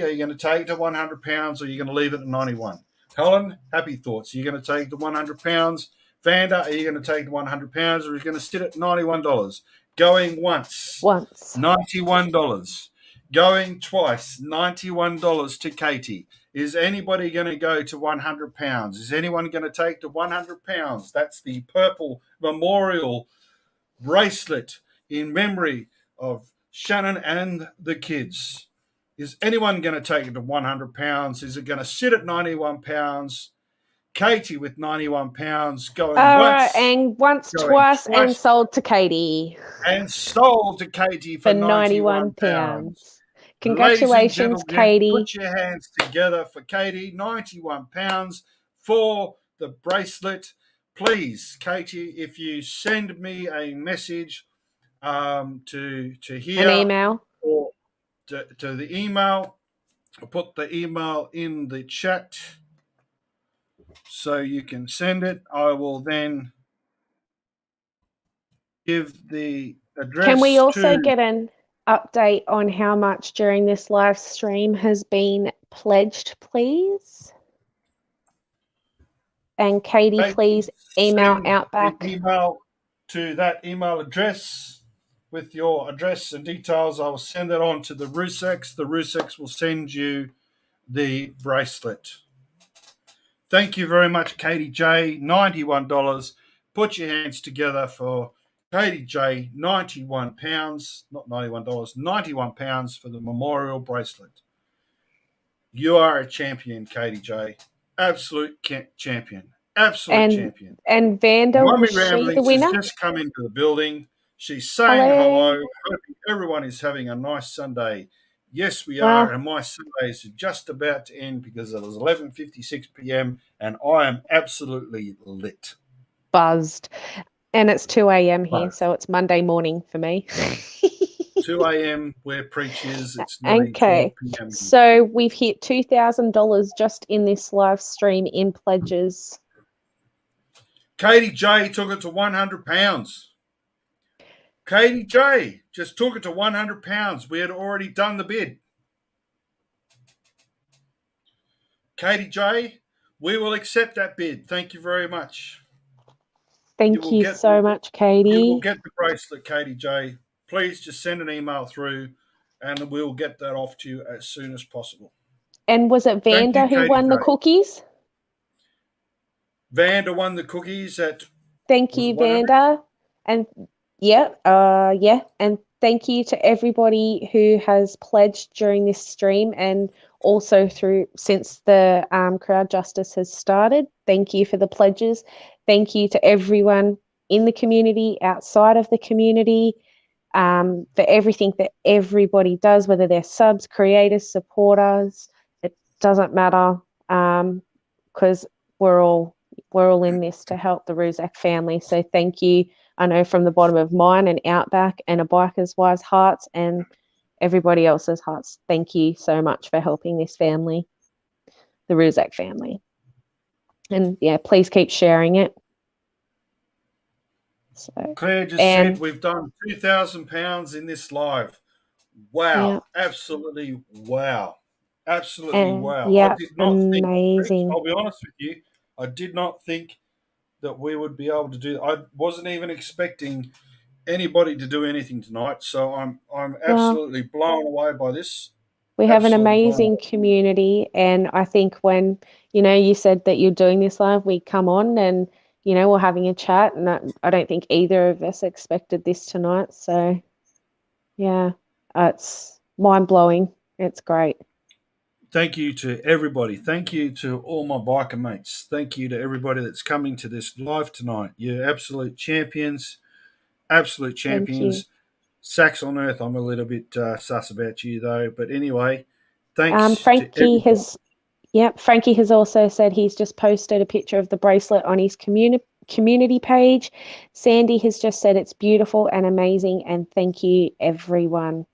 [SPEAKER 1] are you going to take the £100 or are you going to leave it at 91? Helen, happy thoughts. Are you going to take the £100? Vanda, are you going to take the £100 or are you going to sit at $91? Going once. $91. Going twice. $91 to Katie. Is anybody going to go to £100? Is anyone going to take the £100? That's the purple memorial bracelet in memory of Shannon and the kids. Is anyone going to take it to £100? Is it going to sit at £91? Katie with £91 going
[SPEAKER 2] All
[SPEAKER 1] once.
[SPEAKER 2] right, and once,
[SPEAKER 1] going
[SPEAKER 2] twice, and sold to Katie.
[SPEAKER 1] And sold to Katie for £91.
[SPEAKER 2] £91.
[SPEAKER 1] Ladies and
[SPEAKER 2] Congratulations,
[SPEAKER 1] gentlemen,
[SPEAKER 2] Katie.
[SPEAKER 1] put your hands together for Katie. £91 for the bracelet. Please, Katie, if you send me a message to here,
[SPEAKER 2] An email,
[SPEAKER 1] or to the email, I'll put the email in the chat so you can send it. I will then give the address.
[SPEAKER 2] Can we also get an update on how much during this live stream has been pledged, please? And Katie, please email Outback.
[SPEAKER 1] Email to that email address with your address and details. I will send it on to the Rzuceks. The Rzuceks will send you the bracelet. Thank you very much, Katie J. $91. Put your hands together for Katie J. £91, not $91, £91 for the memorial bracelet. You are a champion, Katie J. Absolute champion. Absolute champion.
[SPEAKER 2] And Vanda, was she the winner?
[SPEAKER 1] She's just come into the building. She's saying hello. Hoping everyone is having a nice Sunday. Yes, we are. And my Sundays are just about to end because it was 11:56 p.m. and I am absolutely lit.
[SPEAKER 2] Buzzed. And it's 2 a.m. here, so it's Monday morning for me.
[SPEAKER 1] 2 a.m. where preachers. It's nearly 12 p.m.
[SPEAKER 2] So we've hit $2,000 just in this live stream in pledges.
[SPEAKER 1] Katie J took it to £100. Katie J just took it to £100. We had already done the bid. Katie J, we will accept that bid. Thank you very much.
[SPEAKER 2] Thank you so much, Katie.
[SPEAKER 1] You will get the bracelet, Katie J. Please just send an email through and we'll get that off to you as soon as possible.
[SPEAKER 2] And was it Vanda who won the cookies?
[SPEAKER 1] Vanda won the cookies at...
[SPEAKER 2] Thank you, Vanda. And and thank you to everybody who has pledged during this stream and also since the crowd justice has started. Thank you for the pledges. Thank you to everyone in the community, outside of the community, for everything that everybody does, whether they're subs, creators, supporters. It doesn't matter, because we're all in this to help the Rzuceks family. So thank you. I know from the bottom of mine and Outback and a biker's wife's hearts and everybody else's hearts. Thank you so much for helping this family, the Rzuceks family. And yeah, please keep sharing it. So,
[SPEAKER 1] Claire just said we've done £2,000 in this live. Wow. Yeah. Absolutely wow. Absolutely wow.
[SPEAKER 2] Yeah,
[SPEAKER 1] I did not
[SPEAKER 2] amazing.
[SPEAKER 1] think, I'll be honest with you, I did not think that we would be able to do. I wasn't even expecting anybody to do anything tonight, so I'm absolutely blown away by this.
[SPEAKER 2] We have an amazing community, and I think when you said that you're doing this live, we come on and we're having a chat, and I don't think either of us expected this tonight. So yeah, it's mind-blowing. It's great.
[SPEAKER 1] Thank you to everybody. Thank you to all my biker mates. Thank you to everybody that's coming to this live tonight. You're absolute champions. Absolute champions. Sacks on earth, I'm a little bit sus about you, though. But anyway, thanks
[SPEAKER 2] Frankie
[SPEAKER 1] to everybody.
[SPEAKER 2] Frankie has also said he's just posted a picture of the bracelet on his community page. Sandy has just said it's beautiful and amazing, and thank you, everyone.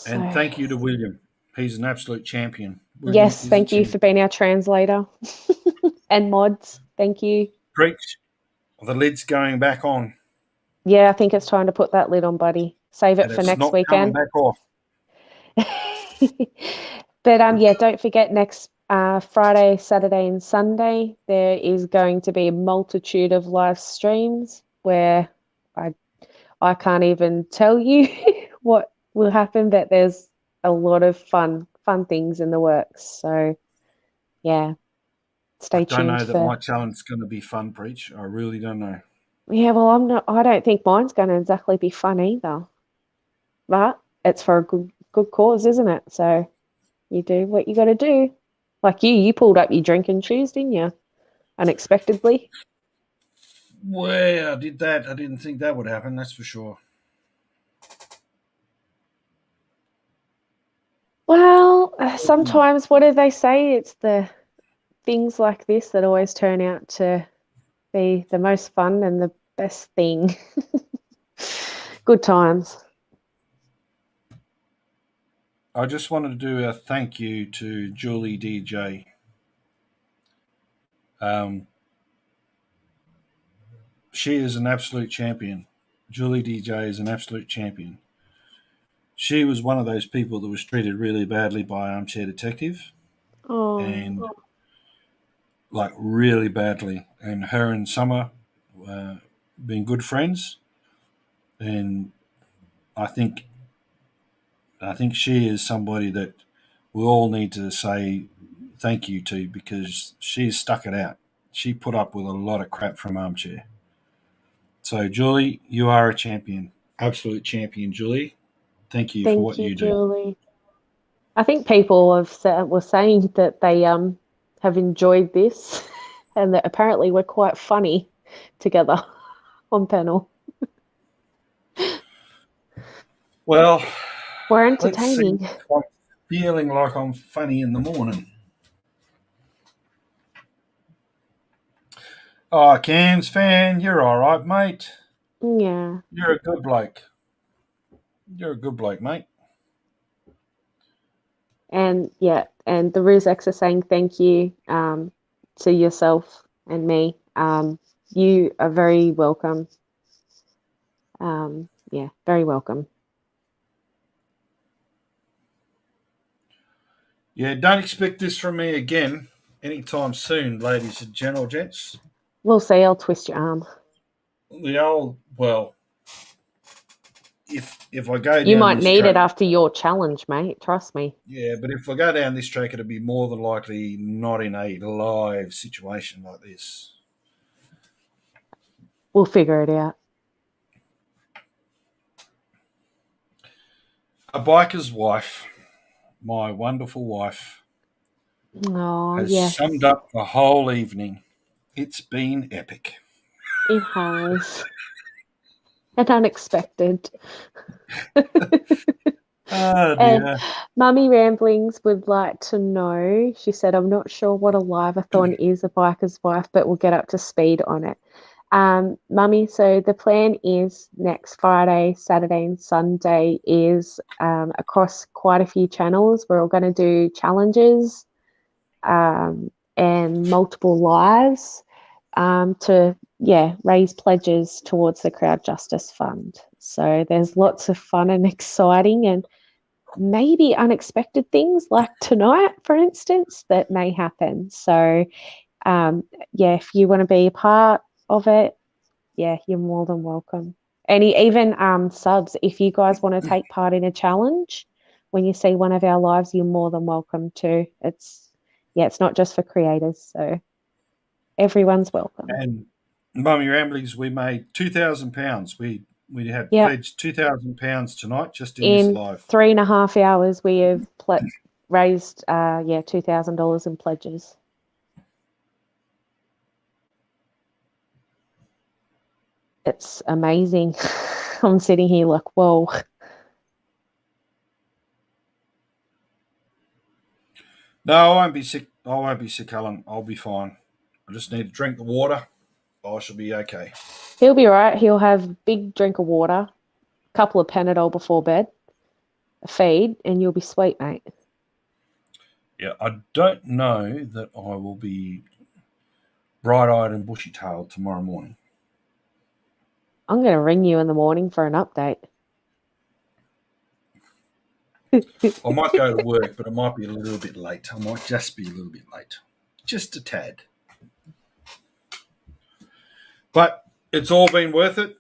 [SPEAKER 1] And thank you to William. He's an absolute champion.
[SPEAKER 2] Yes, thank you for being our translator. And mods, thank you.
[SPEAKER 1] Preach. The lid's going back on.
[SPEAKER 2] Yeah, I think it's time to put that lid on, buddy. Save it
[SPEAKER 1] And
[SPEAKER 2] for
[SPEAKER 1] it's
[SPEAKER 2] next
[SPEAKER 1] not coming
[SPEAKER 2] weekend.
[SPEAKER 1] back off.
[SPEAKER 2] But yeah, don't forget next Friday, Saturday, and Sunday there is going to be a multitude of live streams where I can't even tell you what will happen, but there's a lot of fun things in the works. So yeah,
[SPEAKER 1] I
[SPEAKER 2] stay
[SPEAKER 1] don't
[SPEAKER 2] tuned
[SPEAKER 1] know that
[SPEAKER 2] for.
[SPEAKER 1] my challenge is going to be fun, Preach. I really don't know.
[SPEAKER 2] Yeah, well, I don't think mine's going to exactly be fun either. But it's for a good cause, isn't it? So you do what you got to do. Like you pulled up your drinking shoes, didn't you? Unexpectedly.
[SPEAKER 1] Well, I did that. I didn't think that would happen, that's for sure.
[SPEAKER 2] Well, sometimes what do they say? It's the things like this that always turn out to be the most fun and the best thing. Good times.
[SPEAKER 1] I just wanted to do a thank you to Julie DJ. She is an absolute champion. Julie DJ is an absolute champion. She was one of those people that was treated really badly by Armchair Detective, and
[SPEAKER 2] Oh,
[SPEAKER 1] like really badly. And her and Summer been good friends, and I think she is somebody that we all need to say thank you to, because she's stuck it out. She put up with a lot of crap from Armchair. So, Julie, you are a champion. Absolute champion, Julie. Thank you for
[SPEAKER 2] thank
[SPEAKER 1] what
[SPEAKER 2] you,
[SPEAKER 1] you do.
[SPEAKER 2] Julie. I think people were saying that they have enjoyed this and that apparently we're quite funny together on panel.
[SPEAKER 1] Well,
[SPEAKER 2] We're
[SPEAKER 1] let's see
[SPEAKER 2] entertaining.
[SPEAKER 1] if I'm feeling like I'm funny in the morning. Oh, Cairns fan, you're all right, mate.
[SPEAKER 2] Yeah.
[SPEAKER 1] You're a good bloke. You're a good bloke, mate.
[SPEAKER 2] And yeah, and the Rzuceks are saying thank you to yourself and me. You are very welcome. Yeah, very welcome.
[SPEAKER 1] Yeah, don't expect this from me again anytime soon, ladies and gents.
[SPEAKER 2] We'll see. I'll twist your arm.
[SPEAKER 1] The old, well, if I go
[SPEAKER 2] You
[SPEAKER 1] down
[SPEAKER 2] might
[SPEAKER 1] this
[SPEAKER 2] need it
[SPEAKER 1] track,
[SPEAKER 2] after your challenge, mate. Trust me.
[SPEAKER 1] yeah, but if I go down this track, it'll be more than likely not in a live situation like this.
[SPEAKER 2] We'll figure it out.
[SPEAKER 1] A biker's wife, my wonderful wife,
[SPEAKER 2] Oh,
[SPEAKER 1] has
[SPEAKER 2] yes,
[SPEAKER 1] summed up the whole evening. It's been epic.
[SPEAKER 2] it has. And unexpected.
[SPEAKER 1] Oh
[SPEAKER 2] And
[SPEAKER 1] dear.
[SPEAKER 2] Mummy Ramblings would like to know, she said, I'm not sure what a live-a-thon is, a biker's wife, but we'll get up to speed on it. Mummy, so the plan is next Friday, Saturday, and Sunday is across quite a few channels. We're all going to do challenges and multiple lives to raise pledges towards the Crowd Justice Fund. So there's lots of fun and exciting and maybe unexpected things like tonight, for instance, that may happen. So if you want to be a part of it, yeah, you're more than welcome. And even subs, if you guys want to take part in a challenge, when you see one of our lives, you're more than welcome to. It's not just for creators, so everyone's welcome.
[SPEAKER 1] And Mummy Ramblings, we made £2,000. We had pledged £2,000 tonight just in this
[SPEAKER 2] In
[SPEAKER 1] live.
[SPEAKER 2] 3.5 hours, we have raised $2,000 in pledges. It's amazing. I'm sitting here like, whoa.
[SPEAKER 1] No, I won't be sick. I won't be sick, Helen. I'll be fine. I just need to drink the water. I shall be okay.
[SPEAKER 2] He'll be right. He'll have a big drink of water, a couple of Panadol before bed, a feed, and you'll be sweet, mate.
[SPEAKER 1] Yeah, I don't know that I will be bright-eyed and bushy-tailed tomorrow morning.
[SPEAKER 2] I'm going to ring you in the morning for an update.
[SPEAKER 1] I might go to work, but I might be a little bit late. I might just be a little bit late. Just a tad. But it's all been worth it.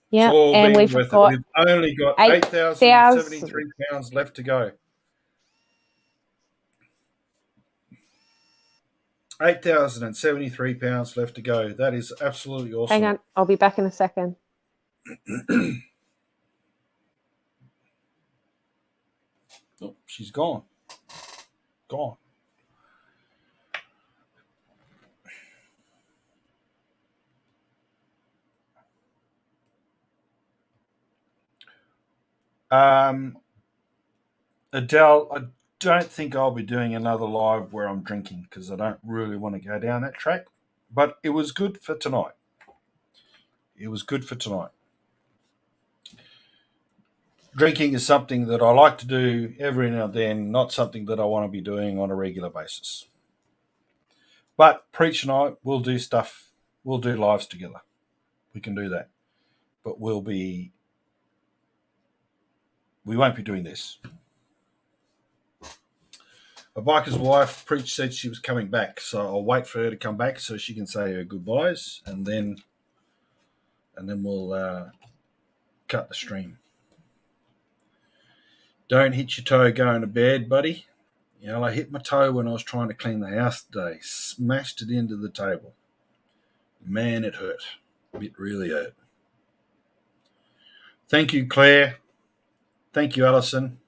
[SPEAKER 2] Yeah,
[SPEAKER 1] It's all
[SPEAKER 2] and
[SPEAKER 1] been
[SPEAKER 2] we've
[SPEAKER 1] worth it.
[SPEAKER 2] got
[SPEAKER 1] We've only got
[SPEAKER 2] 8,000.
[SPEAKER 1] £8,073 left to go. 8,073 pounds left to go. That is absolutely awesome.
[SPEAKER 2] Hang on, I'll be back in a second.
[SPEAKER 1] Oh, she's gone. Gone. Adele, I don't think I'll be doing another live where I'm drinking because I don't really want to go down that track. But it was good for tonight. It was good for tonight. Drinking is something that I like to do every now and then, not something that I want to be doing on a regular basis. But Preach and I will do stuff. We'll do lives together. We can do that. But we won't be doing this. A biker's wife, Preach, said she was coming back, so I'll wait for her to come back so she can say her goodbyes, and then we'll cut the stream. Don't hit your toe going to bed, buddy. You know, I hit my toe when I was trying to clean the house today. Smashed it into the table. Man, it hurt. It really hurt. Thank you, Claire. Thank you, Alison.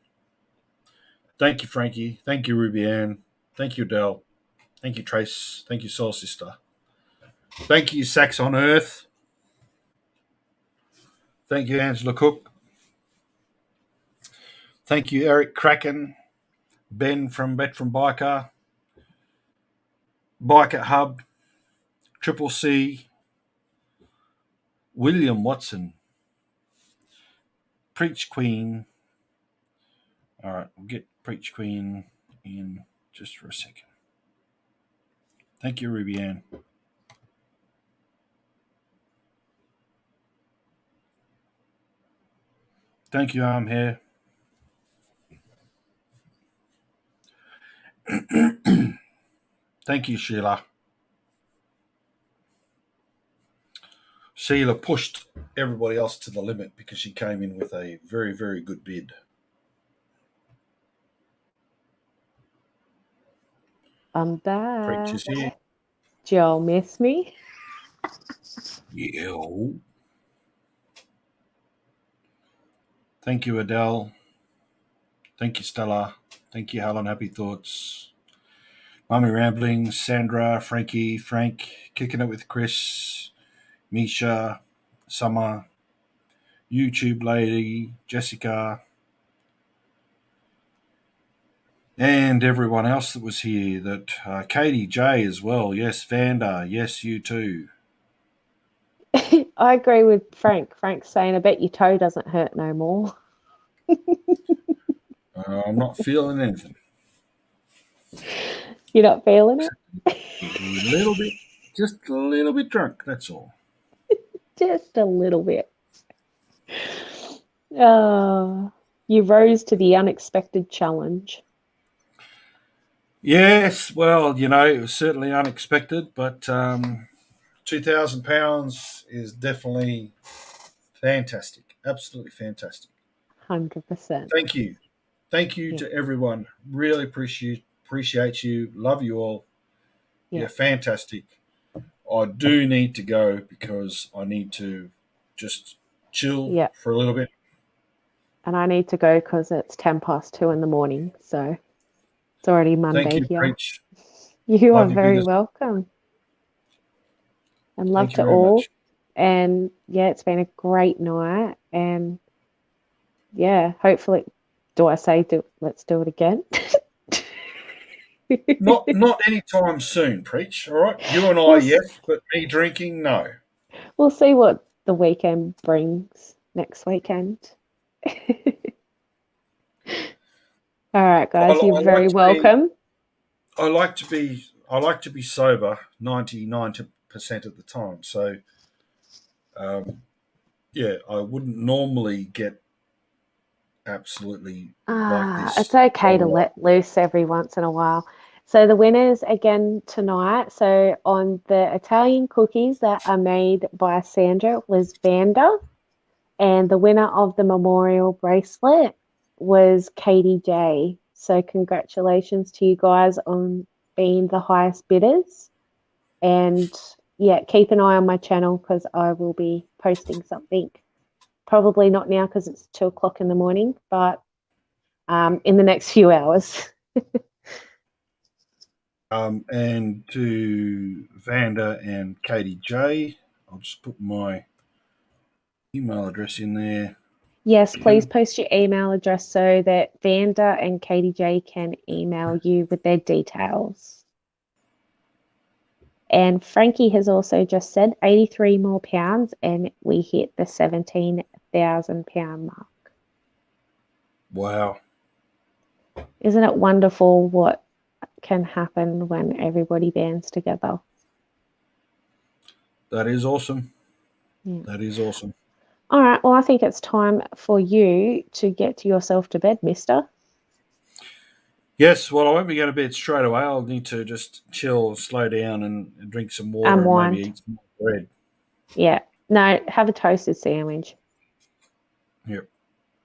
[SPEAKER 1] Thank you, Frankie. Thank you, Ruby Ann. Thank you, Dell. Thank you, Trace. Thank you, Soul Sister. Thank you, Sax on Earth. Thank you, Angela Cook. Thank you, Eric Kraken. Ben from Biker. Biker Hub. Triple C. William Watson. Preach Queen. All right, we'll get Preach Queen in just for a second. Thank you, Ruby Ann. Thank you, I'm here. Thank you, Sheila. Sheila pushed everybody else to the limit because she came in with a very, very good bid.
[SPEAKER 2] I'm back.
[SPEAKER 1] Preach is here.
[SPEAKER 2] Do y'all miss me?
[SPEAKER 1] Yeah. Thank you, Adele. Thank you, Stella. Thank you, Helen. Happy Thoughts. Mummy Ramblings, Sandra, Frankie, Frank, Kicking It with Chris, Misha, Summer, YouTube Lady, Jessica, and everyone else that was here. That Katie J as well. Yes, Vanda. Yes, you too.
[SPEAKER 2] I agree with Frank. Frank's saying, I bet your toe doesn't hurt no more.
[SPEAKER 1] I'm not feeling anything.
[SPEAKER 2] You're not feeling it?
[SPEAKER 1] A little bit, just a little bit drunk, that's all.
[SPEAKER 2] Just a little bit. You rose to the unexpected challenge.
[SPEAKER 1] Yes, well, you know, it was certainly unexpected, but £2,000 is definitely fantastic. Absolutely fantastic.
[SPEAKER 2] 100%.
[SPEAKER 1] Thank you. Thank you to everyone. Really appreciate you. Love you all.
[SPEAKER 2] Yeah.
[SPEAKER 1] You're fantastic. I do need to go because I need to just chill for a little bit.
[SPEAKER 2] And I need to go because it's 2:10 in the morning, so it's already Monday.
[SPEAKER 1] Thank you,
[SPEAKER 2] here.
[SPEAKER 1] Preach.
[SPEAKER 2] You are very welcome. And love to all. Much. And yeah, it's been a great night. And yeah, hopefully, let's do it again?
[SPEAKER 1] Not anytime soon, Preach. All right, you and I, yes, but me drinking, no.
[SPEAKER 2] We'll see what the weekend brings next weekend. All right, guys, you're very welcome.
[SPEAKER 1] I like to be sober 99% of the time. So, yeah, I wouldn't normally get absolutely like
[SPEAKER 2] It's
[SPEAKER 1] this a
[SPEAKER 2] okay to
[SPEAKER 1] lot.
[SPEAKER 2] let loose every once in a while. So the winners again tonight. So on the Italian cookies that are made by Sandra was Vanda, and the winner of the memorial bracelet was Katie J. So congratulations to you guys on being the highest bidders. And yeah, keep an eye on my channel because I will be posting something. Probably not now because it's 2 o'clock in the morning, but in the next few hours.
[SPEAKER 1] And to Vanda and Katie J, I'll just put my email address in there.
[SPEAKER 2] Yes, please post your email address so that Vanda and Katie J can email you with their details. And Frankie has also just said 83 more pounds and we hit the £17,000 mark.
[SPEAKER 1] Wow.
[SPEAKER 2] Isn't it wonderful what can happen when everybody bands together?
[SPEAKER 1] That is awesome.
[SPEAKER 2] Yeah.
[SPEAKER 1] That is awesome.
[SPEAKER 2] All right, well, I think it's time for you to get yourself to bed, mister.
[SPEAKER 1] Yes, well, I won't be going to bed straight away. I'll need to just chill, slow down, and drink some water and maybe
[SPEAKER 2] Unwind.
[SPEAKER 1] eat some more bread.
[SPEAKER 2] Yeah. No, have a toasted sandwich.
[SPEAKER 1] Yep.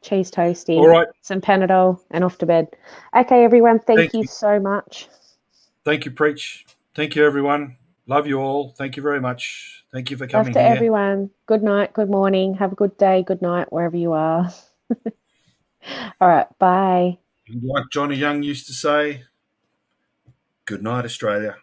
[SPEAKER 2] Cheese toasty,
[SPEAKER 1] All right.
[SPEAKER 2] some Panadol, and off to bed. Okay, everyone, thank
[SPEAKER 1] Thank
[SPEAKER 2] you
[SPEAKER 1] you.
[SPEAKER 2] so much.
[SPEAKER 1] Thank you, Preach. Thank you, everyone. Love you all. Thank you very much. Thank you for
[SPEAKER 2] Love
[SPEAKER 1] coming
[SPEAKER 2] to
[SPEAKER 1] here.
[SPEAKER 2] everyone. Good night, good morning. Have a good day, good night, wherever you are. All right, bye.
[SPEAKER 1] And like Johnny Young used to say, good night, Australia.